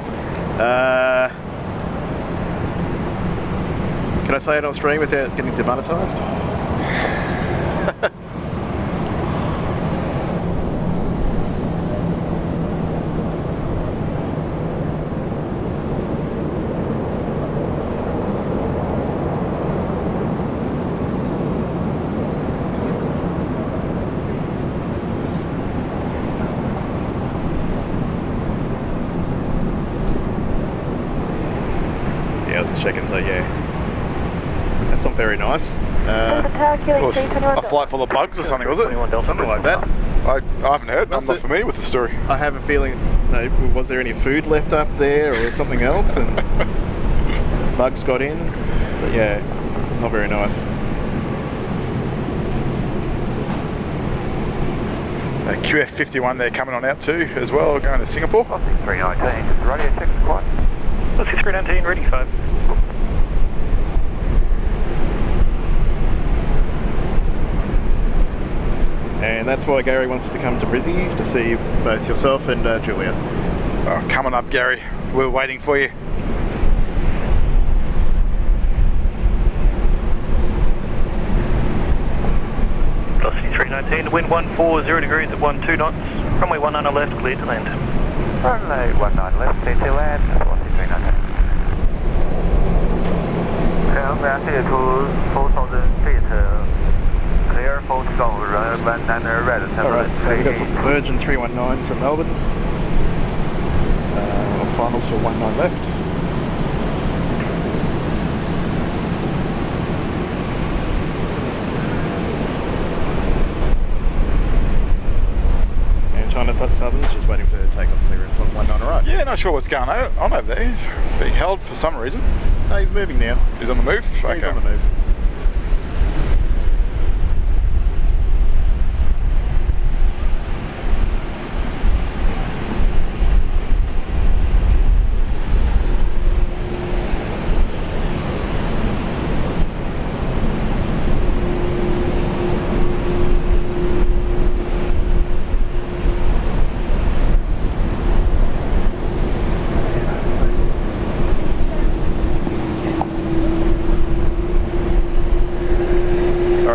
Can I say it on stream without getting demonetised? I was just checking, so yeah. That's not very nice. A flight full of bugs or something, was it? Something like that. I haven't heard. I'm not familiar with the story. I have a feeling, was there any food left up there or something else and bugs got in? But yeah, not very nice. QF51 they're coming on out too as well, going to Singapore. 319, radio check squad. 319, ready 5. And that's why Gary wants to come to Brizzy to see both yourself and Julia. Oh, coming up, Gary. We're waiting for you. Velocity 319, wind 140 degrees at 12 knots. Runway 19 left, clear to land. Runway 19 left, clear to land. Velocity 319. Ground altitude to 4,000 feet. Clear, full to go. Run 19 red. Alright, so we've got Virgin 319 from Melbourne. On finals for 19 left. China Southern's just waiting for takeoff clearance on 19 right. Yeah, not sure what's going on over there. He's being held for some reason. No, he's moving now. He's on the move? Yeah, okay. he's on the move.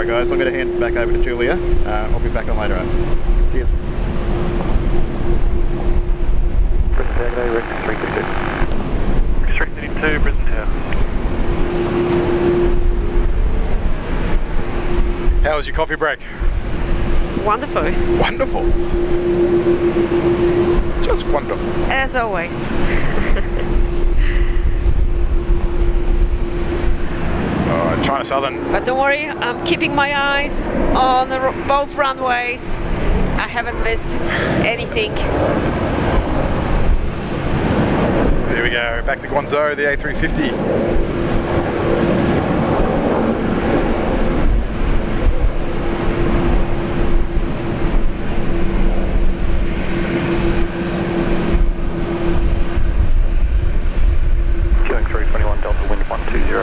Guys, I'm going to hand it back over to Julia. I'll be back on later on. See you. Brisbane Tower, Rick 332. Rick 332, Brisbane Tower. How was your coffee break? Wonderful. Wonderful. Just wonderful. As always. China Southern. But don't worry, I'm keeping my eyes on both runways. I haven't missed anything. There we go, back to Guangzhou, the A350.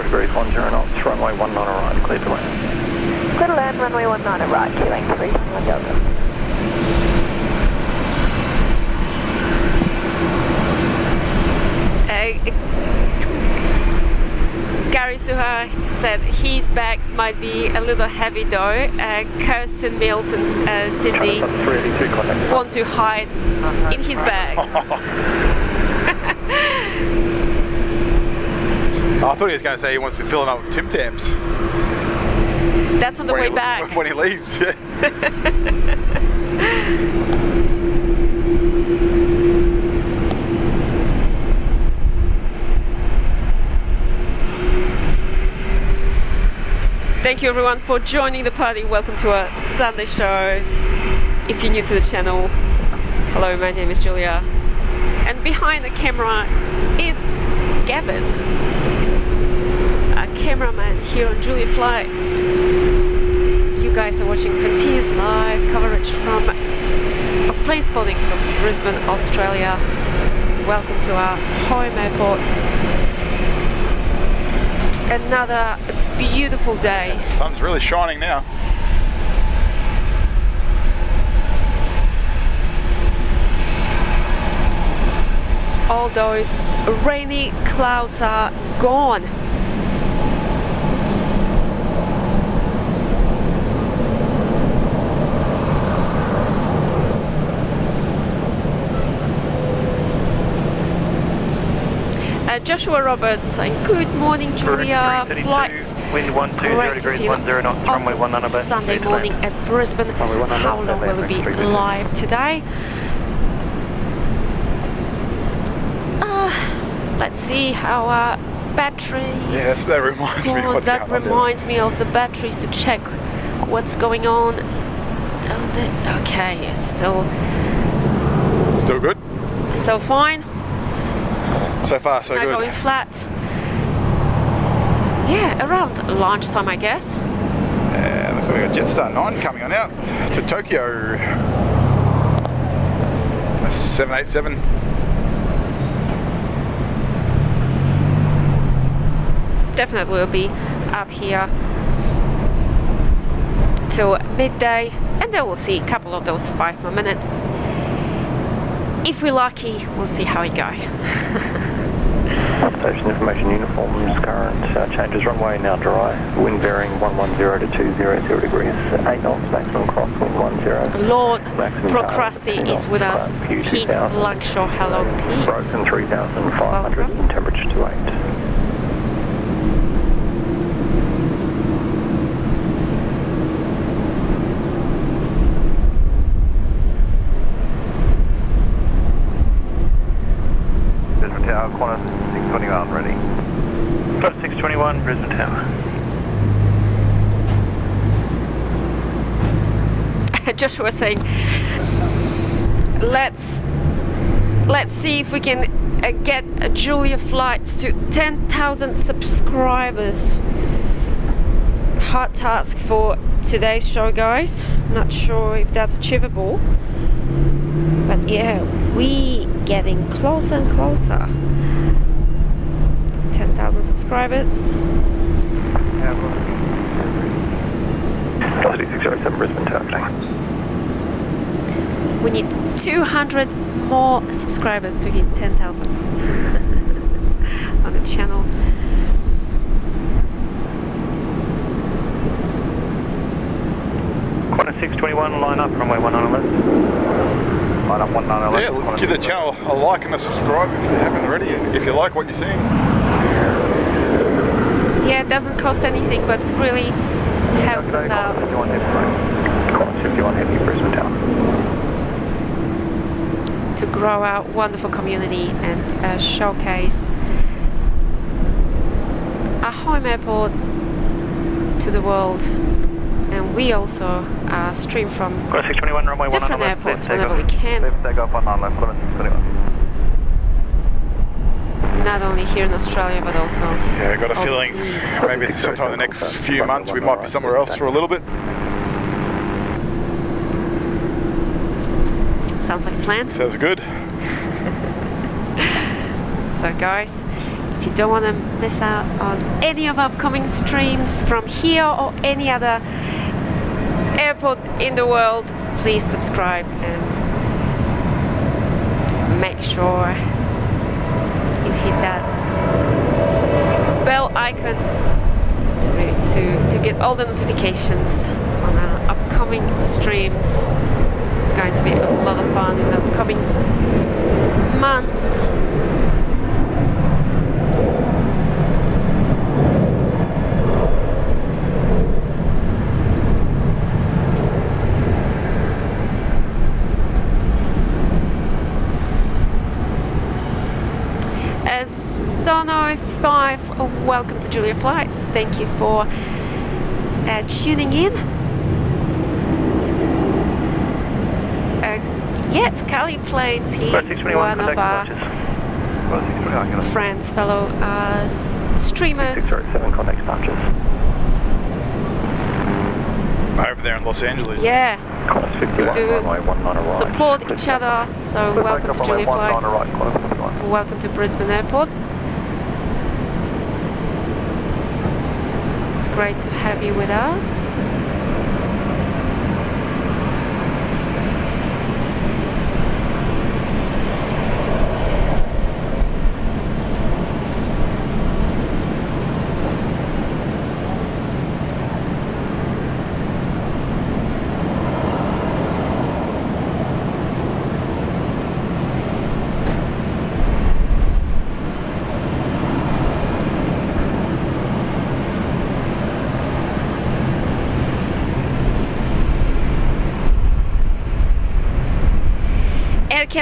Degrees 10 knots, runway 19 right, clear to land. Clear to land, runway 19 right, QA 321 Delta. Gary Suha said his bags might be a little heavy though. Kirsten Mills and Cindy want to hide in his bags. I thought he was going to say he wants to fill it up with Tim Tams. That's on the way back. When he leaves, yeah. Thank you everyone for joining the party. Welcome to our Sunday show. If you're new to the channel, hello, my name is Julia. And behind the camera is Gavin, our cameraman here on Julia Flights. You guys are watching continuous live coverage of plane spotting from Brisbane, Australia. Welcome to our home airport. Another beautiful day. The sun's really shining now. All those rainy clouds are gone. Joshua Roberts saying good morning Julia, flights wind 120 great to degrees see 10 them knots, runway 19 left, Sunday morning at Brisbane. How long will it be live today? Let's see how batteries. Yes, that reminds me of what's that going on. reminds me of the batteries to check what's going on. Okay, still Good? so fine. So far, so Now good. going flat. Yeah, around lunchtime, I guess. Yeah, looks like we got Jetstar 9 coming on out to Tokyo. 787. Definitely will be up here till midday, and then we'll see a couple of those 5 more minutes. If we're lucky, we'll see how it goes. Station information uniforms, current changes, runway now dry, wind bearing 110 to 200 degrees, 8 knots, maximum crosswind 10. Lord Maximum Procrusty is with us. Pete Langshaw, hello Pete. Broken 3,500 Welcome. and temperature to 8. Brisbane Tower, Qantas 621 ready. Plus 621, Brisbane Tower. Joshua was saying, let's see if we can get Julia Flights to 10,000 subscribers. Hard task for today's show, guys. Not sure if that's achievable, but yeah, we getting closer and closer to 10,000 subscribers. Velocity 607 Brisbane Tower today. We need 200 more subscribers to hit 10,000 on the channel. Qantas 621, line up, runway 19 left. Line up 19 left. Yeah, let's give the channel a like and a subscribe if you haven't already, if you like what you're seeing. Yeah, it doesn't cost anything, but really helps us out. Qantas 51 heavy, Brisbane Tower. To grow our wonderful community and showcase our home airport to the world. And we also stream from Qantas 621, runway 19 different left. airports whenever we can. Takeoff 19 left, Qantas 621. Not only here in Australia, but also Yeah, I got a feeling overseas. maybe sometime in the next few months we might be somewhere else for a little bit. Sounds like a plan. Sounds good. So guys, if you don't want to miss out on any of our upcoming streams from here or any other airport in the world, please subscribe and make sure you hit that bell icon to get all the notifications on our upcoming streams. It's going to be a lot of fun in the upcoming months. Sono 5, welcome to Julia Flights. Thank you for tuning in. Yes, Cali Planes, he's one of our friends, fellow streamers. 607 contact departures. Over there in Los Angeles. Yeah, Qantas we 51, do runway 19 right. support each other, so welcome to Julia Flights. Right, Qantas 51. Welcome to Brisbane Airport. It's great to have you with us.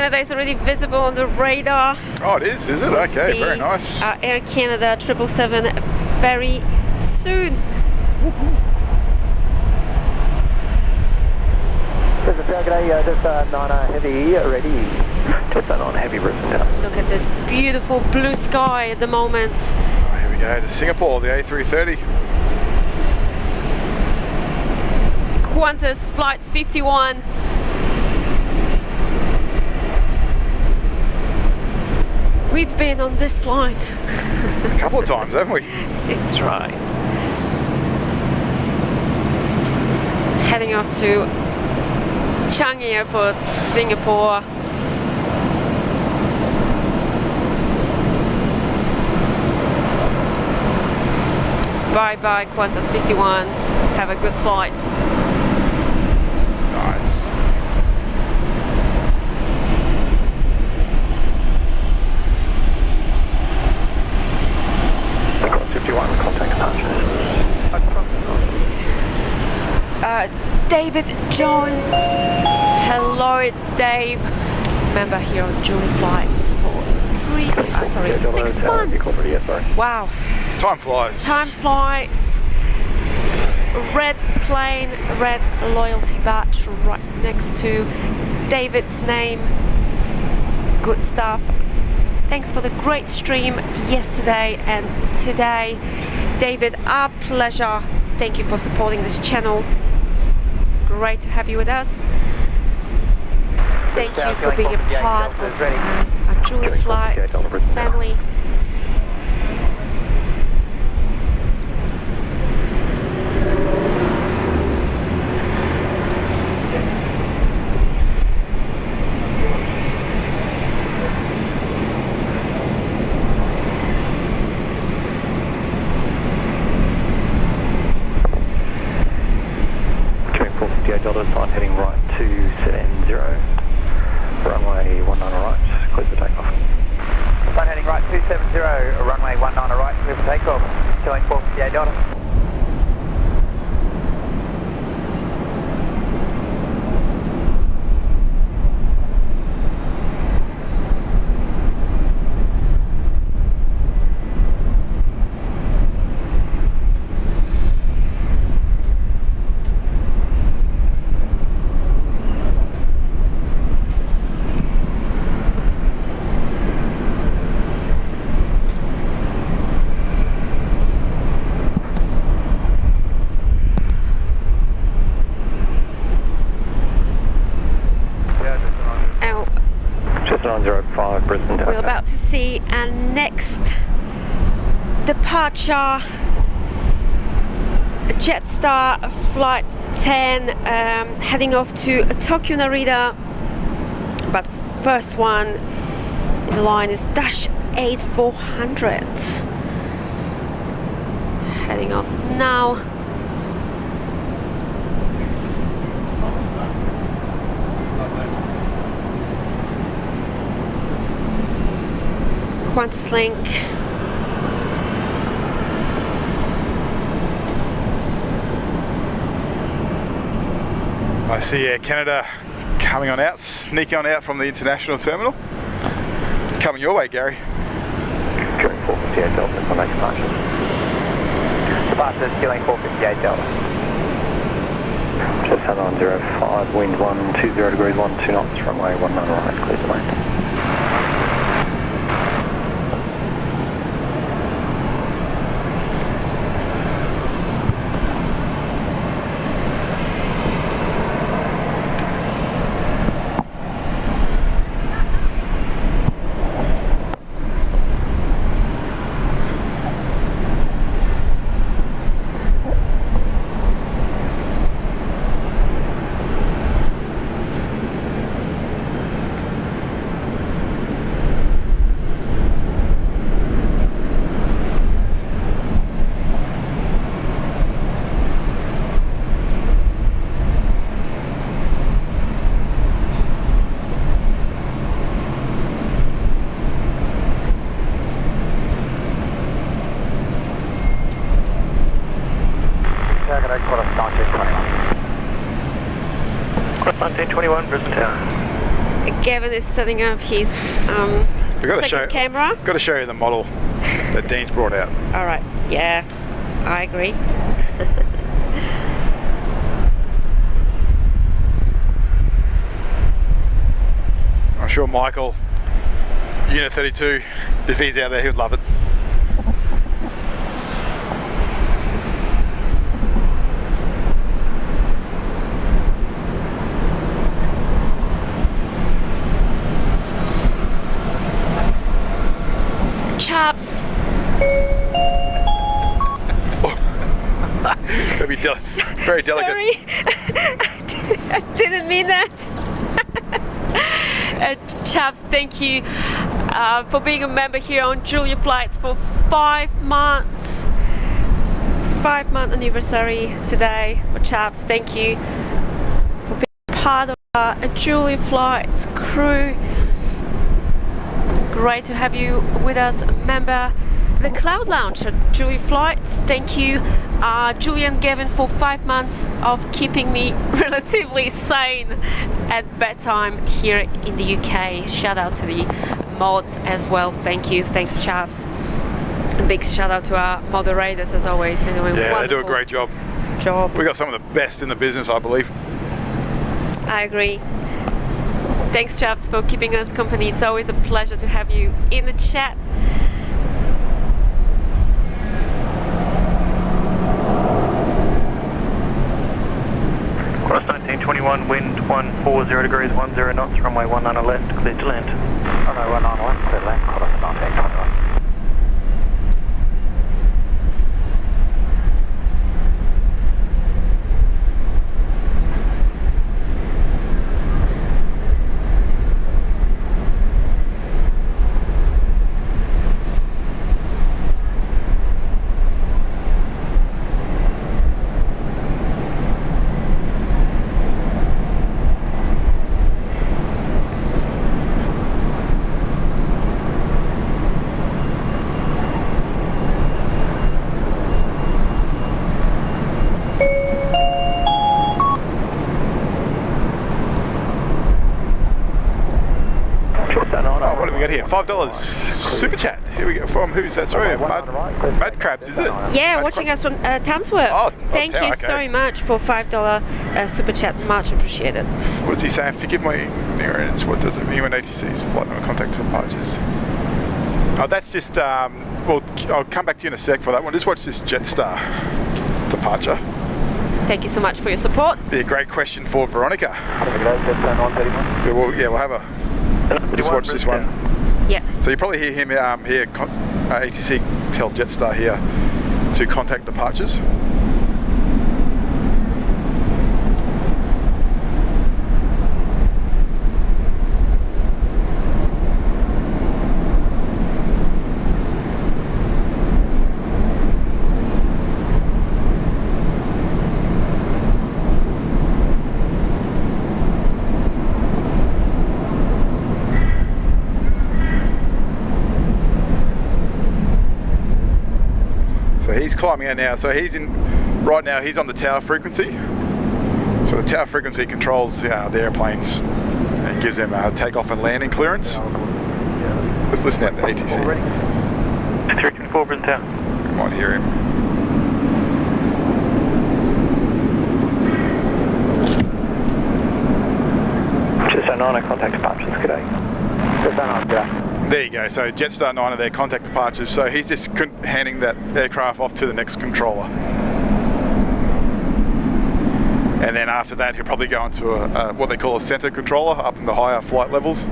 Canada is already visible on the radar. Oh, it is it? We'll Okay, see very nice. Air Canada 777 very soon. G'day, just 9 heavy, ready. Just 9 heavy, Brisbane. Look at this beautiful blue sky at the moment. Oh, here we go to Singapore, the A330. Qantas Flight 51. We've been on this flight. A couple of times, haven't we? It's right. Heading off to Changi Airport, Singapore. Bye bye Qantas 51. Have a good flight. Nice. Qantas 51, contact departures. David Jones. Hello, Dave. Member here on Julie flights for 6 months. Wow. Time flies. Time flies. Red plane, red loyalty badge right next to David's name. Good stuff. Thanks for the great stream yesterday and today. David, our pleasure. Thank you for supporting this channel. Great to have you with us. Thank you for being a part of our Julie Flights family. Sign heading right to ZN0, runway 19 right, clear for takeoff. Sign heading right 270, runway 19 right, clear for takeoff, killing 458 Delta. We're about to see our next departure. Jetstar Flight 10 heading off to Tokyo Narita. But first one in the line is Dash 8400. Heading off now. Qantas Link. I see Air Canada coming on out, sneaking on out from the international terminal. Coming your way, Gary. Killing 458 Delta, contact departures. Departures, killing 458 Delta. Just 905, wind 120 degrees, 12 knots, runway 19 right, clear to land. Qantas 1921, Brisbane Tower. Gavin is setting up his second camera. Got to show you the model that Dean's brought out. All right. Yeah, I agree. I'm sure Michael, Unit 32, if he's out there, he would love it. Chaps. Very delicate. Sorry, I didn't mean that. Chaps, thank you for being a member here on Julia Flights for 5 months. 5-month anniversary today for Chaps. Thank you for being part of our Julia Flights crew. Great to have you with us, member the Cloud Lounge at Julia Flights. Thank you, Julie and Gavin, for 5 months of keeping me relatively sane at bedtime here in the UK. Shout out to the mods as well. Thank you. Thanks, chaps. A big shout out to our moderators as always. They're doing they do a great job. We got some of the best in the business, I believe. I agree. Thanks, chaps, for keeping us company. It's always a pleasure to have you in the chat. Cross 1921, wind 140 degrees, 10 knots, runway 19 left, clear to land. Runway 19 left, clear to land, cross 1921. $5 super chat. Here we go. From who's that? Sorry, Mad Crabs, is it? Yeah, Mad watching us from Tamsworth. Thank you so much for $5 super chat. Much appreciated. What is he saying? Forgive my ignorance. What does it mean when ATC's flight number contact departures? Oh, that's just. Well, I'll come back to you in a sec for that one. Just watch this Jetstar departure. Thank you so much for your support. Be a great question for Veronica. We'll have a. Just watch this one. Yeah. So you probably hear him here, ATC tell Jetstar here to contact departures. He's climbing out now, so right now he's on the tower frequency. So the tower frequency controls the airplanes and gives them takeoff and landing clearance. Let's listen out to ATC. 324 Brisbane Tower. We might hear him. Jetstar 9 contact departures, good day. Jetstar 9, good day. There you go, so Jetstar 9 are their contact departures, so he's just handing that aircraft off to the next controller. And then after that he'll probably go into what they call a centre controller up in the higher flight levels.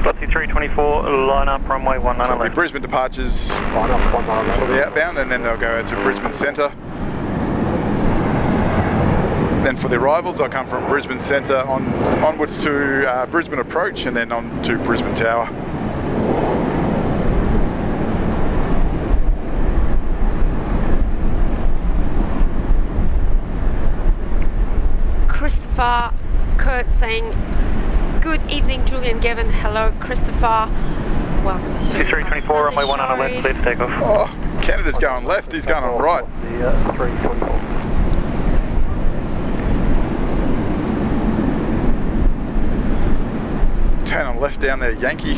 Flotty 324, line up runway 19 So it'll be Brisbane departures for the outbound, and then they'll go out to Brisbane Centre. Then for the arrivals, they'll come from Brisbane Centre onwards to Brisbane Approach, and then on to Brisbane Tower. Christopher Kurt saying, good evening, Julie and Gavin. Hello, Christopher. Welcome to 324, runway 19 left, clear to takeoff. Oh, Canada's going left, he's going on right. 324. Turn on left down there, Yankee.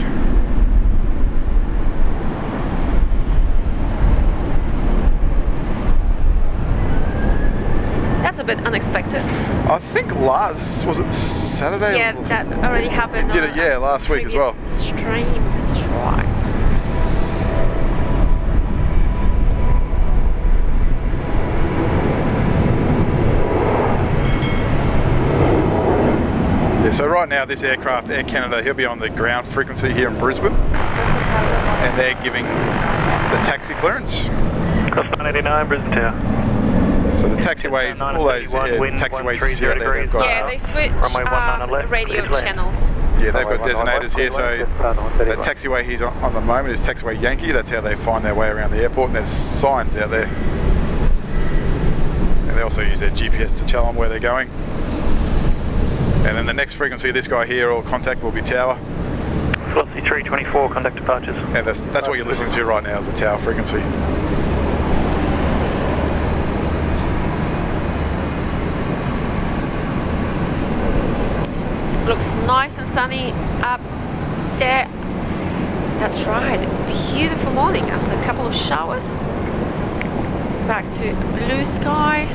That's a bit unexpected. I think was it Saturday? Yeah, that already happened. It did it, yeah, last week as well. Stream, that's right. Yeah, so right now this aircraft, Air Canada, he'll be on the ground frequency here in Brisbane, and they're giving the taxi clearance. Cross 989, Brisbane Tower. So the taxiways, all those taxiways you see out there, they've got they switch radio channels. Yeah, they've got designators here. So the taxiway he's on the moment is taxiway Yankee. That's how they find their way around the airport, and there's signs out there. And they also use their GPS to tell them where they're going. And then the next frequency, this guy here, or contact, will be tower. Velocity 324, contact departures. And that's what you're listening to right now is the tower frequency. Looks nice and sunny up there. That's right, beautiful morning after a couple of showers. Back to blue sky.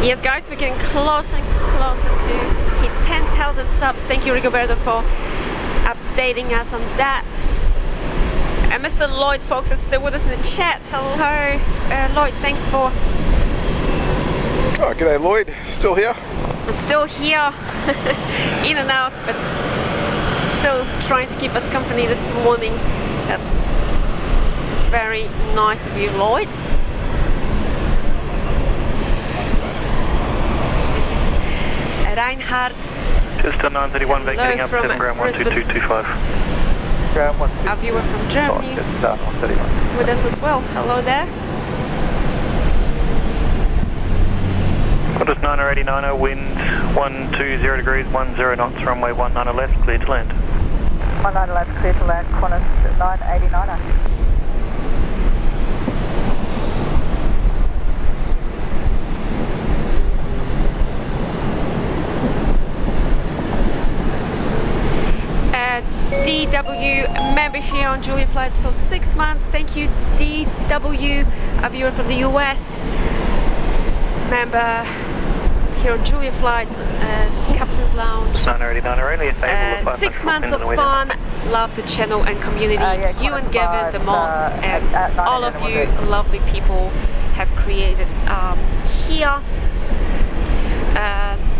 Yes, guys, we're getting closer and closer to hit 10,000 subs. Thank you, Rigoberto, for updating us on that. And Mr. Lloyd Fox is still with us in the chat. Hello, Lloyd. Thanks for. Oh, g'day, Lloyd. Still here? Still here, in and out, but still trying to keep us company this morning. That's very nice of you, Lloyd. Reinhard. Just on 931, getting up 7 ground 12225. A viewer from Germany with us as well. Hello there. Qantas 9080, wind 120 degrees, 10 knots, runway 19 left, clear to land. 19 left, clear to land, Qantas 980. DW member here on Julia Flights for 6 months. Thank you, DW, a viewer from the US. Member here on Julia Flights, Captain's Lounge. 6 months of fun. Love the channel and community. You and Gavin, the mods, and all of you lovely people have created here.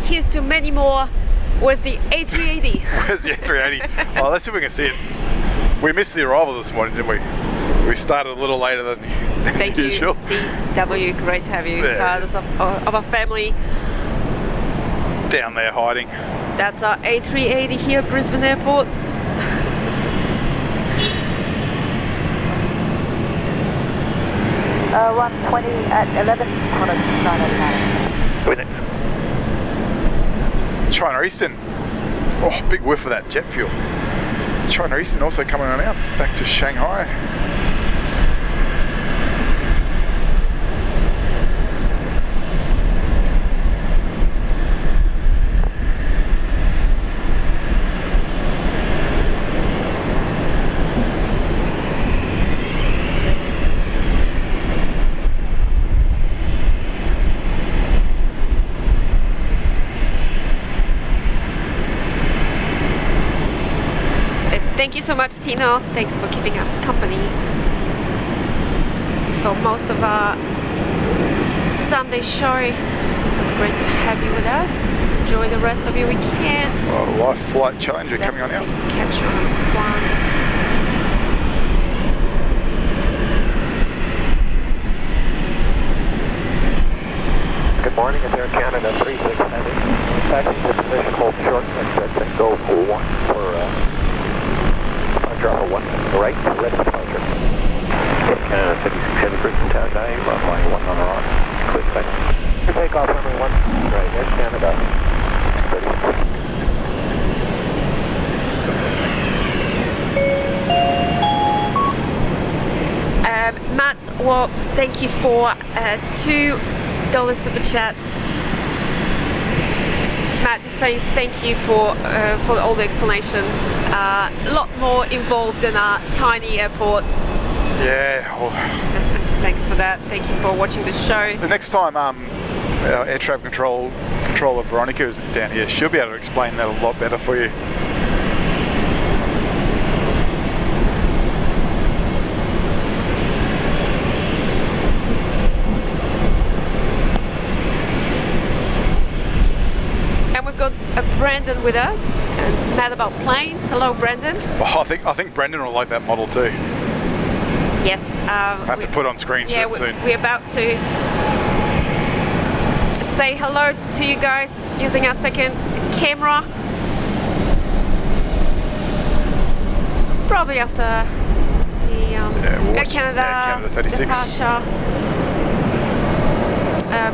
Here's to many more. Where's the A380? Where's the A380? Oh, let's see if we can see it. We missed the arrival this morning, didn't we? So we started a little later than Thank usual. You, DW. Great to have you. Part of our family. Down there hiding. That's our A380 here at Brisbane Airport. Uh, 120 at 11, Qantas 989. With it. China Eastern. Oh, big whiff of that jet fuel. China Eastern also coming on out back to Shanghai. so much, Tino. Thanks for keeping us company for most of our Sunday show. It was great to have you with us. Enjoy the rest of your weekend. Life Flight Challenger coming on now. Catch you on the next one. Good morning, it's Air Canada 3690. Taxi to position, hold short, and go for 1 for departure off of 1. Right, ready for departure. Air Canada 3670, Brisbane Tower Day, runway 1 on the right. Clear takeoff. Takeoff, runway 1. Right, Air Canada. Ready. Matt Watts, thank you for $2 super chat. Matt, just saying thank you for all the explanation. A lot more involved than our tiny airport. Yeah. Well, thanks for that. Thank you for watching the show. the next time our air traffic controller Veronica is down here, she'll be able to explain that a lot better for you. Brendan with us, and Mad About Planes. Hello, Brendan. Oh, I think Brendan will like that model too. Yes. I have to put on screen soon. We're about to say hello to you guys using our second camera. Probably after the Air Canada 36. departure.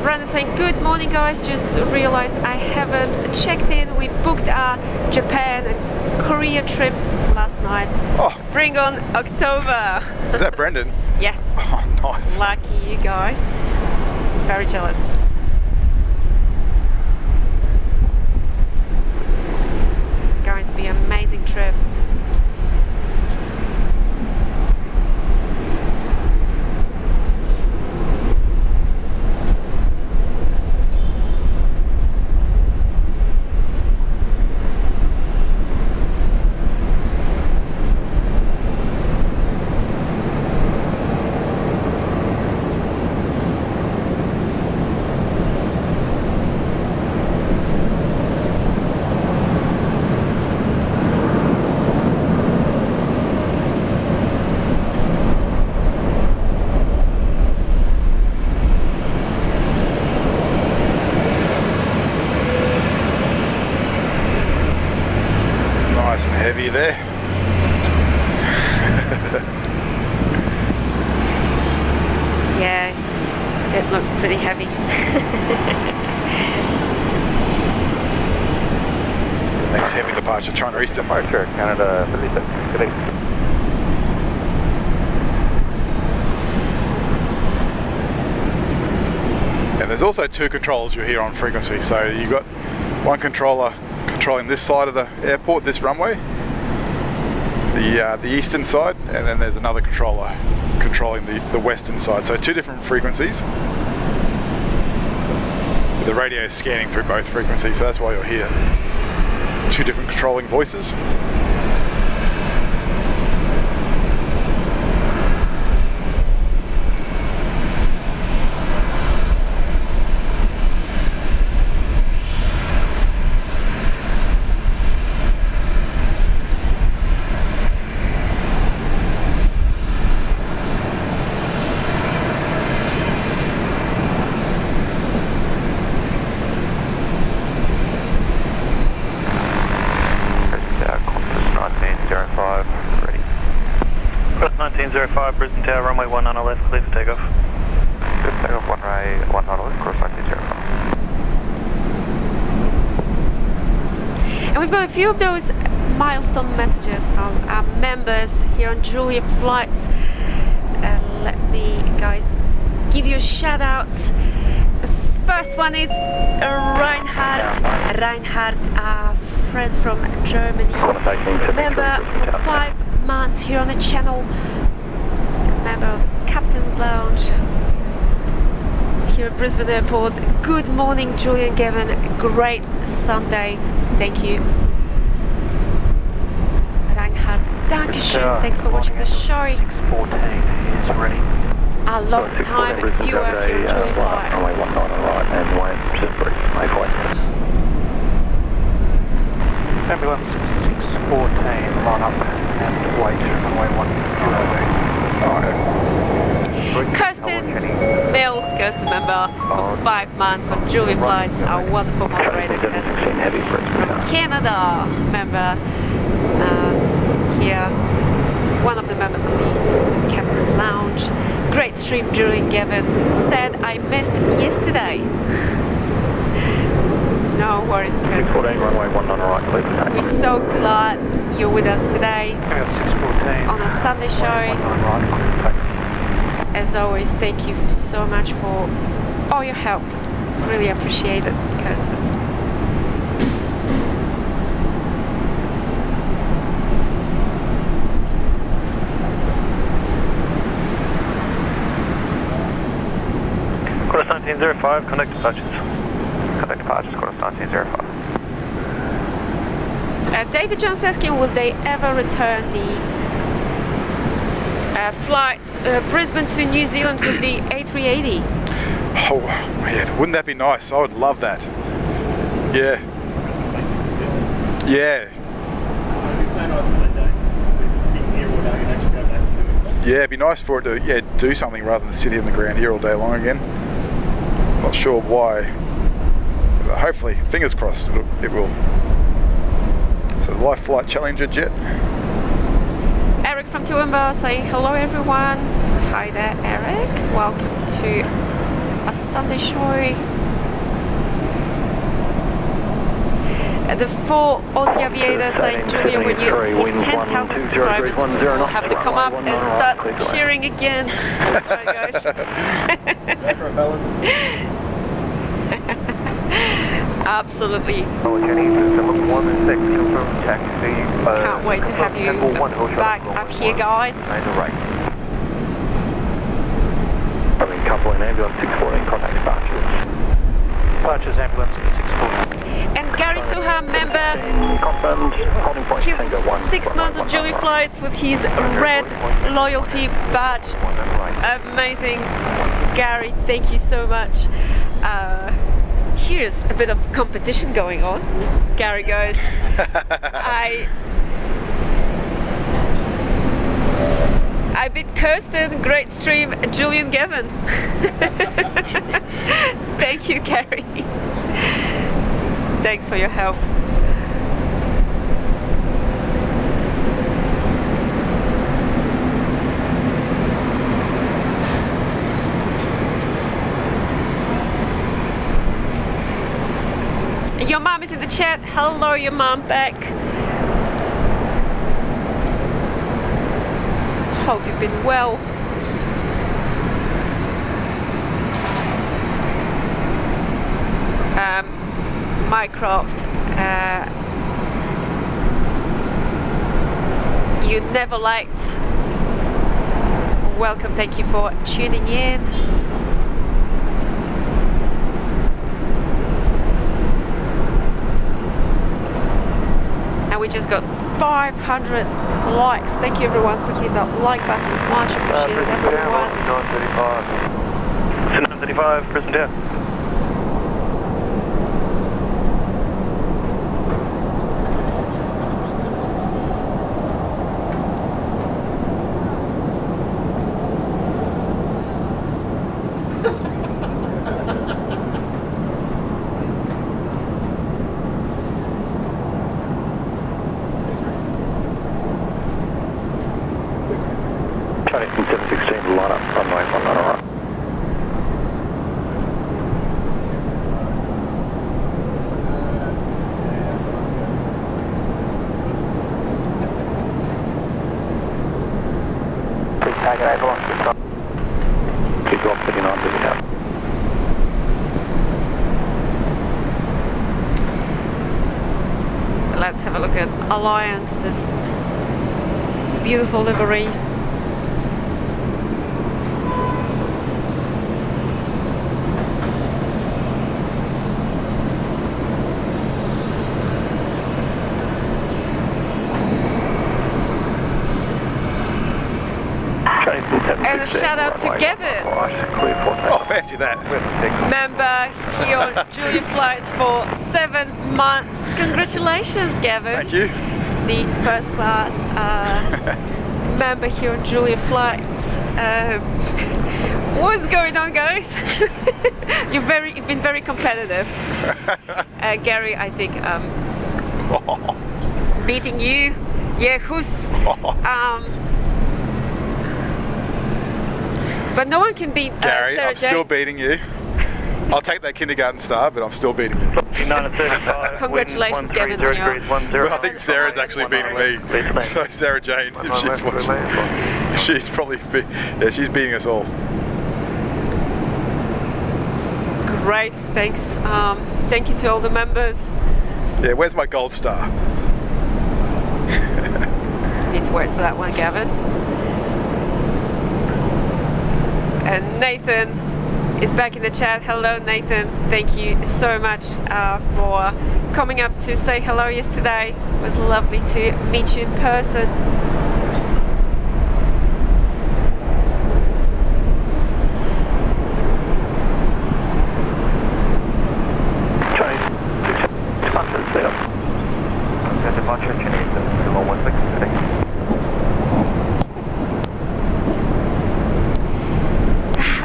Brandon saying, good morning guys, just realized I haven't checked in. We booked our Japan and Korea trip last night. Oh. Bring on October. Is that Brendan? Yes. Oh, nice. Lucky you guys. Very jealous. It's going to be an amazing trip. There. Yeah, that looked pretty heavy. The next heavy departure, China Eastern. Departure, Canada 36. Good day. And there's also 2 controls you'll hear on frequency. So you've got one controller controlling this side of the airport, this runway, the eastern side, and then there's another controller controlling the western side. So 2 different frequencies. The radio is scanning through both frequencies, so that's why you'll hear 2 different controlling voices. Brisbane Tower, runway 1 on the left, clear for takeoff. Good takeoff, runway 1 on the left, cross 1905. And we've got a few of those milestone messages from our members here on Julia Flights. Let me, guys, give you a shout out. The first one is Reinhard, our friend from Germany, member for 5 months here on the channel, member of the Captain's Lounge here at Brisbane Airport. Good morning, Julian Gavin. Great Sunday. Thank you. Reinhard, Dankeschön. Thanks for watching the show. 614 is ready. A long time viewer here at Julie Flights. Runway 19 on right and Wayne, Brisbane, make way. Ambulance 614, line up and wait, runway 19. Kirsten Mills, Kirsten member for 5 months on Julie Flights, our wonderful moderator Kirsten. From Canada member here, one of the members of the Captain's Lounge. Great stream, Julian Gavin said I missed yesterday. No worries, Kirsten. 614, runway 19 right, please. We're so glad you're with us today on a Sunday show. As always, thank you so much for all your help. Really appreciate it, Kirsten. Chorus 1905, contact departures. Contact departures, Chorus 1905. David Jones asking, will they ever return the flight Brisbane to New Zealand with the A380? Oh, yeah, wouldn't that be nice? I would love that. Yeah. Yeah. It'd be so nice if they don't. We're sitting here all day and actually go back to doing it. Yeah, it'd be nice for it to do something rather than sitting on the ground here all day long again. Not sure why, but hopefully, fingers crossed, it will. So Life Flight Challenger jet. Eric from Toowoomba saying hello everyone. Hi there, Eric. Welcome to a Sunday show. The 4 Aussie aviators saying, Julia, when you hit 10,000 subscribers, we'll have to come up and start cheering again. That's right, guys. Absolutely. Can't wait to have you back up here, guys. Couple in ambulance 614, contact departures. Departures ambulance 614. And Gary Suha, member, here for 6 months on Julie Flights with his red loyalty badge. Amazing, Gary, thank you so much. Here's a bit of competition going on. Gary goes, I beat Kirsten, great stream, Julian Gavin. Thank you, Gary. Thanks for your help. Your mom is in the chat. Hello, your mom back. Hope you've been well. Mycroft, you never liked. Welcome, thank you for tuning in. And we just got 500 likes. Thank you everyone for hitting that like button. Much appreciated, everyone. 935, present here. Let's have a look at Alliance, this beautiful livery. And a shout out to Gavin. Oh, fancy that. Member here on Julia Flights for 7 months. Congratulations, Gavin. Thank you. The first class member here on Julia Flights. What's going on, guys? You've been very competitive. Gary, I think beating you. Yeah, who's but no one can beat Gary, Sarah I'm still beating you. I'll take that kindergarten star, but I'm still beating you. Congratulations, Gavin. Well, I think Sarah's actually beating me. So Sarah Jane, if she's watching, she's probably she's beating us all. Great, thanks. Thank you to all the members. Yeah, where's my gold star? Need to wait for that one, Gavin. And Nathan is back in the chat. Hello, Nathan. Thank you so much for coming up to say hello yesterday. It was lovely to meet you in person.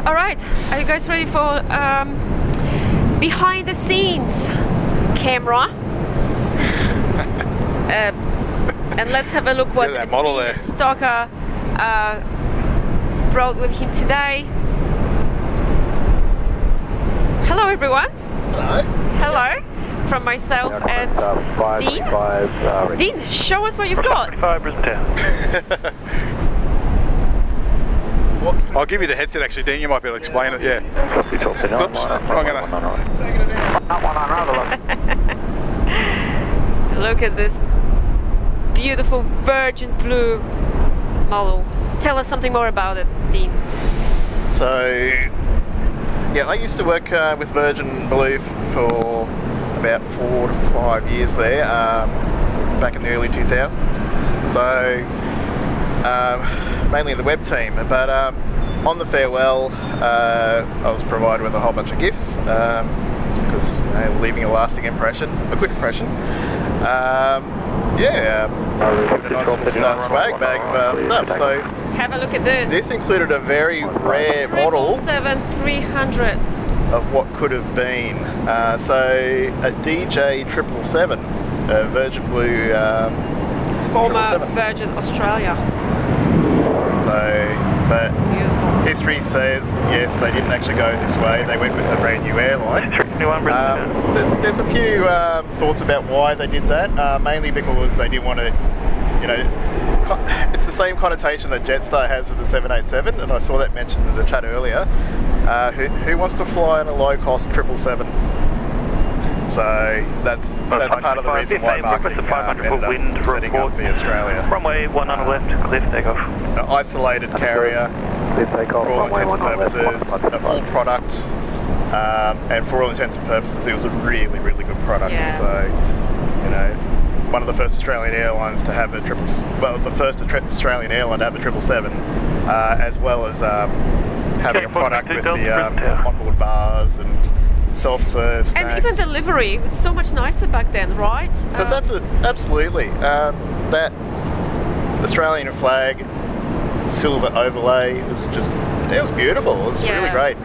All right, are you guys ready for behind the scenes camera? And let's have a look what that model there. Stocker brought with him today. Hello, everyone. Hello. Hello, from myself and Dean. Dean, show us what you've got. I'll give you the headset actually, Dean. You might be able to explain it. Yeah. Oops. I'm gonna. Look at this beautiful virgin blue model. Tell us something more about it, Dean. So, yeah, I used to work with Virgin Blue for about 4 to 5 years there, back in the early 2000s. So, mainly in the web team, but on the farewell, I was provided with a whole bunch of gifts because leaving a lasting impression, a good impression. A nice little swag bag of stuff. So have a look at this. This included a very rare model 777-300 of what could have been. So a DJ 777, a Virgin Blue. Former Virgin Australia. So, but beautiful. History says yes, they didn't actually go this way. They went with a brand new airline. There's a few thoughts about why they did that. Mainly because they didn't want to, it's the same connotation that Jetstar has with the 787, and I saw that mentioned in the chat earlier. Who wants to fly on a low-cost 777? So that's part of the reason why marketing ended up setting up for Australia. Runway 1 on the left, clear for takeoff. An isolated carrier, for all intents and purposes, a full product, and for all intents and purposes, it was a really, really good product. Yeah. So, one of the first Australian airlines to have the first Australian airline to have a 777, as well as having a product with the onboard bars and self-serve snacks. And even delivery was so much nicer back then, right? Because absolutely. That Australian flag silver overlay was it was beautiful. It was really great.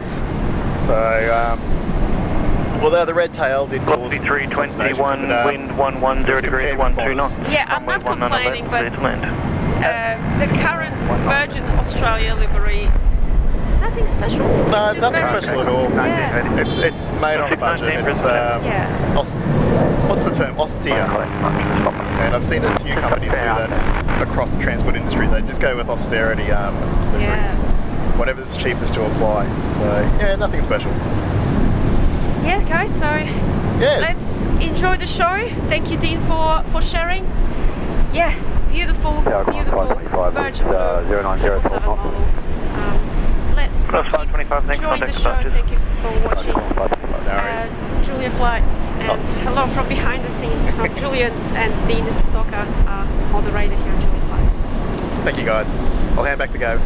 So, although the red tail did cause 321, wind 110 degrees, 12 knots. Yeah, I'm not complaining, but the current Virgin Australia livery, nothing special. No, nothing special at all. Yeah. It's made on a budget. It's what's the term? Austere. And I've seen a few companies do that across the transport industry. They just go with austerity liveries. Whatever's cheapest to apply. So yeah, nothing special. Yeah, guys. So let's enjoy the show. Thank you, Dean, for sharing. Yeah, beautiful Virgin Blue 777 model. Let's enjoy the show. Thank you for watching Julia Flights, and hello from behind the scenes from Julian and Dean Stocker, moderator here on Julia Flights. Thank you guys. I'll hand back to Gav.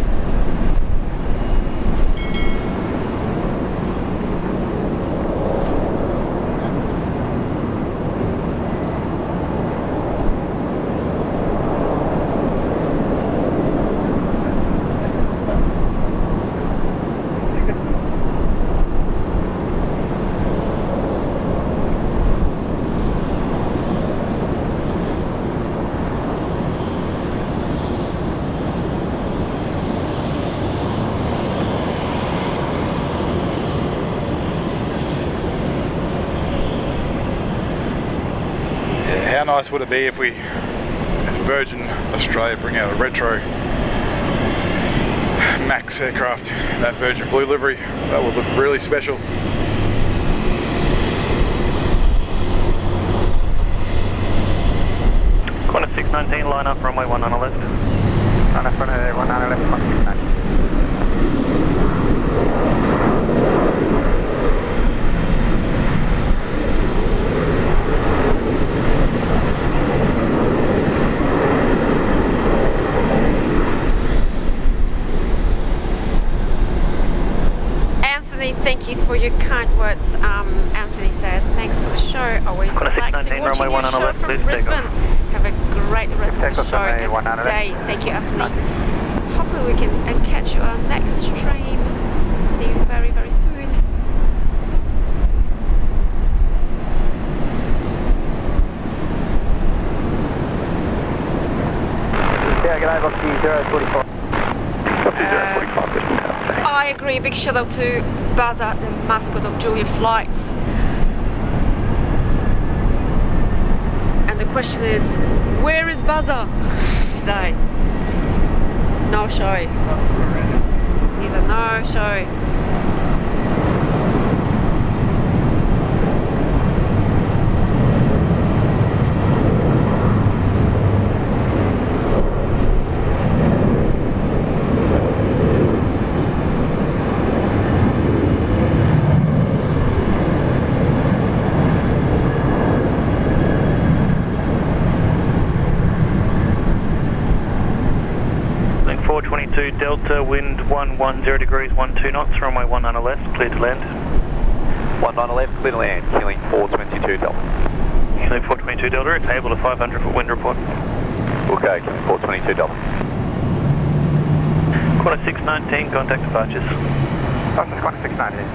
nice would it be if we, as Virgin Australia, bring out a retro Max aircraft in that Virgin Blue livery? That would look really special. Qantas 619, line up, runway 19 left. Line up, runway 19 left, Qantas 619. Thank you for your kind words. Anthony says, thanks for the show. Always relaxing watching your show from Brisbane. Have a great rest of the show and day. Thank you, Anthony. Hopefully we can catch you on next stream. See you very, very soon. Yeah, good night, Boxy 044. I agree. Big shout out to Buzzer, the mascot of Julia Flights. And the question is, where is Buzzer today? No show. He's a no show. Delta, wind 110 degrees, 12 knots, runway 19 left, clear to land. 19 left, clear to land, heeling 422 Delta. Heeling 422 Delta, it's able to 500 foot wind report. Okay, 422 Delta. Qantas 619, contact departures. Qantas 619.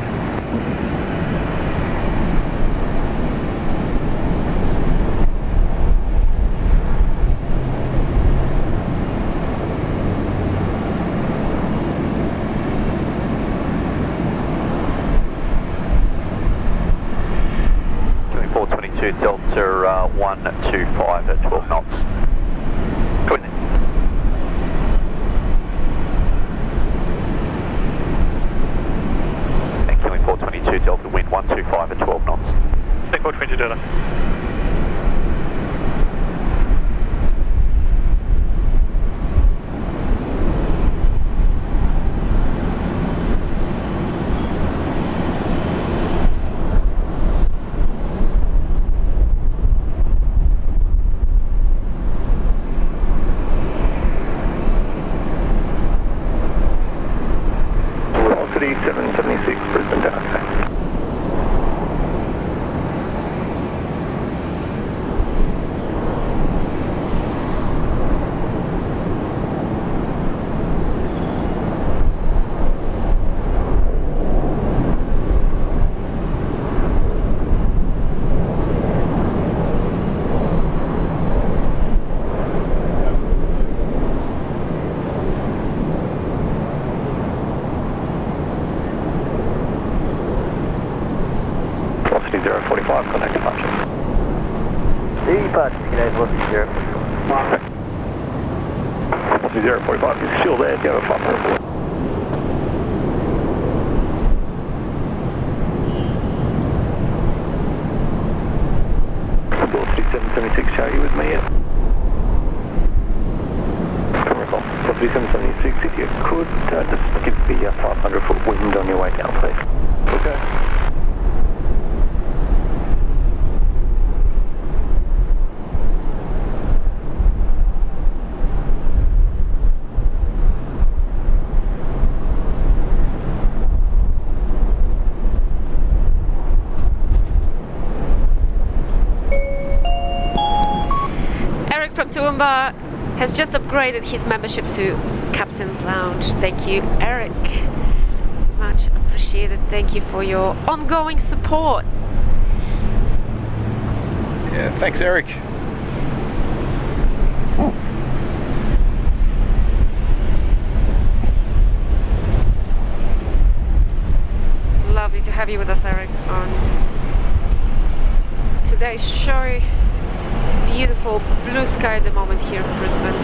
Delta 125 at 12 knots. Good. And killing 422 Delta, wind 125 at 12 knots. Take 422 Delta. Velocity 045 is still there, go to 500. Velocity 776, show you with me yet? Velocity 776, if you could, just give the 500 foot wind on your way down, please. Okay. From Toowoomba has just upgraded his membership to Captain's Lounge. Thank you, Eric. Much appreciated. Thank you for your ongoing support. Yeah, thanks, Eric. Lovely to have you with us, Eric, on today's show. beautiful blue sky at the moment here in Brisbane.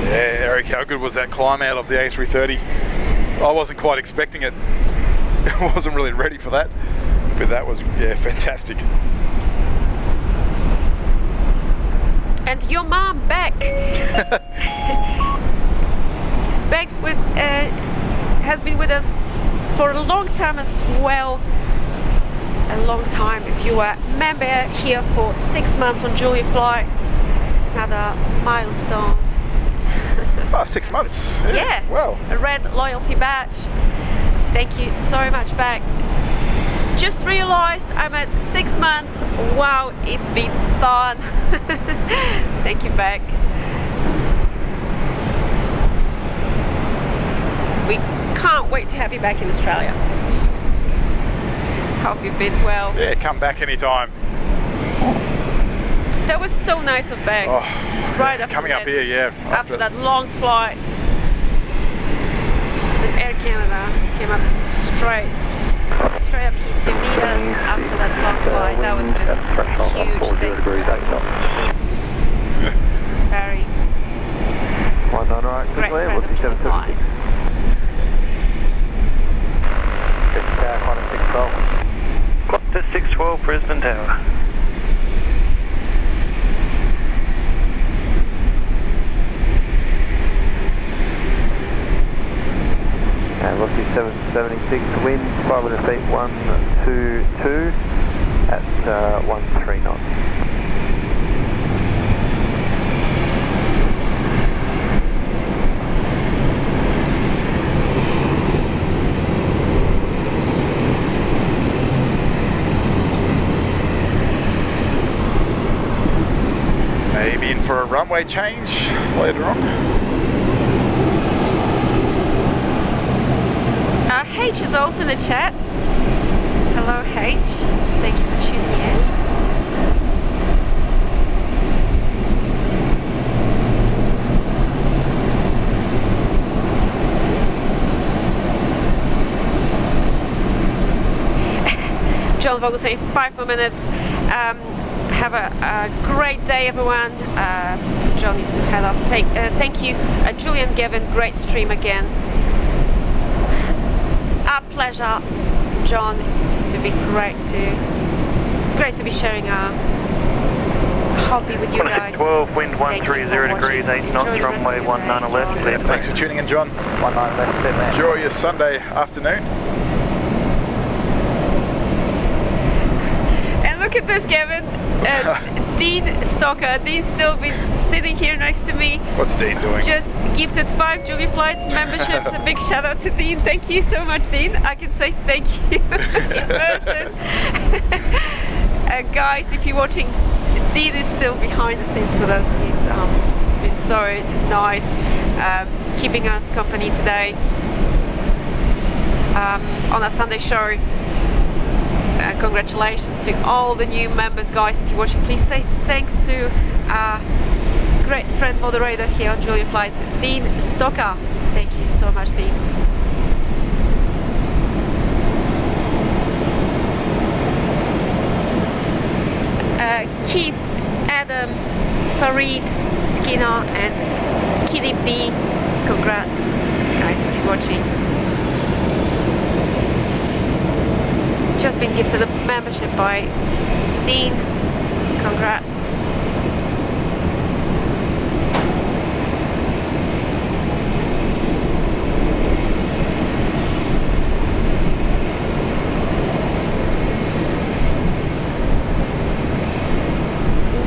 Yeah, Eric, how good was that climb out of the A330? I wasn't quite expecting it. I wasn't really ready for that, but that was, yeah, fantastic. And your mom, Beck, Beck's with, has been with us for a long time as well. A long time. If you were a member here for 6 months on Julia Flights, another milestone. 6 months. Yeah. Wow. A red loyalty badge. Thank you so much, Beck. Just realized I'm at 6 months. Wow, it's been fun. Thank you, Beck. We can't wait to have you back in Australia. Hope you've been well. Yeah, come back anytime. That was so nice of Beck. Oh, right after coming up here, yeah. After that long flight with Air Canada, came up straight up here to meet us after that long flight. That was just huge. Thanks. Very great friend of Julia Flights. Clock to 612 Brisbane Tower. Velocity 776, wind 500 feet 122 at 13 knots. Maybe in for a runway change later on. H is also in the chat. Hello H, thank you for tuning in. John Vogel saying 5 more minutes. Have a great day, everyone. John needs to head off. Thank you, Julian Gavin. Great stream again. Our pleasure, John. It's great to be sharing our hobby with you guys. 12, wind 130 degrees, 8 knots, runway 19 left. Yeah, thanks for tuning in, John. 19 left. Enjoy your Sunday afternoon. And look at this, Gavin. Dean Stocker. Dean's still been sitting here next to me. What's Dean doing? Just gifted 5 Julia Flights memberships. A big shout out to Dean. Thank you so much, Dean. I can say thank you in person. Guys, if you're watching, Dean is still behind the scenes with us. He's been so nice, keeping us company today on our Sunday show. Congratulations to all the new members, guys. If you're watching, please say thanks to our great friend moderator here on Julia Flights, Dean Stocker. Thank you so much, Dean. Keith, Adam, Farid, Skinner and Kitty B. Congrats, guys, if you're watching. Just been gifted a membership by Dean. Congrats.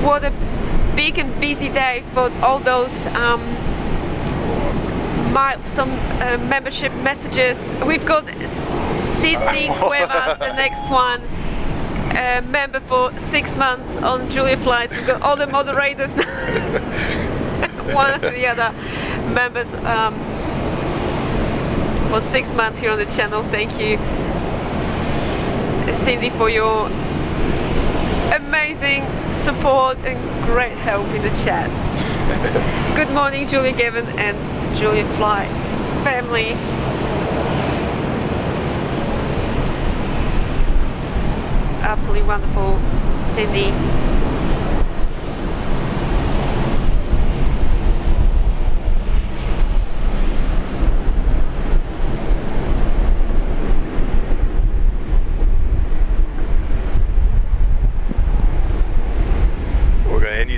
What a big and busy day for all those milestone membership messages. We've got Sydney Cuevas, the next one, member for 6 months on Julia Flights. We've got all the moderators one after the other members for 6 months here on the channel. Thank you, Cindy, for your amazing support and great help in the chat. Good morning, Julia Gavin and Julia Flights family. It's absolutely wonderful, Cindy.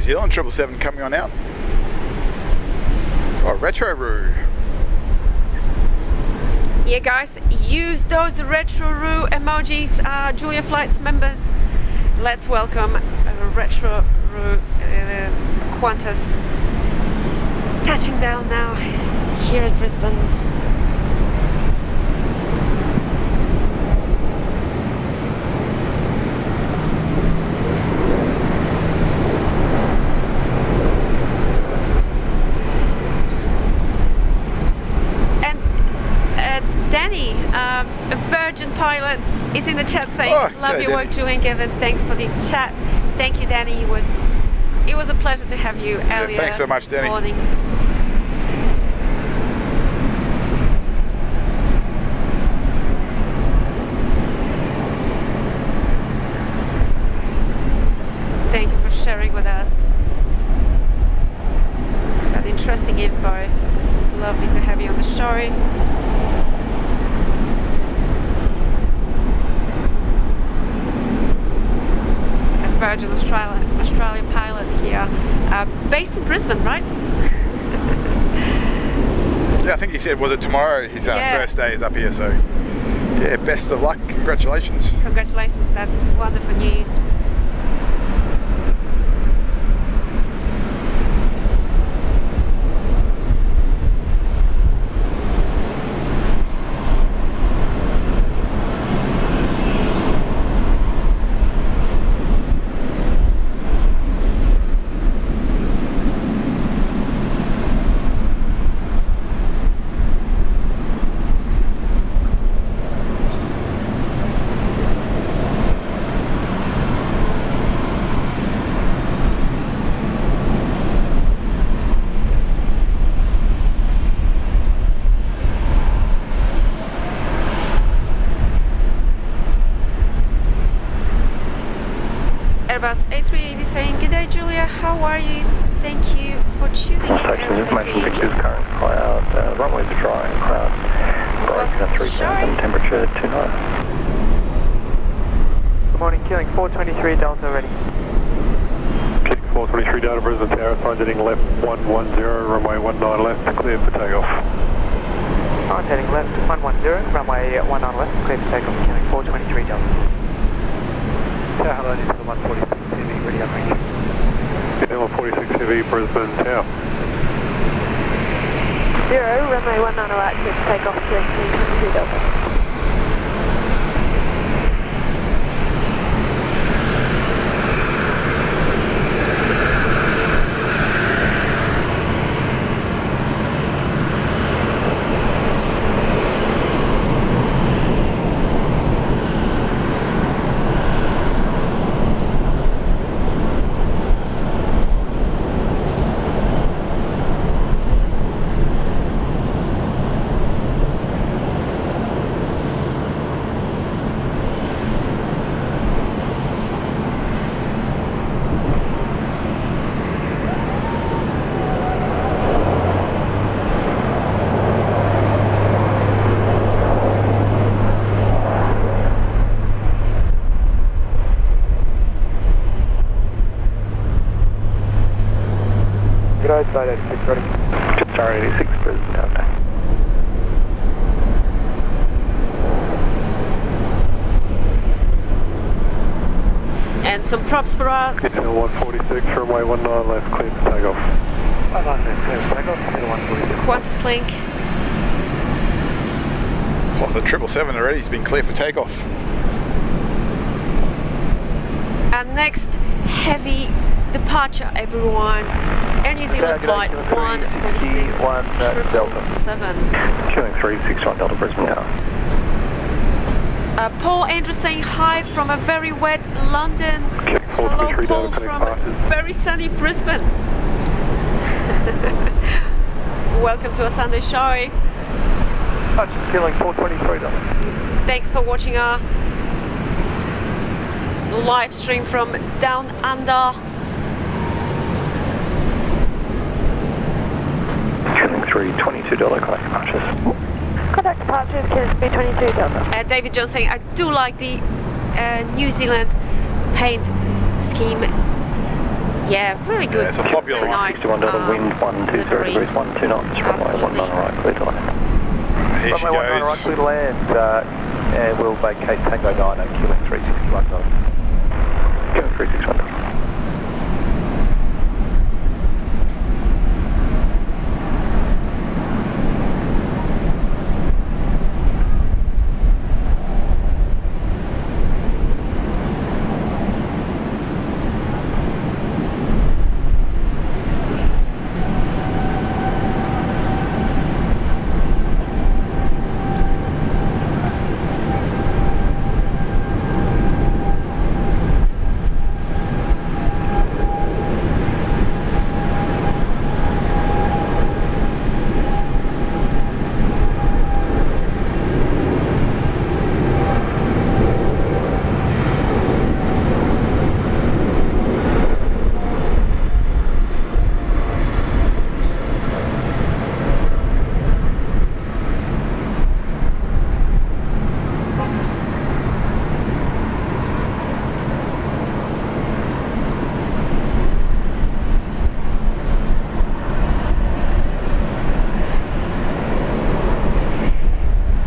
Zealand 777 coming on out. Oh, Retro Roo. Yeah, guys, use those Retro Roo emojis, Julia Flights members. Let's welcome Retro Roo Qantas touching down now here at Brisbane. Danny, a Virgin pilot, is in the chat saying, love your work, Julian Given. Thanks for the chat. Thank you, Danny. It was a pleasure to have you earlier. Thanks so much, Danny. Morning. Thank you for sharing with us that interesting info. It's lovely to have you on the show. Virgin Australia pilot here, based in Brisbane, right? Yeah, I think he said, was it tomorrow? His first day is up here, so yeah, best of luck. Congratulations. Congratulations, that's wonderful news. Airbus A380 saying, "G'day Julia, how are you? Thank you for tuning in." Airbus A380. Current cloud, runway's dry, cloud. Welcome to the show. Temperature 29. Good morning, killing 423 Delta ready. Killing 423 Delta, Brisbane Tower, signs heading left 110, runway 19 left, clear for takeoff. Signs heading left 110, runway 19 left, clear for takeoff, killing 423 Delta. Tower, hello, this is the 146 Heavy, ready on range. Killing 146 Heavy, Brisbane Tower. 0, runway 19 right, clear for takeoff, killing 322 Delta. Side 86 ready. Star 86, Brisbane Delta. And some props for us. Killing 146, runway 19 left, clear for takeoff. 19 left, clear for takeoff, killing 146. Qantas link. Oh, the 777 already has been clear for takeoff. Our next heavy departure, everyone. Air New Zealand flight 146 777. Killing 361 Delta, Brisbane Tower. Paul Andrews saying hi from a very wet London. Hello Paul from very sunny Brisbane. Welcome to our Sunday show. Just killing 423 Delta. Thanks for watching our live stream from Down Under. Killing 322 Delta, correct departures. Contact departures, killing 322 Delta. David Jones saying, I do like the New Zealand paint scheme. Yeah, really good. Yeah, it's a popular really one. nice. 61 wind 120 delivery. degrees, 12 knots, runway 19 right, clear to land. Here she Runway 19 right, goes. clear to land, and we'll vacate Tango 9 at QN 361 dollars. QN 361 dollars.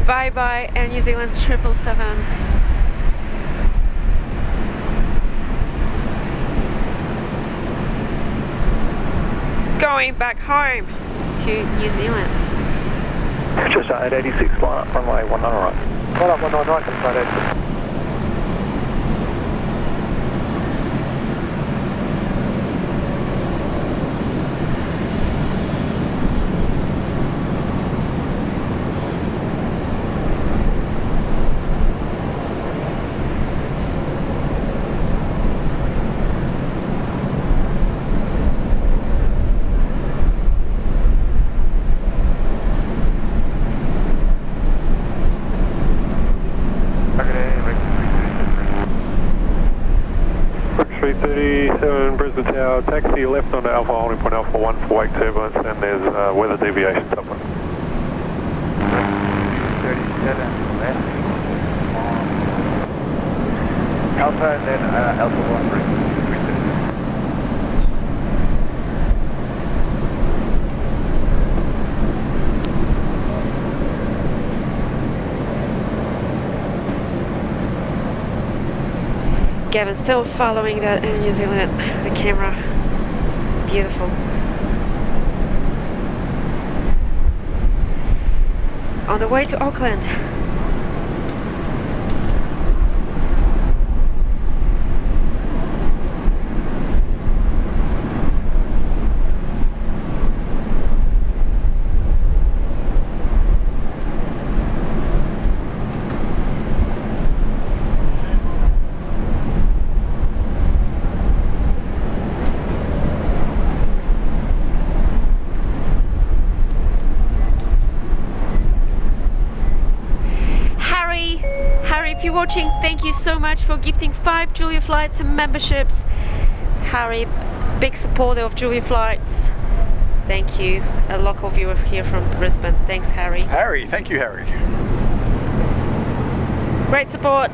Bye-bye, Air New Zealand 777. Going back home to New Zealand. Just 886, line up, runway 19 right. Line up 19 right, come 886. Brisbane Tower, taxi left onto Alpha holding point Alpha 1 for wake turbulence, and there's weather deviation top one. 37 left. Alpha and then Alpha 1 brings 330. Gavin still following that in New Zealand, the camera. Beautiful. On the way to Auckland. If you're watching, thank you so much for gifting 5 Julia Flights and memberships. Harry, big supporter of Julia Flights. Thank you. A local viewer here from Brisbane. Thanks, Harry. Harry, thank you, Harry. Great support.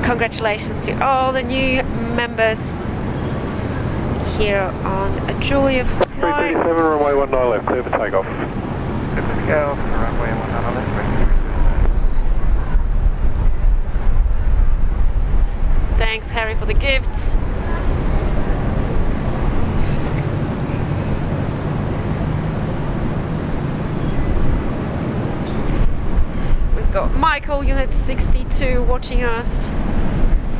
Congratulations to all the new members here on a Julia Flights. 337, runway 19 left, clear for takeoff. Good to go. Runway 19 left. Thanks, Harry, for the gifts. We've got Michael, Unit 62, watching us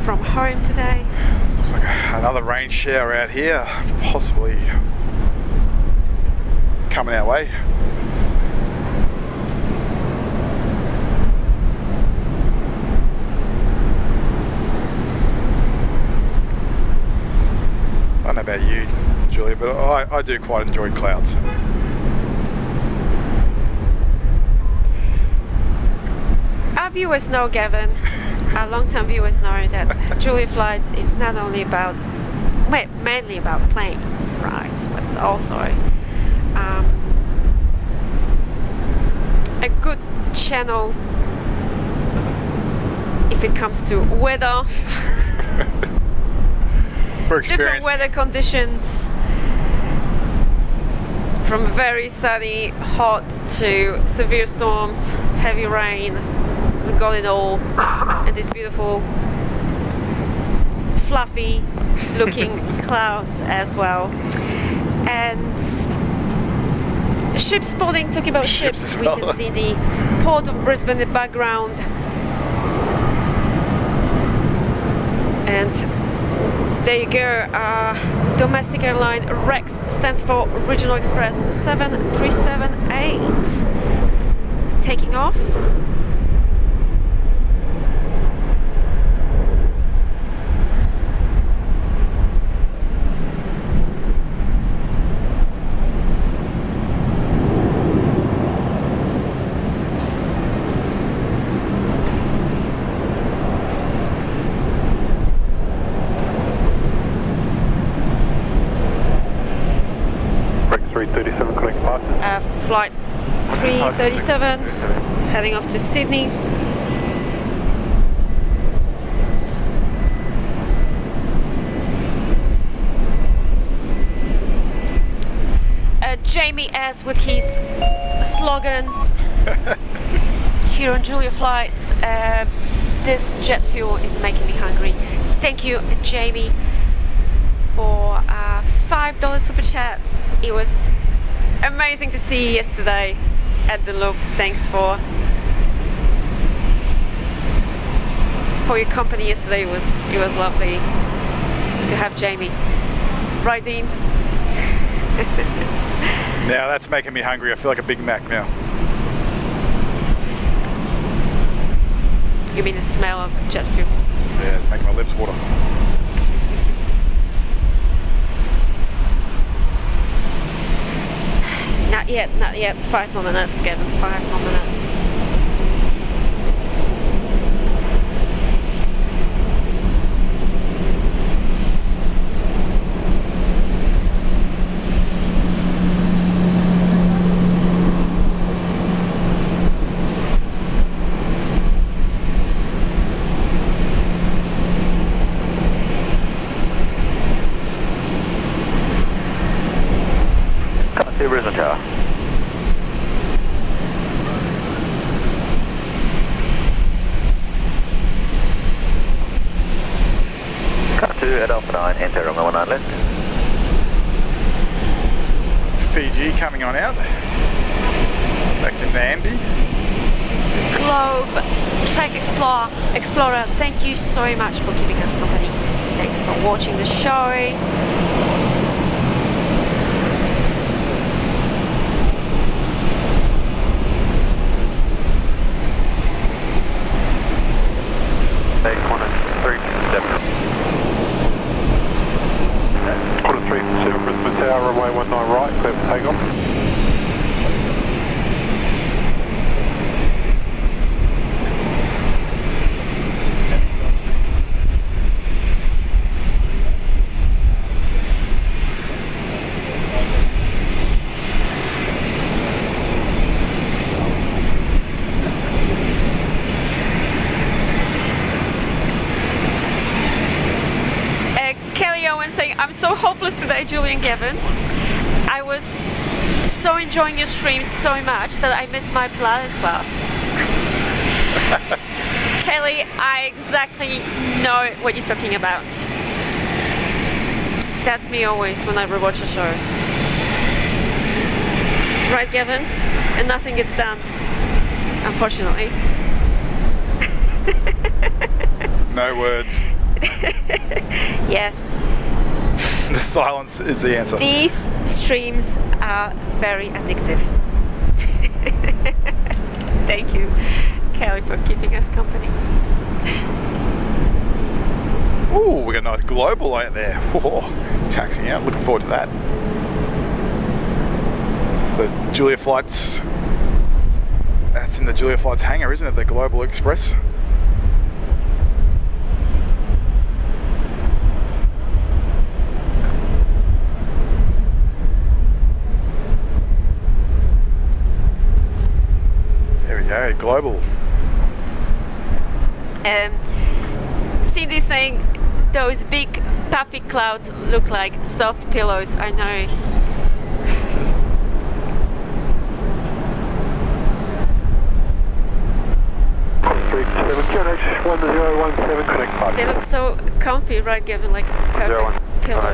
from home today. Looks like another rain shower out here, possibly coming our way. I don't know about you, Julia, but I do quite enjoy clouds. Our viewers know, Gavin, our long-term viewers know that Julia Flights is not only about, well, mainly about planes, right? But it's also a good channel if it comes to weather. We're different experienced. weather conditions. From very sunny, hot to severe storms, heavy rain. We got it all. And these beautiful, fluffy looking clouds as well. And ship spotting, talking about ships, we can see the port of Brisbane in the background. And there you go, domestic airline REX stands for Regional Express 7378, taking off. Flight 337, heading off to Sydney. Jamie S with his slogan here on Julia Flights, this jet fuel is making me hungry. Thank you, Jamie, for a $5 super chat. It was amazing to see you yesterday at the Loop. Thanks for your company yesterday. It was lovely to have Jamie. Right, Dean? Now that's making me hungry. I feel like a Big Mac now. You mean the smell of jet fuel? Yeah, it's making my lips water. Not yet. 5 more minutes, Kevin. 5 more minutes. Brisbane Tower. Cut to at Alpha 9, enter runway 19 left. Fiji coming on out. Back to Nandi. Globe Track Explorer, thank you so much for keeping us company. Thanks for watching the show. Quarter 347 Brisbane Tower, runway 19 right, clear for takeoff. I'm so hopeless today, Julian Gavin. I was so enjoying your streams so much that I missed my Pilates class. Kelly, I exactly know what you're talking about. That's me always when I rewatch the shows. Right, Gavin? And nothing gets done, unfortunately. No words. Yes. The silence is the answer. These streams are very addictive. Thank you, Kelly, for keeping us company. Ooh, we got a nice global out there. Whoa, taxiing out. Looking forward to that. The Julia Flights. That's in the Julia Flights hangar, isn't it? The Global Express. Yeah, global. Cindy saying those big puffy clouds look like soft pillows, I know. They look so comfy, right, Gavin, like a perfect pillow.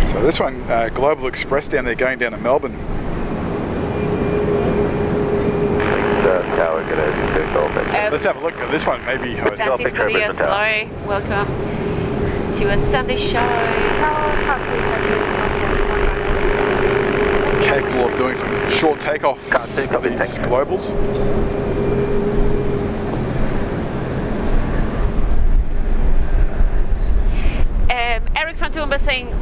So this one, Global Express down there going down to Melbourne. Let's have a look at this one, maybe. Francisco Diaz, hello, welcome to a Sunday show. Capable of doing some short takeoff with these Globals. Eric from Toowoomba saying,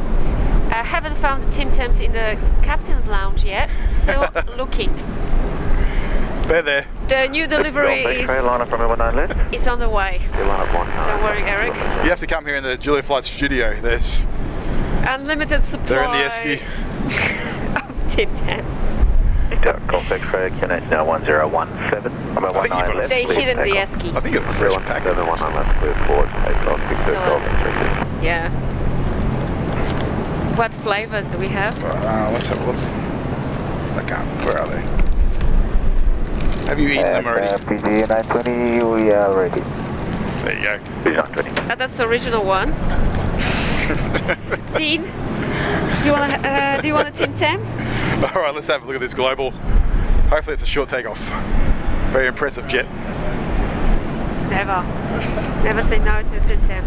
I haven't found the Tim Tams in the Captain's Lounge yet, still looking. They're there. The new delivery is on the way. Don't worry, Eric. You have to come here in the Julia Flight studio. There's unlimited supply. They're in the esky. Of Tim Tams. Golf X-ray, QNH now 1017. I'm at 19 left. They hid in the esky. I think it's a fresh packet. 19 left, clear forward, takeoff, Still, yeah. What flavors do we have? Let's have a look. I can't. Where are they? Have you eaten them already? PG 920, we are ready. There you go. PG 920. That's the original ones. Dean, do you want a Tim Tam? All right, let's have a look at this Global. Hopefully it's a short takeoff. Very impressive jet. Never say no to a Tim Tam.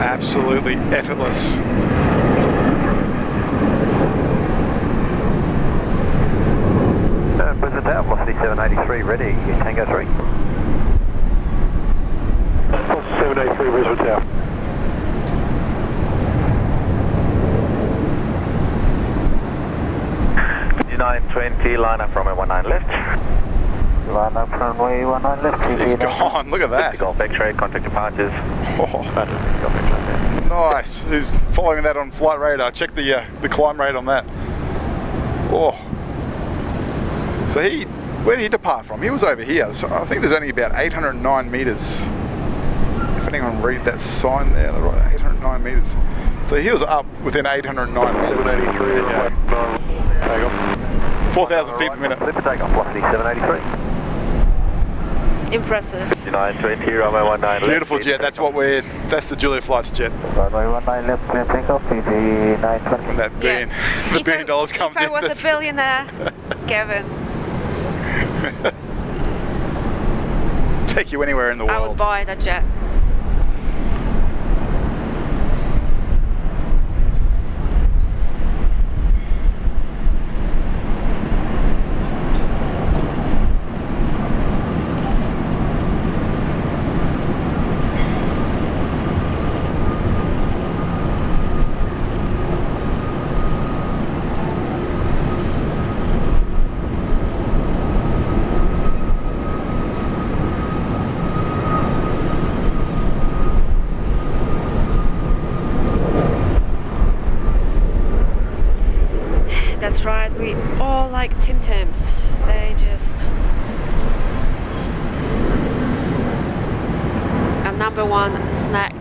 Absolutely effortless. Brisbane Tower, velocity 783, ready, Tango 3. 783, Brisbane Tower. PG 920, line up runway 19 left. Line up runway 19 left. It's gone, look at that. Golf X-ray, contact departures. Oh. Nice. Who's following that on flight radar? Check the climb rate on that. Oh. So where did he depart from? He was over here. So I think there's only about 809 metres. If anyone read that sign there, they're right, 809 metres. So he was up within 809 metres. There you go. 4,000 feet per minute. Clear for takeoff, velocity 783. Impressive. 920, runway 19 left. Beautiful jet. That's the Julia Flights jet. Runway 19 left, clear takeoff, PG 920. And that billion, the $1 billion comes in. If I was a billionaire, Kevin, take you anywhere in the world. I would buy that jet. That's right, we all like Tim Tams. They just a number one snack.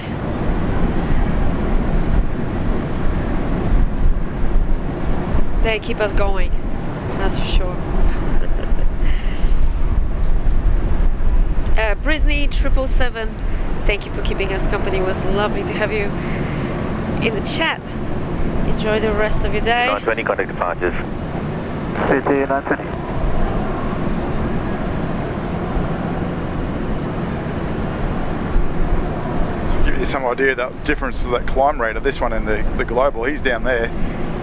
They keep us going, that's for sure. Brisbane 777, thank you for keeping us company. It was lovely to have you in the chat. Enjoy the rest of your day. 920, contact departures. PG 920. So give you you some idea of the difference of that climb rate of this one and the Global. He's down there,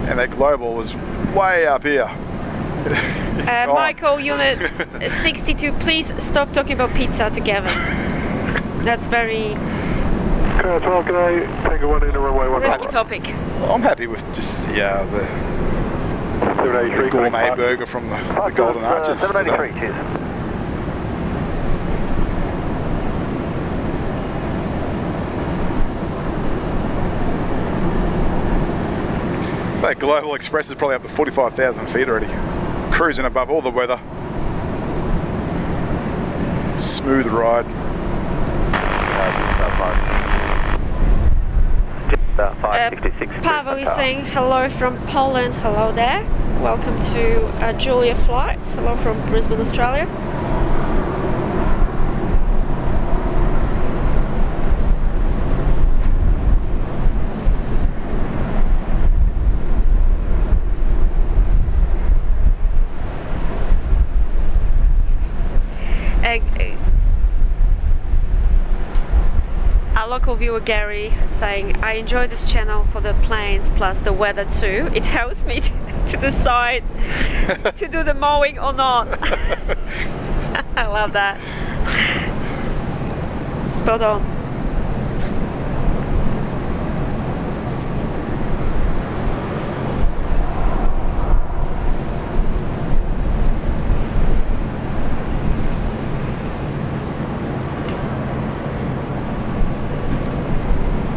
and that Global was way up here. Michael, unit 62, please stop talking about pizza together. That's very risky topic. Well, I'm happy with just the gourmet burger from the Golden Arches. 783, cheers. That Global Express is probably up to 45,000 feet already. Cruising above all the weather. Smooth ride. Pavel is saying hello from Poland. Hello there. Welcome to Julia Flights. Hello from Brisbane, Australia. Our local viewer Gary saying, I enjoy this channel for the planes plus the weather too. It helps me to decide to do the mowing or not. I love that. Spot on.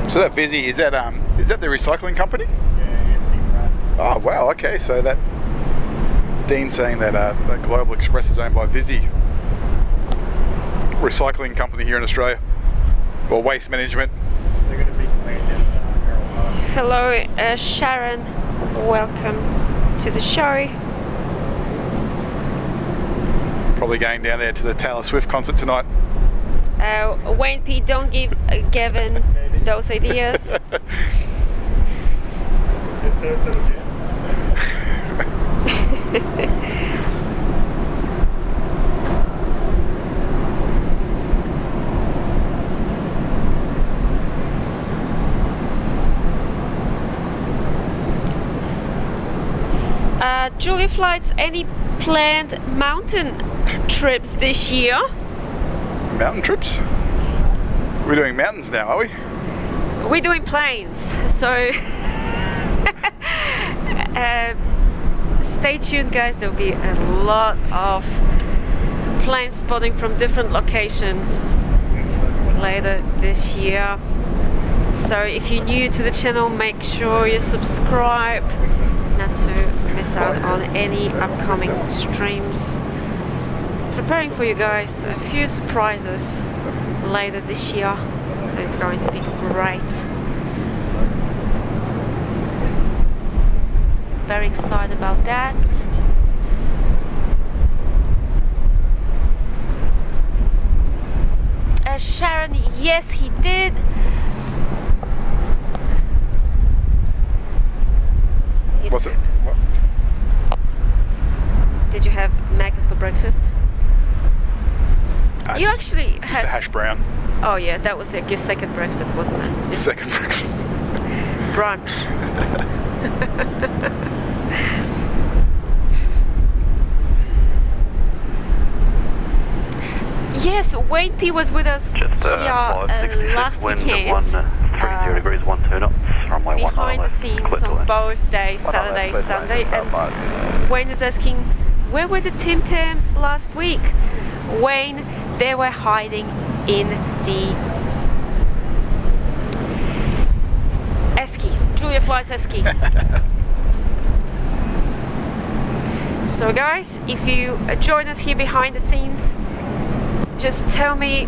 So that Vizzy, is that the recycling company? Yeah. Oh wow, okay. So that Dean's saying that that Global Express is owned by Vizzy, recycling company here in Australia, or waste management. They're going to be planned in Hello, Sharon. Welcome to the show. Probably going down there to the Taylor Swift concert tonight. Wayne P, don't give Gavin those ideas. It's first little jet. Julia Flights, any planned mountain trips this year? Mountain trips? We're doing mountains now, are we? We're doing planes, so stay tuned guys, there'll be a lot of plane spotting from different locations later this year. So if you're new to the channel, make sure you subscribe not to miss out on any upcoming streams. Preparing for you guys a few surprises later this year, so it's going to be great. Very excited about that. Sharon, yes he did. What's it? What? Did you have Macca's for breakfast? You just, actually just had a hash brown. Oh yeah, that was like your second breakfast, wasn't it? Second breakfast. Brunch. Yes, Wayne P was with us here last weekend. 30 degrees, 12 knots, runway 19 behind the scenes on both days, Saturday, Sunday, and Wayne is asking, where were the Tim Tams last week? Wayne, they were hiding in the Esky, Julia Flights Esky. So guys, if you join us here behind the scenes, just tell me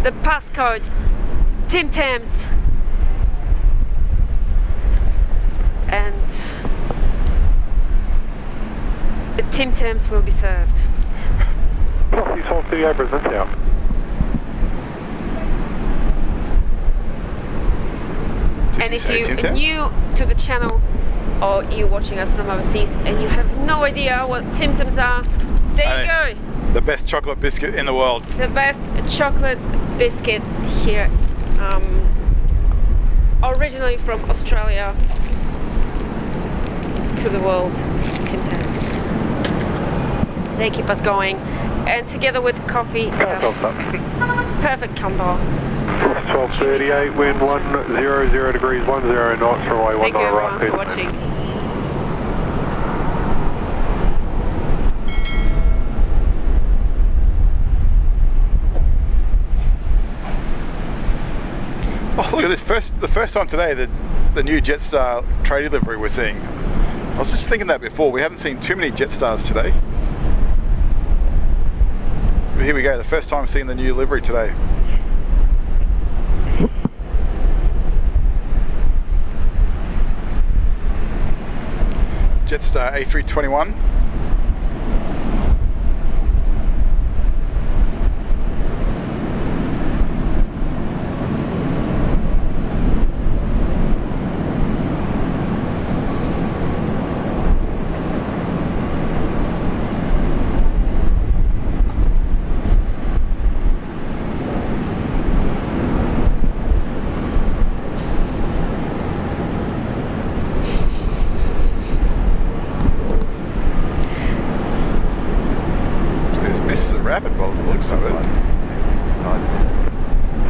the passcode, Tim Tams, and the Tim Tams will be served. Please hold to the Brisbane Tower. And if you're new to the channel or you're watching us from overseas and you have no idea what Tim Tams are, there you go. The best chocolate biscuit in the world. The best chocolate biscuit here. Originally from Australia to the world. Tim Tams. They keep us going. And together with coffee, perfect combo. 12:38, wind 100 degrees 10 knots, runway 19 right. Thank you everyone for watching. Oh, look at this! The first time today, the new Jetstar trade livery we're seeing. I was just thinking that before. We haven't seen too many Jetstars today. But here we go. The first time seeing the new livery today. Jetstar A321. Rapid by the looks of it.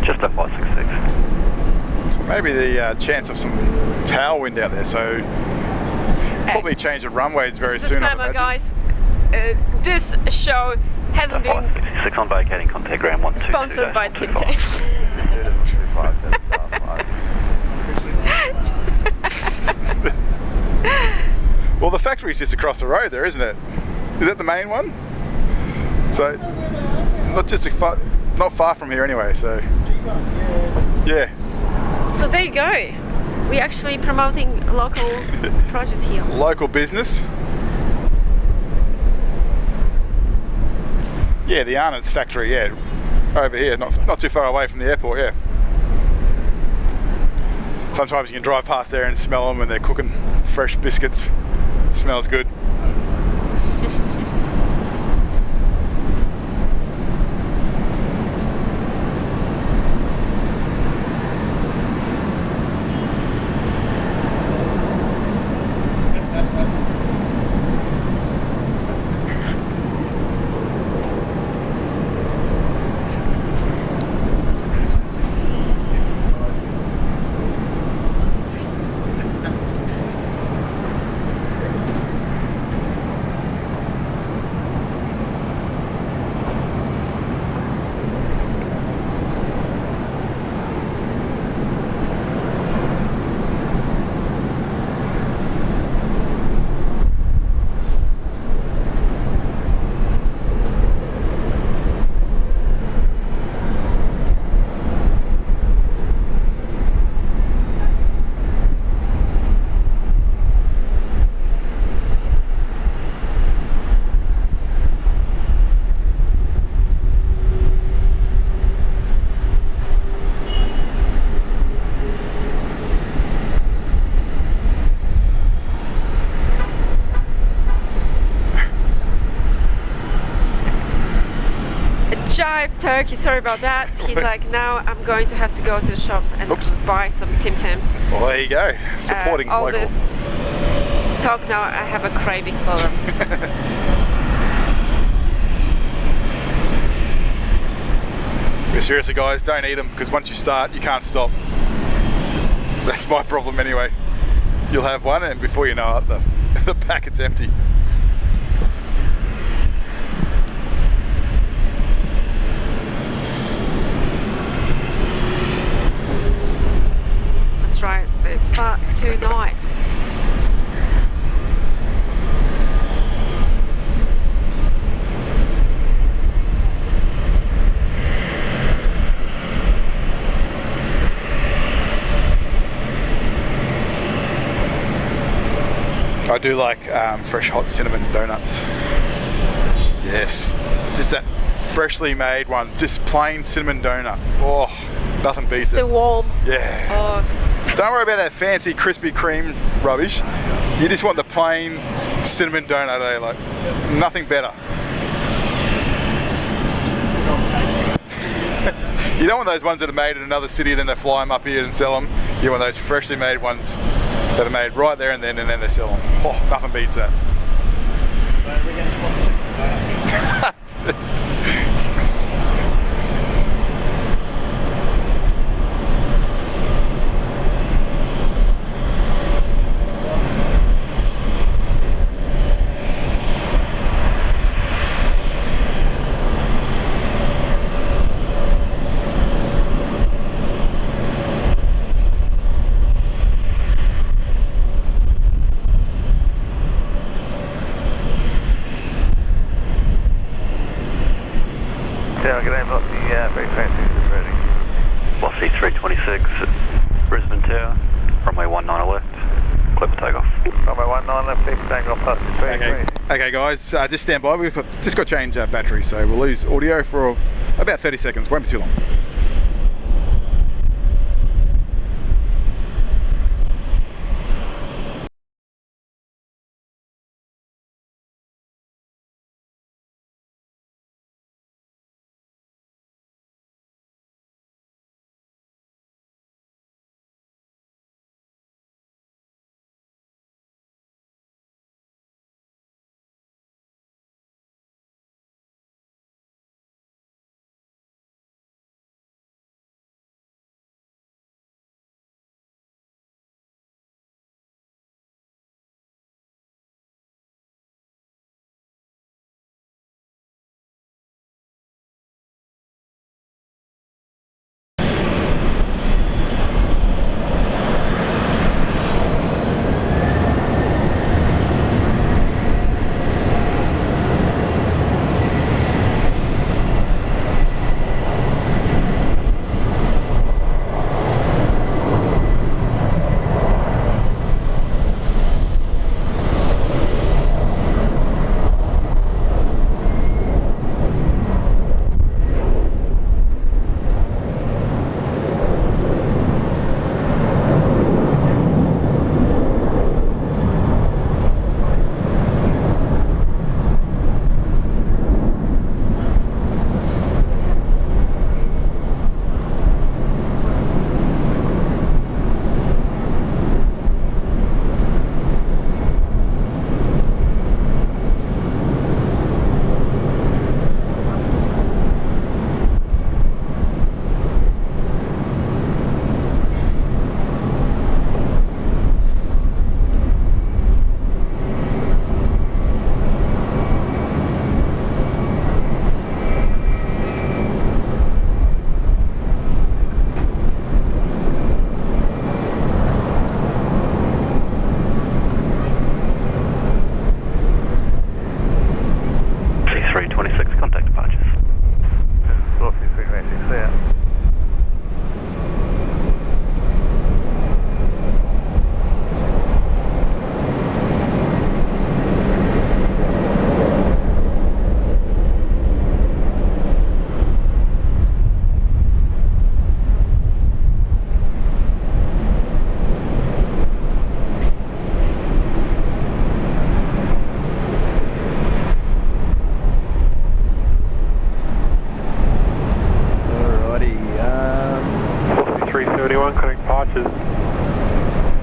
Just a 566. So maybe the chance of some tailwind out there, so probably change the runways very soon. Disclaimer, guys. This show hasn't been 566 on vacating contact ground 122. sponsored by Tim Tams. Well, the factory's just across the road there, isn't it? Is that the main one? So, not far from here anyway, so yeah. So there you go. We're actually promoting local projects here. Local business. Yeah, the Arnott's factory, yeah. Over here, not too far away from the airport, yeah. Sometimes you can drive past there and smell them when they're cooking fresh biscuits. Smells good. Jive Turkey, sorry about that. He's like, now I'm going to have to go to the shops and buy some Tim Tams. Well, there you go. Supporting all local. This talk now, I have a craving for them. But seriously, guys, don't eat them because once you start, you can't stop. That's my problem anyway. You'll have one, and before you know it, the packet's empty. Right, they're far too nice. I do like fresh hot cinnamon donuts. Yes, just that freshly made one, just plain cinnamon donut. Oh, nothing beats it. Still warm. Yeah. Oh. Don't worry about that fancy Krispy Kreme rubbish. You just want the plain cinnamon donut, eh? Like nothing better. You don't want those ones that are made in another city, then they fly them up here and sell them. You want those freshly made ones that are made right there and then they sell them. Oh, nothing beats that. So we're getting sponsorship from the Velocity 326 at Brisbane Tower, runway 19 left, clear for takeoff. Runway 19 left, clear for takeoff, plus 3. Okay guys, just stand by. We've just got to change battery, so we'll lose audio for about 30 seconds, won't be too long.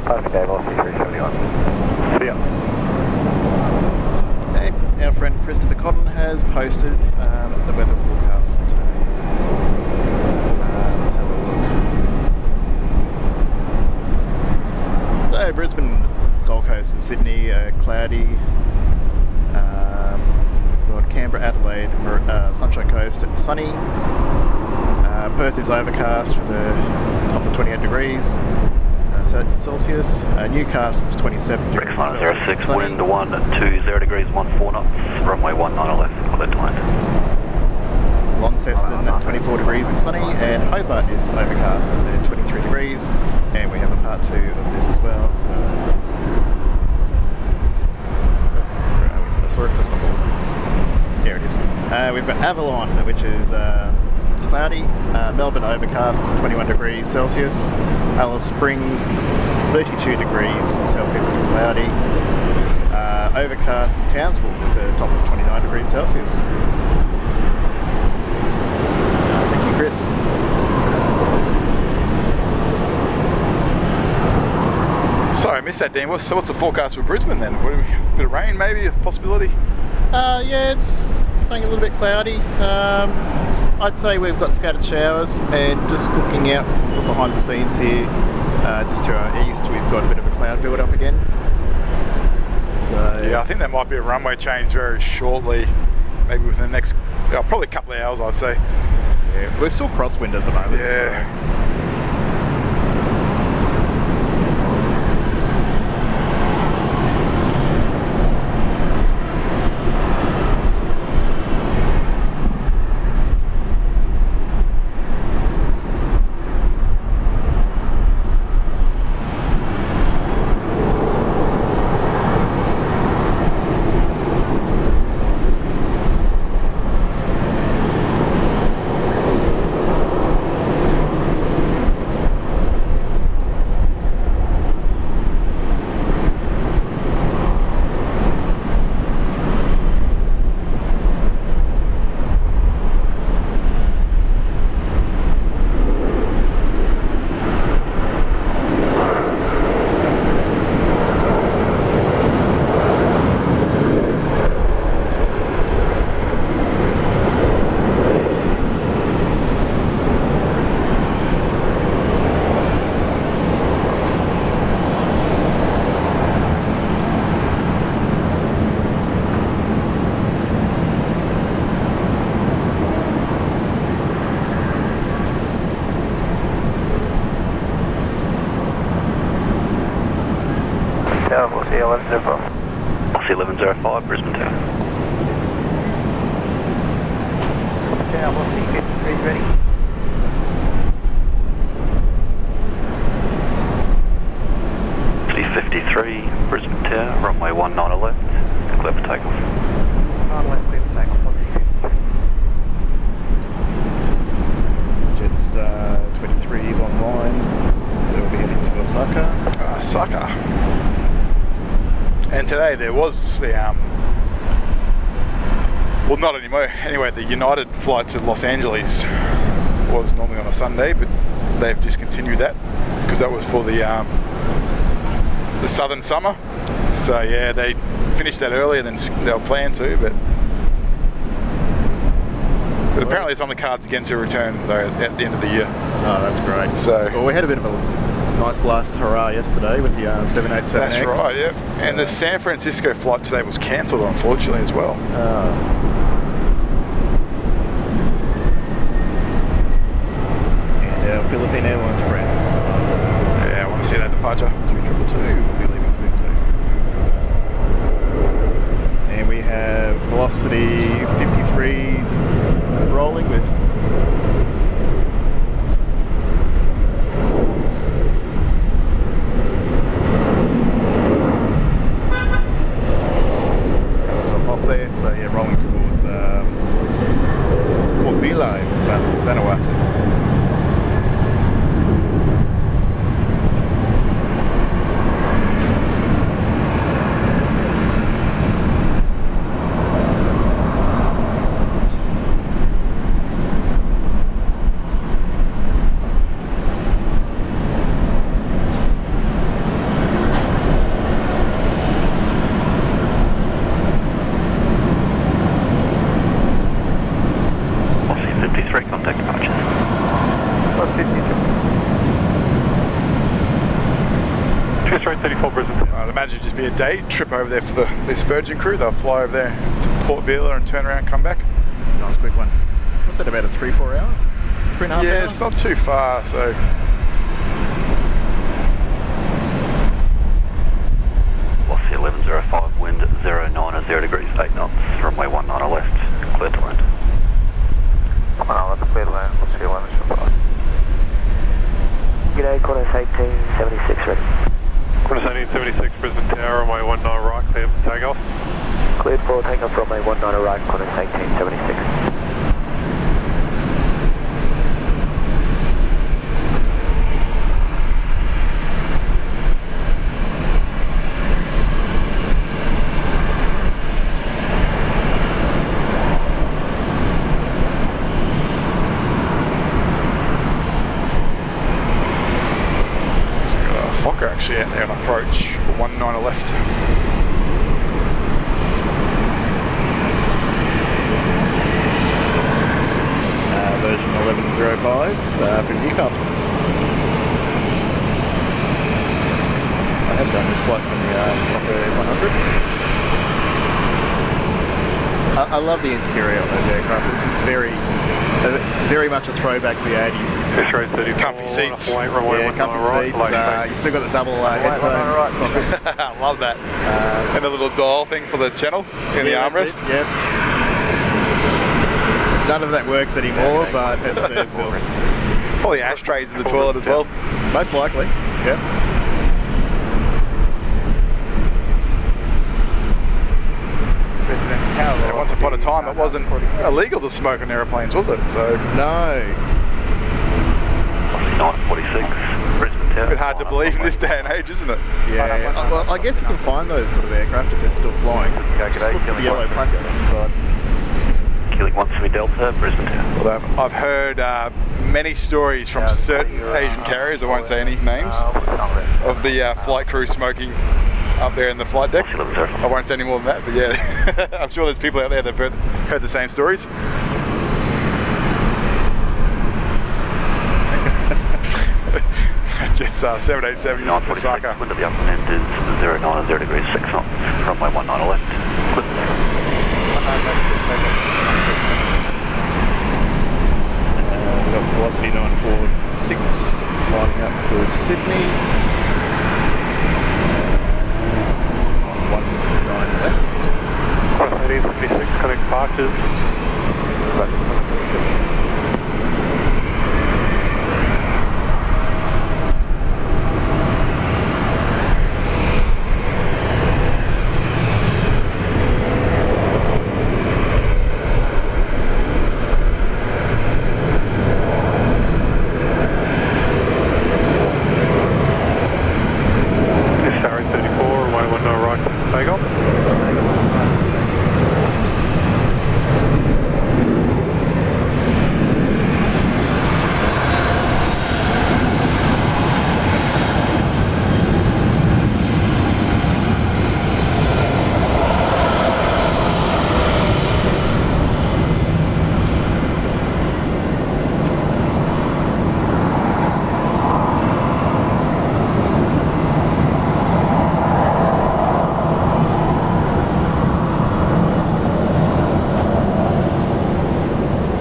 Perfect day, velocity 371. See ya. Okay, our friend Christopher Cotton has posted the weather forecast for today. Let's have a look. So Brisbane, Gold Coast and Sydney are cloudy. We've got Canberra, Adelaide, Sunshine Coast sunny. Perth is overcast with a top of 28 degrees Celsius. Newcastle is 27 degrees Celsius. 06, wind 120 degrees, 14 knots, runway 19 left, clear to land. Launceston at 24 degrees and sunny, and Hobart is overcast at 23 degrees, and we have a part 2 of this as well. So, here it is. We've got Avalon, which is cloudy, Melbourne overcast, 21 degrees Celsius, Alice Springs 32 degrees Celsius and cloudy, overcast in Townsville with a top of 29 degrees Celsius. Thank you, Chris. Sorry, I missed that, Dan. What's the forecast for Brisbane then? A bit of rain, maybe, a possibility? Yeah, it's staying a little bit cloudy. I'd say we've got scattered showers, and just looking out from behind the scenes here, just to our east, we've got a bit of a cloud build up again. So yeah, I think there might be a runway change very shortly, maybe within the next, probably a couple of hours, I'd say. Yeah, we're still crosswind at the moment. Yeah. So. I'll see 1105. I'll see 1105, Brisbane Tower. Tower, we'll see 53 ready. See 53, Brisbane Tower, runway 19 left, clear for takeoff. 19 left, clear for takeoff, 153. Jetstar 23 is online. They'll be heading to Osaka. Osaka. And today there was the, well, not anymore. Anyway, the United flight to Los Angeles was normally on a Sunday, but they've discontinued that because that was for the southern summer. So yeah, they finished that earlier than they were planned to, but apparently it's on the cards again to return though at the end of the year. Oh, that's great. So well, we had a bit of a nice last hurrah yesterday with the 787X. That's right, yeah. So. And the San Francisco flight today was cancelled, unfortunately, as well. And our Philippine Airlines friends. Yeah, I want to see that departure. 2222 will be leaving soon too. And we have Velocity 53 rolling with there, so yeah, rolling towards Port Vila in Vanuatu. I'd imagine it'd just be a day trip over there for this Virgin crew. They'll fly over there to Port Vila and turn around, come back. Nice quick one. What's that, about a 3-4 hour? 3.5 hours? Yeah, it's not too far, so. Velocity 1105, wind 090 degrees, 8 knots, runway 19 left, clear to land. 19 left, clear to land, Velocity 1105. G'day, Qantas 1876 ready. Qantas 1876, Brisbane Tower, runway 19 right, clear for takeoff. Cleared for takeoff, runway 19 right, Qantas 1876. Fokker actually out there on approach. for Newcastle. I have done this flight in the Fokker F100. I love the interior on those aircraft. It's just very much a throwback to the 80s. Comfy seats. Yeah, comfy seats. You still got the double headphone sockets. I love that. And the little dial thing for the channel in the armrest. Yep. None of that works anymore, but it's there still. Probably ashtrays in the toilet as well. Most likely, yep. Yeah, once upon a time, it wasn't illegal to smoke on aeroplanes, was it? So no. 946, Brisbane Tower. A bit hard to believe in this day and age, isn't it? Yeah. Well, I guess you can find those sort of aircraft if they're still flying. Just look for the yellow plastics inside. Killing 1 Delta, Brisbane Tower. Well, I've heard many stories from certain Asian carriers, I won't say any names, of the flight crew smoking up there in the flight deck. I won't say any more than that, but yeah, I'm sure there's people out there that have heard the same stories. Jets 787 Osaka. Wind at the upper end is 090 degrees 6 knots, runway 19 left. Good. We've got velocity 946 lining up for Sydney. 19 left. 1876, connect departures.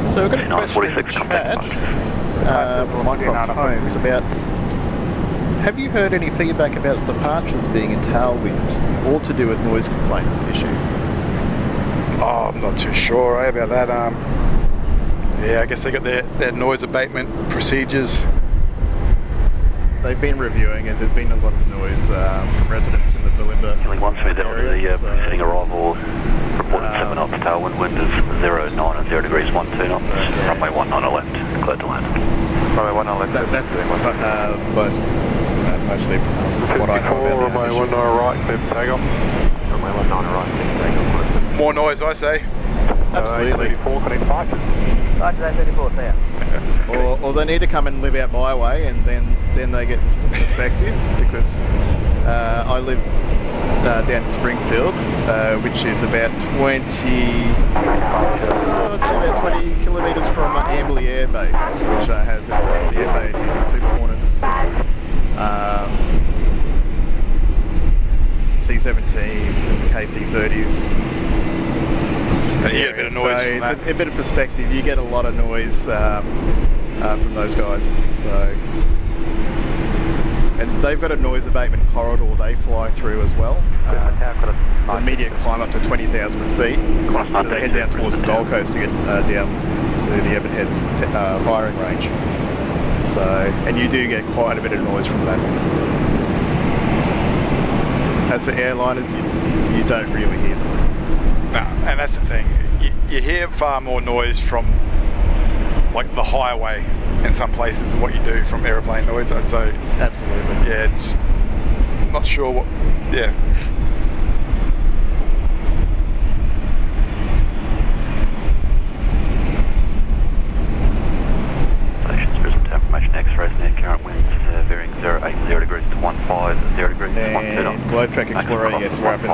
So we've got a question in the chat from Mycroft Homes about, have you heard any feedback about departures being in tailwind, all to do with noise complaints issue? Oh, I'm not too sure about that. Yeah, I guess they got their noise abatement procedures. They've been reviewing it. There's been a lot of noise from residents in the Bulimba Killing 1 Delta, the preceding arrival reported 7 knots, tailwind wind is 090 degrees 12 knots, runway 19 left, cleared to land. Runway 19 left. That's mostly what I know about. Runway 19 right, cleared to takeoff. Runway 19 right, cleared to takeoff. More noise, I say. Absolutely. 34, connect departures. Roger, 34, there. Or they need to come and live out my way, and then they get some perspective, because I live down in Springfield, which is about 20 kilometres from Amberley Air Base, which has the F-18 Super Hornets, C-17s and KC-30s. You get a bit of noise from that. It's a bit of perspective. You get a lot of noise from those guys. So, and they've got a noise abatement corridor they fly through as well. It's an immediate climb up to 20,000 feet. They head down towards the Gold Coast to get down to the Evan Heads firing range. So, and you do get quite a bit of noise from that. As for airliners, you don't really hear them. No, and that's the thing. You hear far more noise from like the highway in some places than what you do from aeroplane noise. So absolutely, yeah. It's not sure what. Yeah. Stations Brisbane to information X-rays near current winds varying 080 degrees to 15 degrees to 12 knots. Globe Track Explorer, yes, we're up in the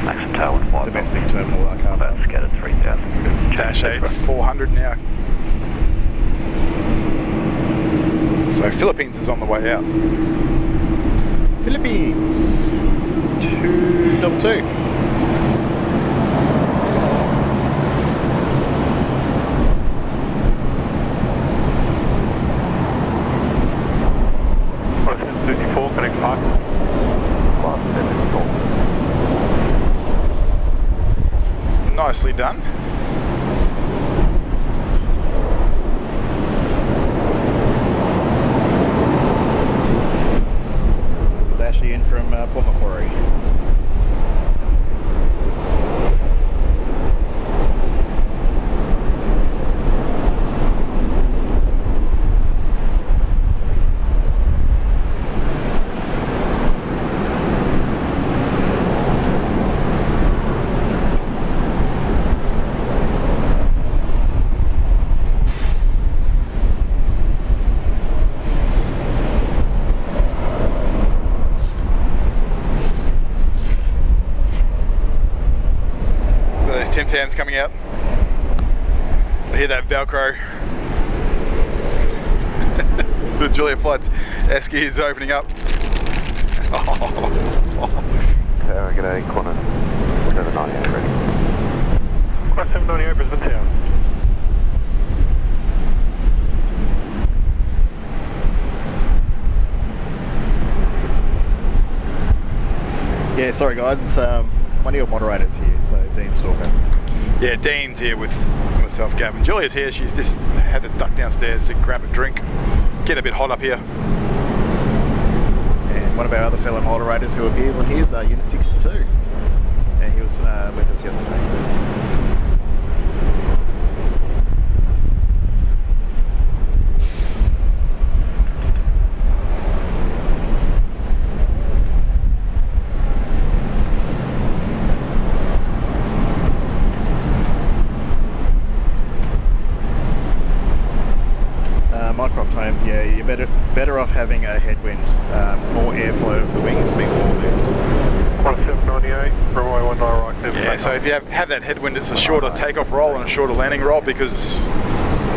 maximum tailwind 5 domestic terminal car. About scattered 3,000. Dash 8 400 now. So Philippines is on the way out. Philippines 222. Connect park. Nicely done. Actually in from Port Macquarie. Tim Tams coming out. I hear that Velcro. The Julia Flight's Esky is opening up. Tower, g'day, corner 798 ready. Cross 798 Brisbane Tower. Yeah, sorry guys, it's one of your moderators here, so Dean Stalker. Yeah, Dean's here with myself, Gavin. Julia's here, she's just had to duck downstairs to grab a drink. Get a bit hot up here. And one of our other fellow moderators who appears on here is Unit 62. And he was with us yesterday. Mycroft Homes, yeah, you're better off having a headwind, more airflow of the wings, being more lift. 1798, runway 19 right. Yeah, so if you have that headwind, it's a shorter takeoff roll and a shorter landing roll, because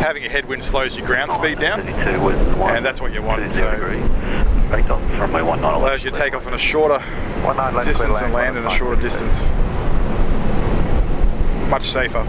having a headwind slows your ground speed down, and that's what you want. So allows you to take off in a shorter distance and land in a shorter distance. Much safer.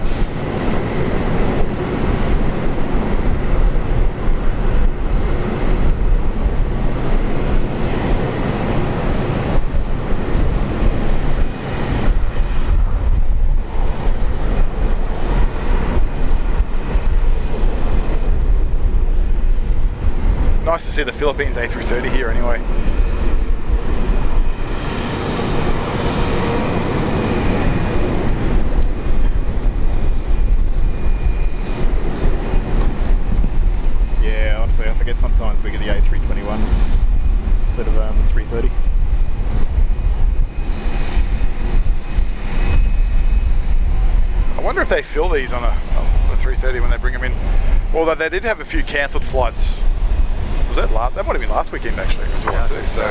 Nice to see the Philippines A330 here anyway. Yeah, honestly I forget sometimes we get the A321 instead of the 330. I wonder if they fill these on a 330 when they bring them in. Although they did have a few cancelled flights. Was that last? That might have been last weekend actually. I saw one too. So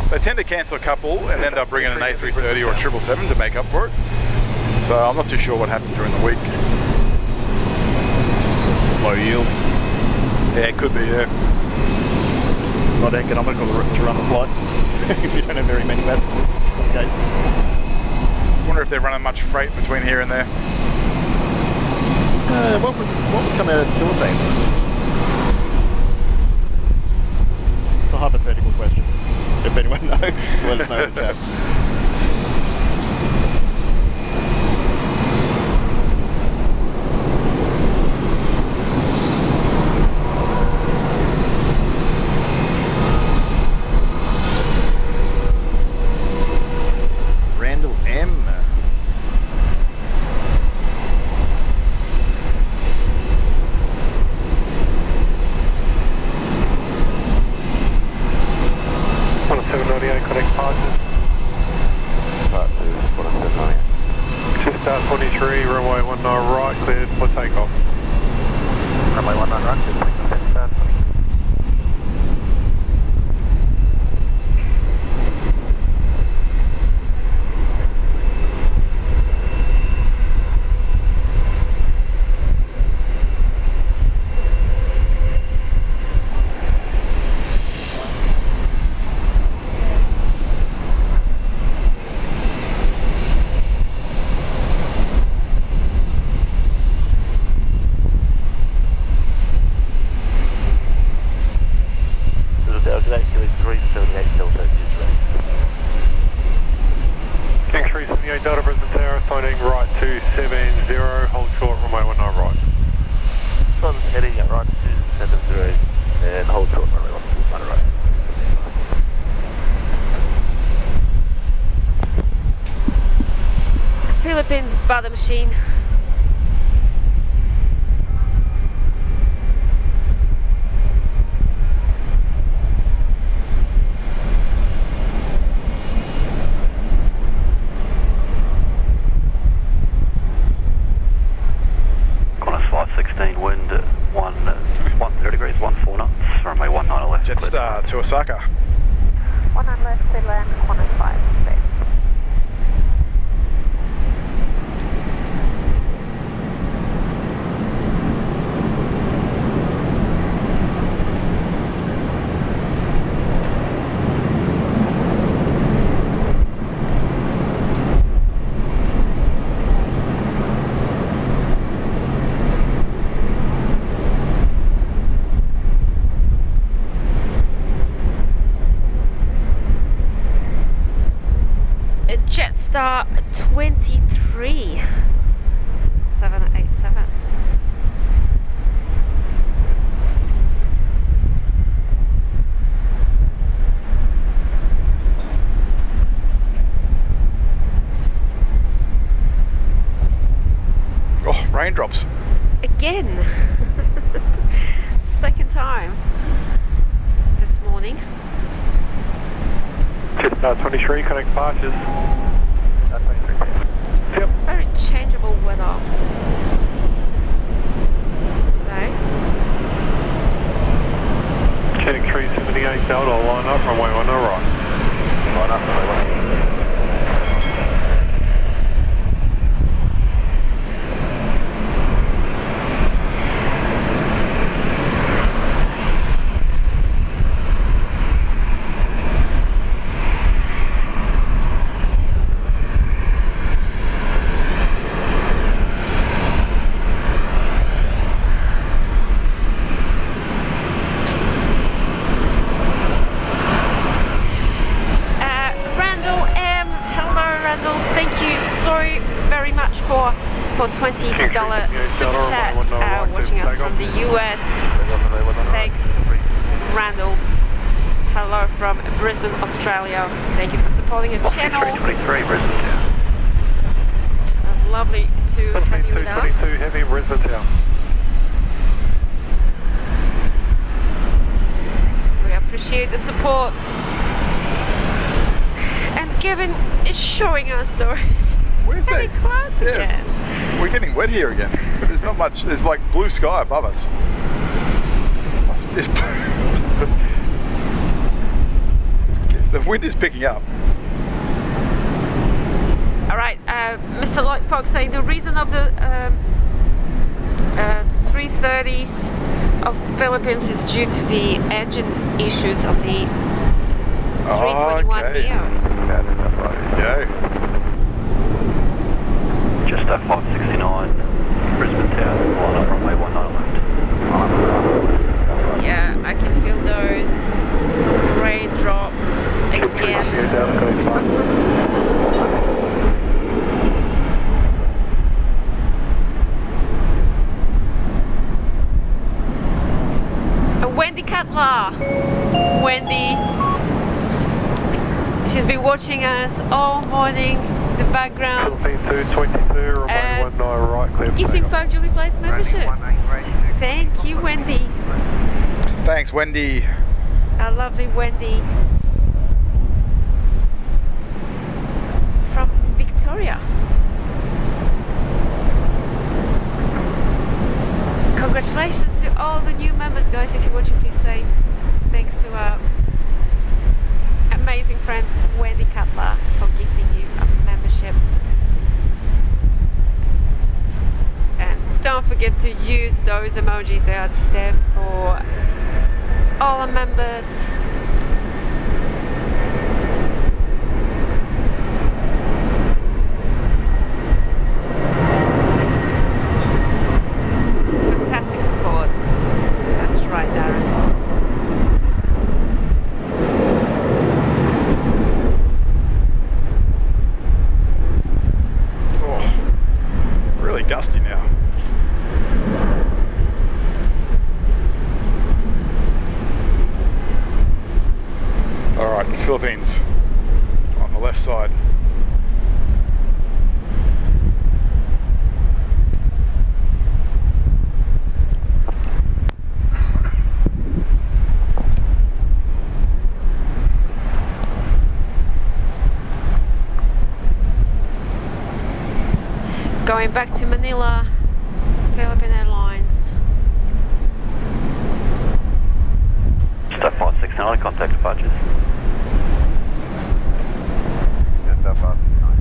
they tend to cancel a couple and then they'll bring in an A330 or a 777 to make up for it. So I'm not too sure what happened during the week. Just low yields. Yeah, it could be. Yeah. Not economical to run a flight if you don't have very many passengers in some cases. I wonder if they're running much freight between here and there. What would come out of the Philippines? It's a hypothetical question. If anyone knows, just let us know in the chat. Randall M. Connect departures. Departures, 1798. Just start 23, runway 19 right, cleared for takeoff. Runway 19 right, just take the start 20. heading right 270, hold short, runway 19 right. Sun's heading right 270 and hold short, runway 19 right. Philippines butter machine. Qantas 516, wind at 130 degrees, 14 knots, runway 19 left. Jetstar to Osaka. 19 left, clear land, Qantas 5, space. Jetstar 23 787. Oh, raindrops. Again. Second time this morning. Jetstar 23, connect departures. Yep. Very changeable weather today. Check 378 Delta, line up, runway 19 right. Line up, runway 19. For $20 super chat, watching us from the US. Thanks, Randall. Hello from Brisbane, Australia. Thank you for supporting a channel. Lovely to have you with us. 22 heavy, Brisbane Tower. We appreciate the support. And Kevin is showing us those heavy clouds again. We're getting wet here again. There's not much. There's like blue sky above us. The wind is picking up. All right, Mr. Lloyd Fox saying the reason of the 330s of Philippines is due to the engine issues of the 321 Neos. There you go. Jetstar 569, Brisbane Tower, line up, runway 19 left. Yeah, I can feel those raindrops again. Wendy Cutler. Wendy. She's been watching us all morning. The background. Philippine 222, runway 19 right, clear. Gifting 5 Julie Flights memberships. Thank you, Wendy. Thanks, Wendy. Our lovely Wendy from Victoria. Congratulations to all the new members, guys. If you're watching, please say thanks to our amazing friend Wendy Cutler for gifting you a membership. And don't forget to use those emojis. They are there for all our members. Fantastic support. That's right, Darren. Oh. Going back to Manila, Philippine Airlines. Step 569, contact departures. Step 569.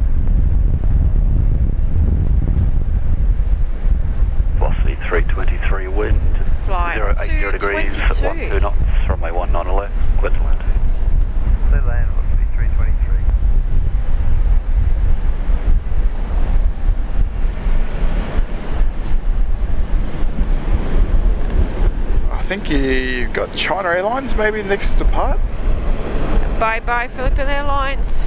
Velocity 323, wind Flight 080 degrees, 222. 12 knots, runway 19 left, clear to land. Clear land, velocity 323. I think you've got China Airlines maybe next to depart. Bye bye Philippine Airlines.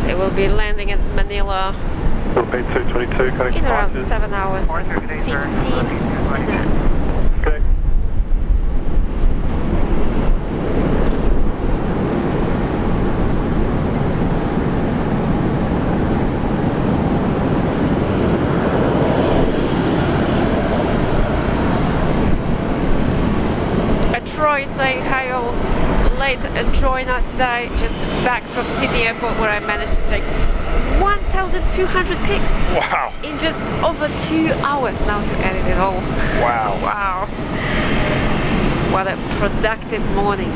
They will be landing at Manila Philippine 222, cutting in around departures. 7 hours and 15 minutes. Okay. Troy saying hi, all late joiner today, just back from Sydney Airport where I managed to take 1,200 pics. Wow. In just over 2 hours now to edit it all. Wow. Wow. What a productive morning.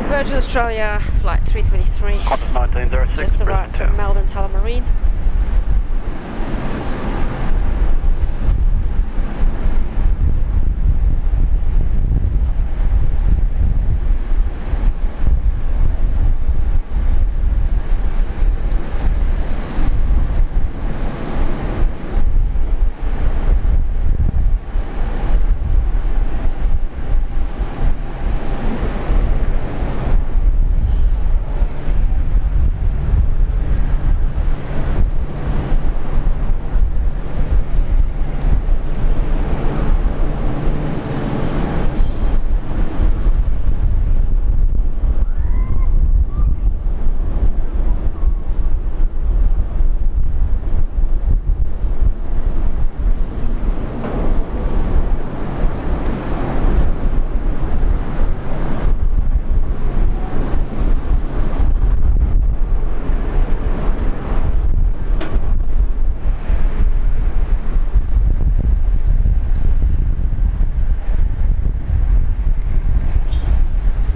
Virgin Australia flight 323. Qantas 1906. Just arrived Brisbane from Melbourne Tullamarine.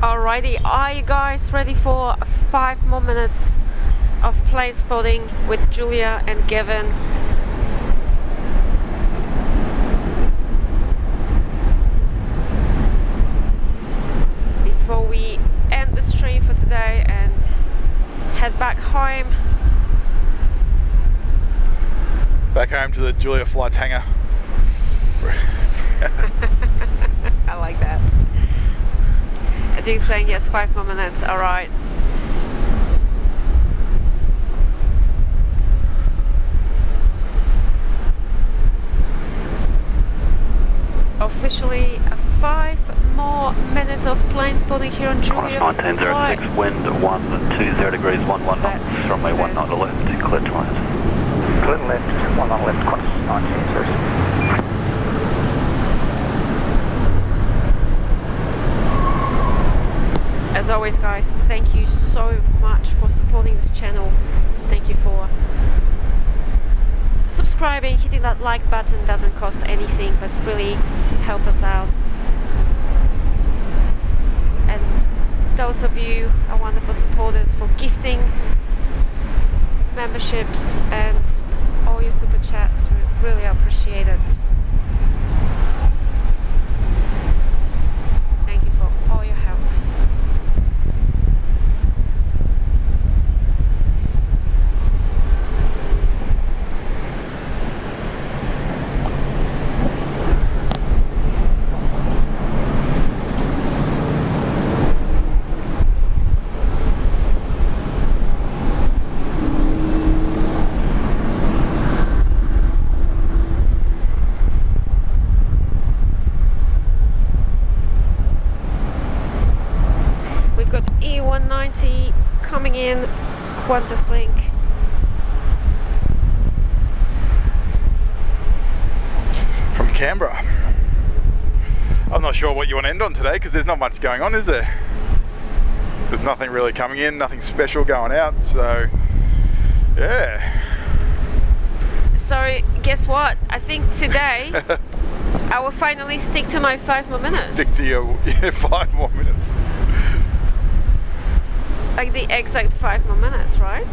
Alrighty, are you guys ready for 5 more minutes of plane spotting with Julia and Gavin? Before we end the stream for today and head back home. Back home to the Julia Flights hangar. I like that. I think saying yes, 5 more minutes, alright. Officially 5 more minutes of plane spotting here on Julia Qantas 1906, wind 120 degrees, 11 knots, runway 19 left, clear to land. Clear left, 1 on left, Qantas 1906. As always guys, thank you so much for supporting this channel. Thank you for subscribing, hitting that like button. Doesn't cost anything but really help us out. And those of you are wonderful supporters for gifting memberships and all your super chats, we really appreciate it. Thank you for all your help. Qantas link. From Canberra. I'm not sure what you want to end on today because there's not much going on, is there? There's nothing really coming in, nothing special going out, so yeah. So guess what? I think today I will finally stick to my 5 more minutes. Stick to your 5 more minutes. Like the exact 5 more minutes, right?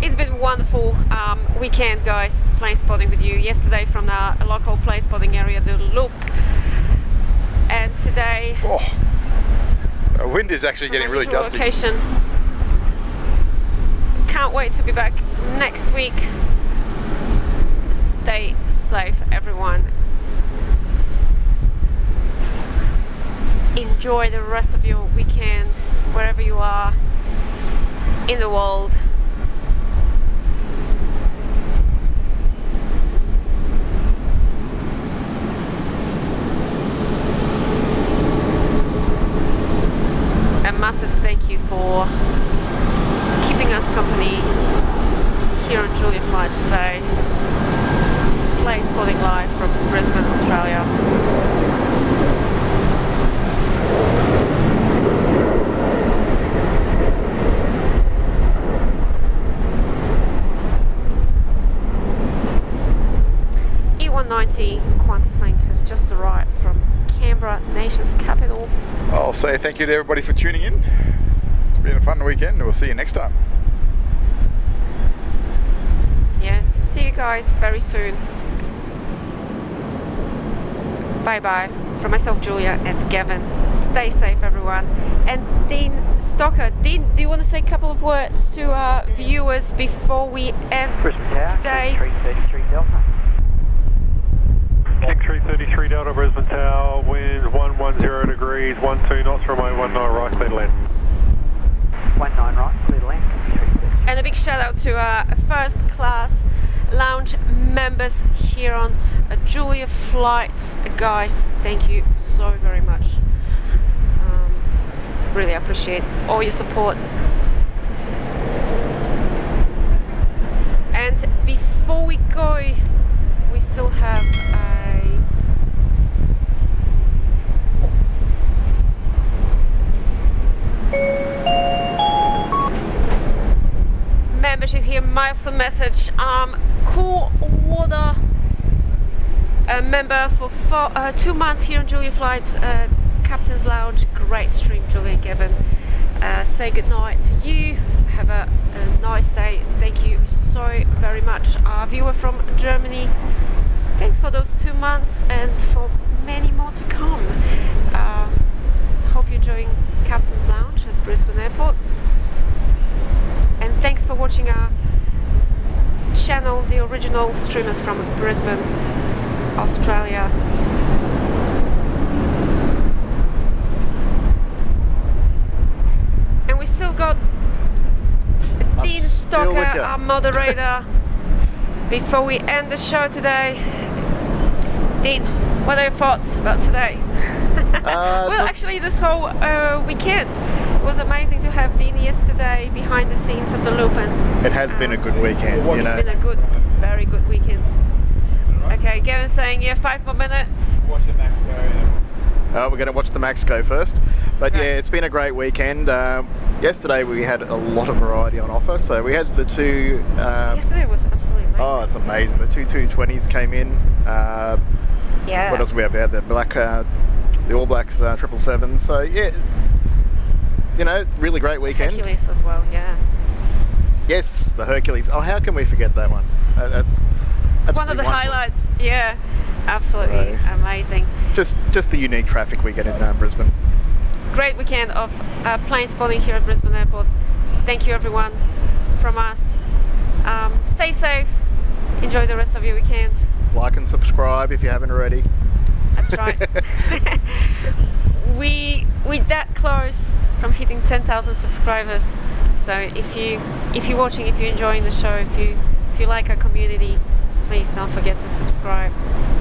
It's been a wonderful weekend, guys, plane spotting with you. Yesterday from the local plane spotting area, the Loop. And today... Oh, the wind is actually getting really gusty. Location. Can't wait to be back next week. Stay safe, everyone. Enjoy the rest of your weekend, wherever you are in the world. A massive thank you for keeping us company here on Julia Flights today. Plane spotting live from Brisbane, Australia. E190 Qantas link has just arrived from Canberra, nation's capital. I'll say thank you to everybody for tuning in. It's been a fun weekend and we'll see you next time. Yeah, see you guys very soon. Bye bye. From myself, Julia, and Gavin. Stay safe, everyone. And Dean Stocker. Dean, do you want to say a couple of words to our viewers before we end today? 333 Delta. King 333 Delta, Brisbane Tower, winds 110 degrees, 12 knots, runway 19 right, clear to land. 19 right, clear to land. And a big shout out to our first class lounge members here on Julia Flights. Guys, thank you so very much. Really appreciate all your support. And before we go, we still have a membership here, milestone message. Cool Water member for 2 months here on Julia Flights, Captain's Lounge. Great stream, Julia and Gavin. Say goodnight to you. Have a nice day. Thank you so very much. Our viewer from Germany, thanks for those 2 months and for many more to come. Hope you're enjoying Captain's Lounge at Brisbane Airport. And thanks for watching our channel, the original streamers from Brisbane, Australia. And we still got Dean Stocker, our moderator. Before we end the show today, Dean, what are your thoughts about today? Well, actually, this whole weekend. It was amazing to have Dean yesterday behind the scenes at the Loop. And it has been a good weekend, you know. It's been a good, very good weekend. Okay, Gavin saying, yeah, 5 more minutes. Watch the Max go. We're going to watch the Max go first. But yeah, it's been a great weekend. Yesterday we had a lot of variety on offer. So we had the two... yesterday was absolutely amazing. Oh, it's amazing. The two 220s came in. Yeah. What else we have? We had the All Blacks 777. So yeah, you know, really great weekend. Hercules as well, yeah. Yes, the Hercules. Oh, how can we forget that one? That's one of the highlights. Yeah, absolutely amazing. Just the unique traffic we get in Brisbane. Great weekend of plane spotting here at Brisbane Airport. Thank you, everyone, from us. Stay safe. Enjoy the rest of your weekend. Like and subscribe if you haven't already. That's right. We're that close from hitting 10,000 subscribers. So if you're watching, if you're enjoying the show, if you like our community, please don't forget to subscribe.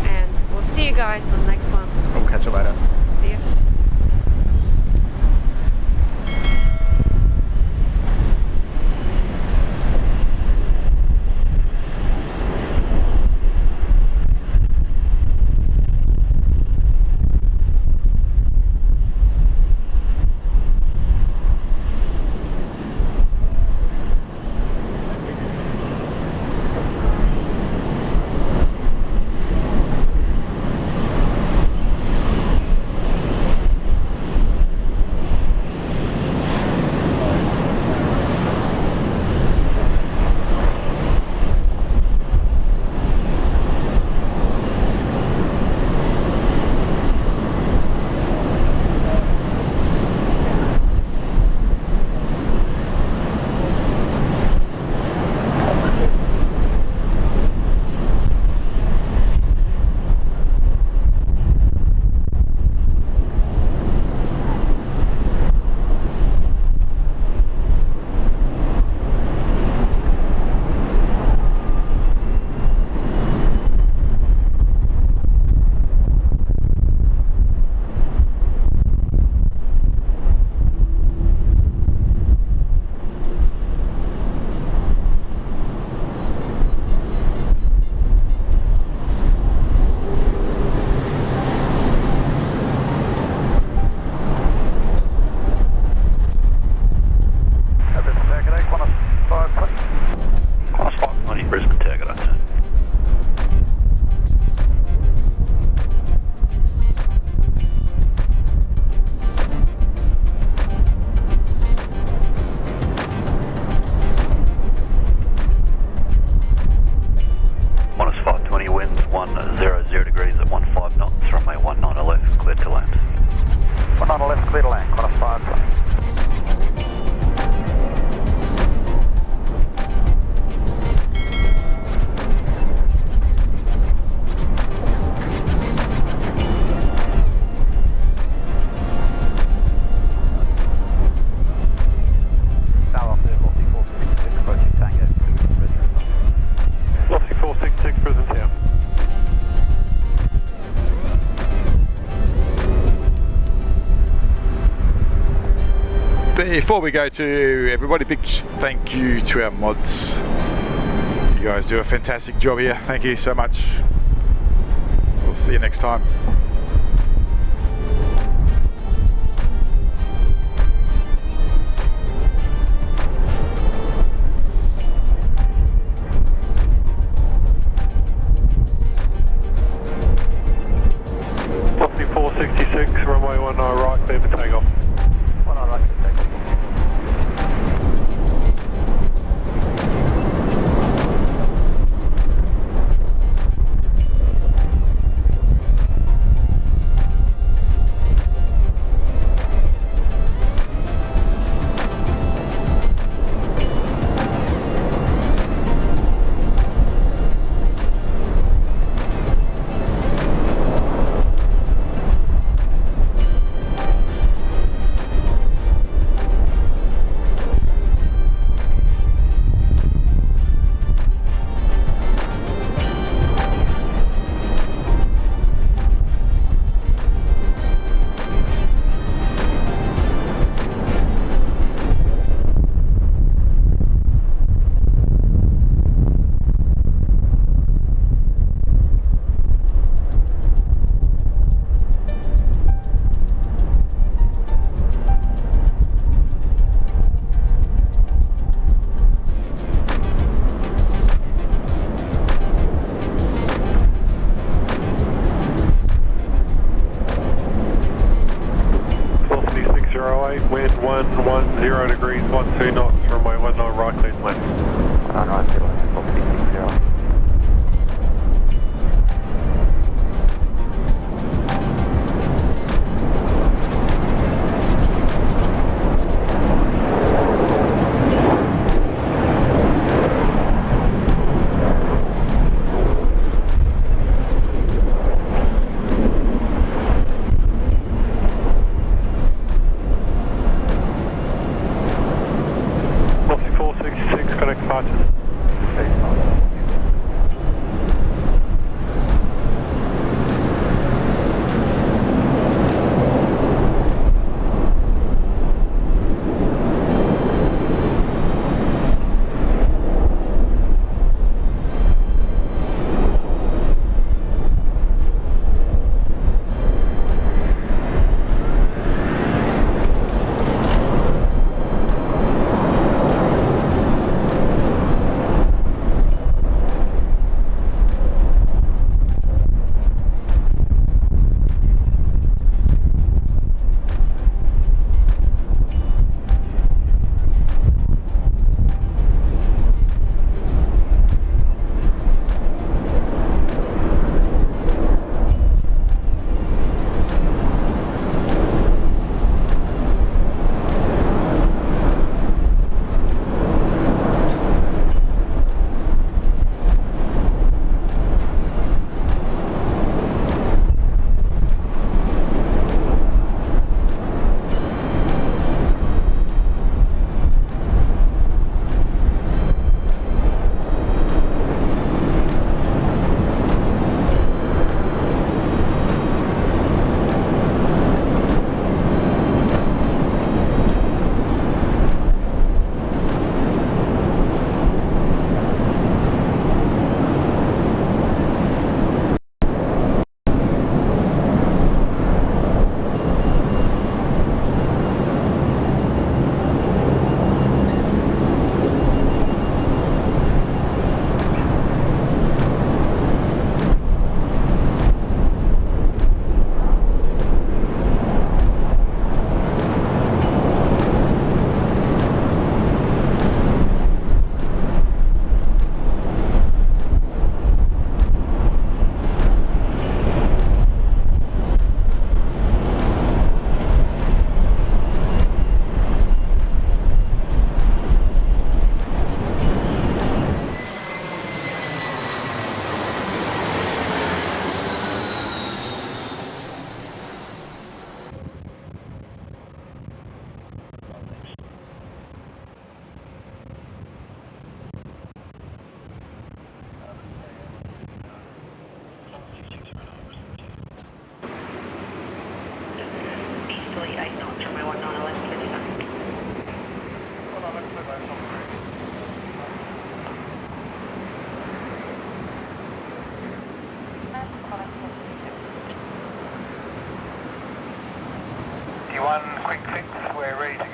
And we'll see you guys on the next one. We'll catch you later. See you. clear to land, on a 5 flight. Before we go to everybody, big thank you to our mods. You guys do a fantastic job here. Thank you so much. We'll see you next time. Lofty 466, runway 19 right, clear for takeoff. 19 right for takeoff. Wind 110 degrees, 12 knots, runway 19 right, clear to land. 19 right, clear to land, Lofty 60. Lofty 466,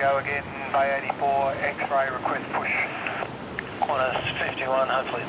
go again, Bay 84, X-ray request push. Qantas 51, hopefully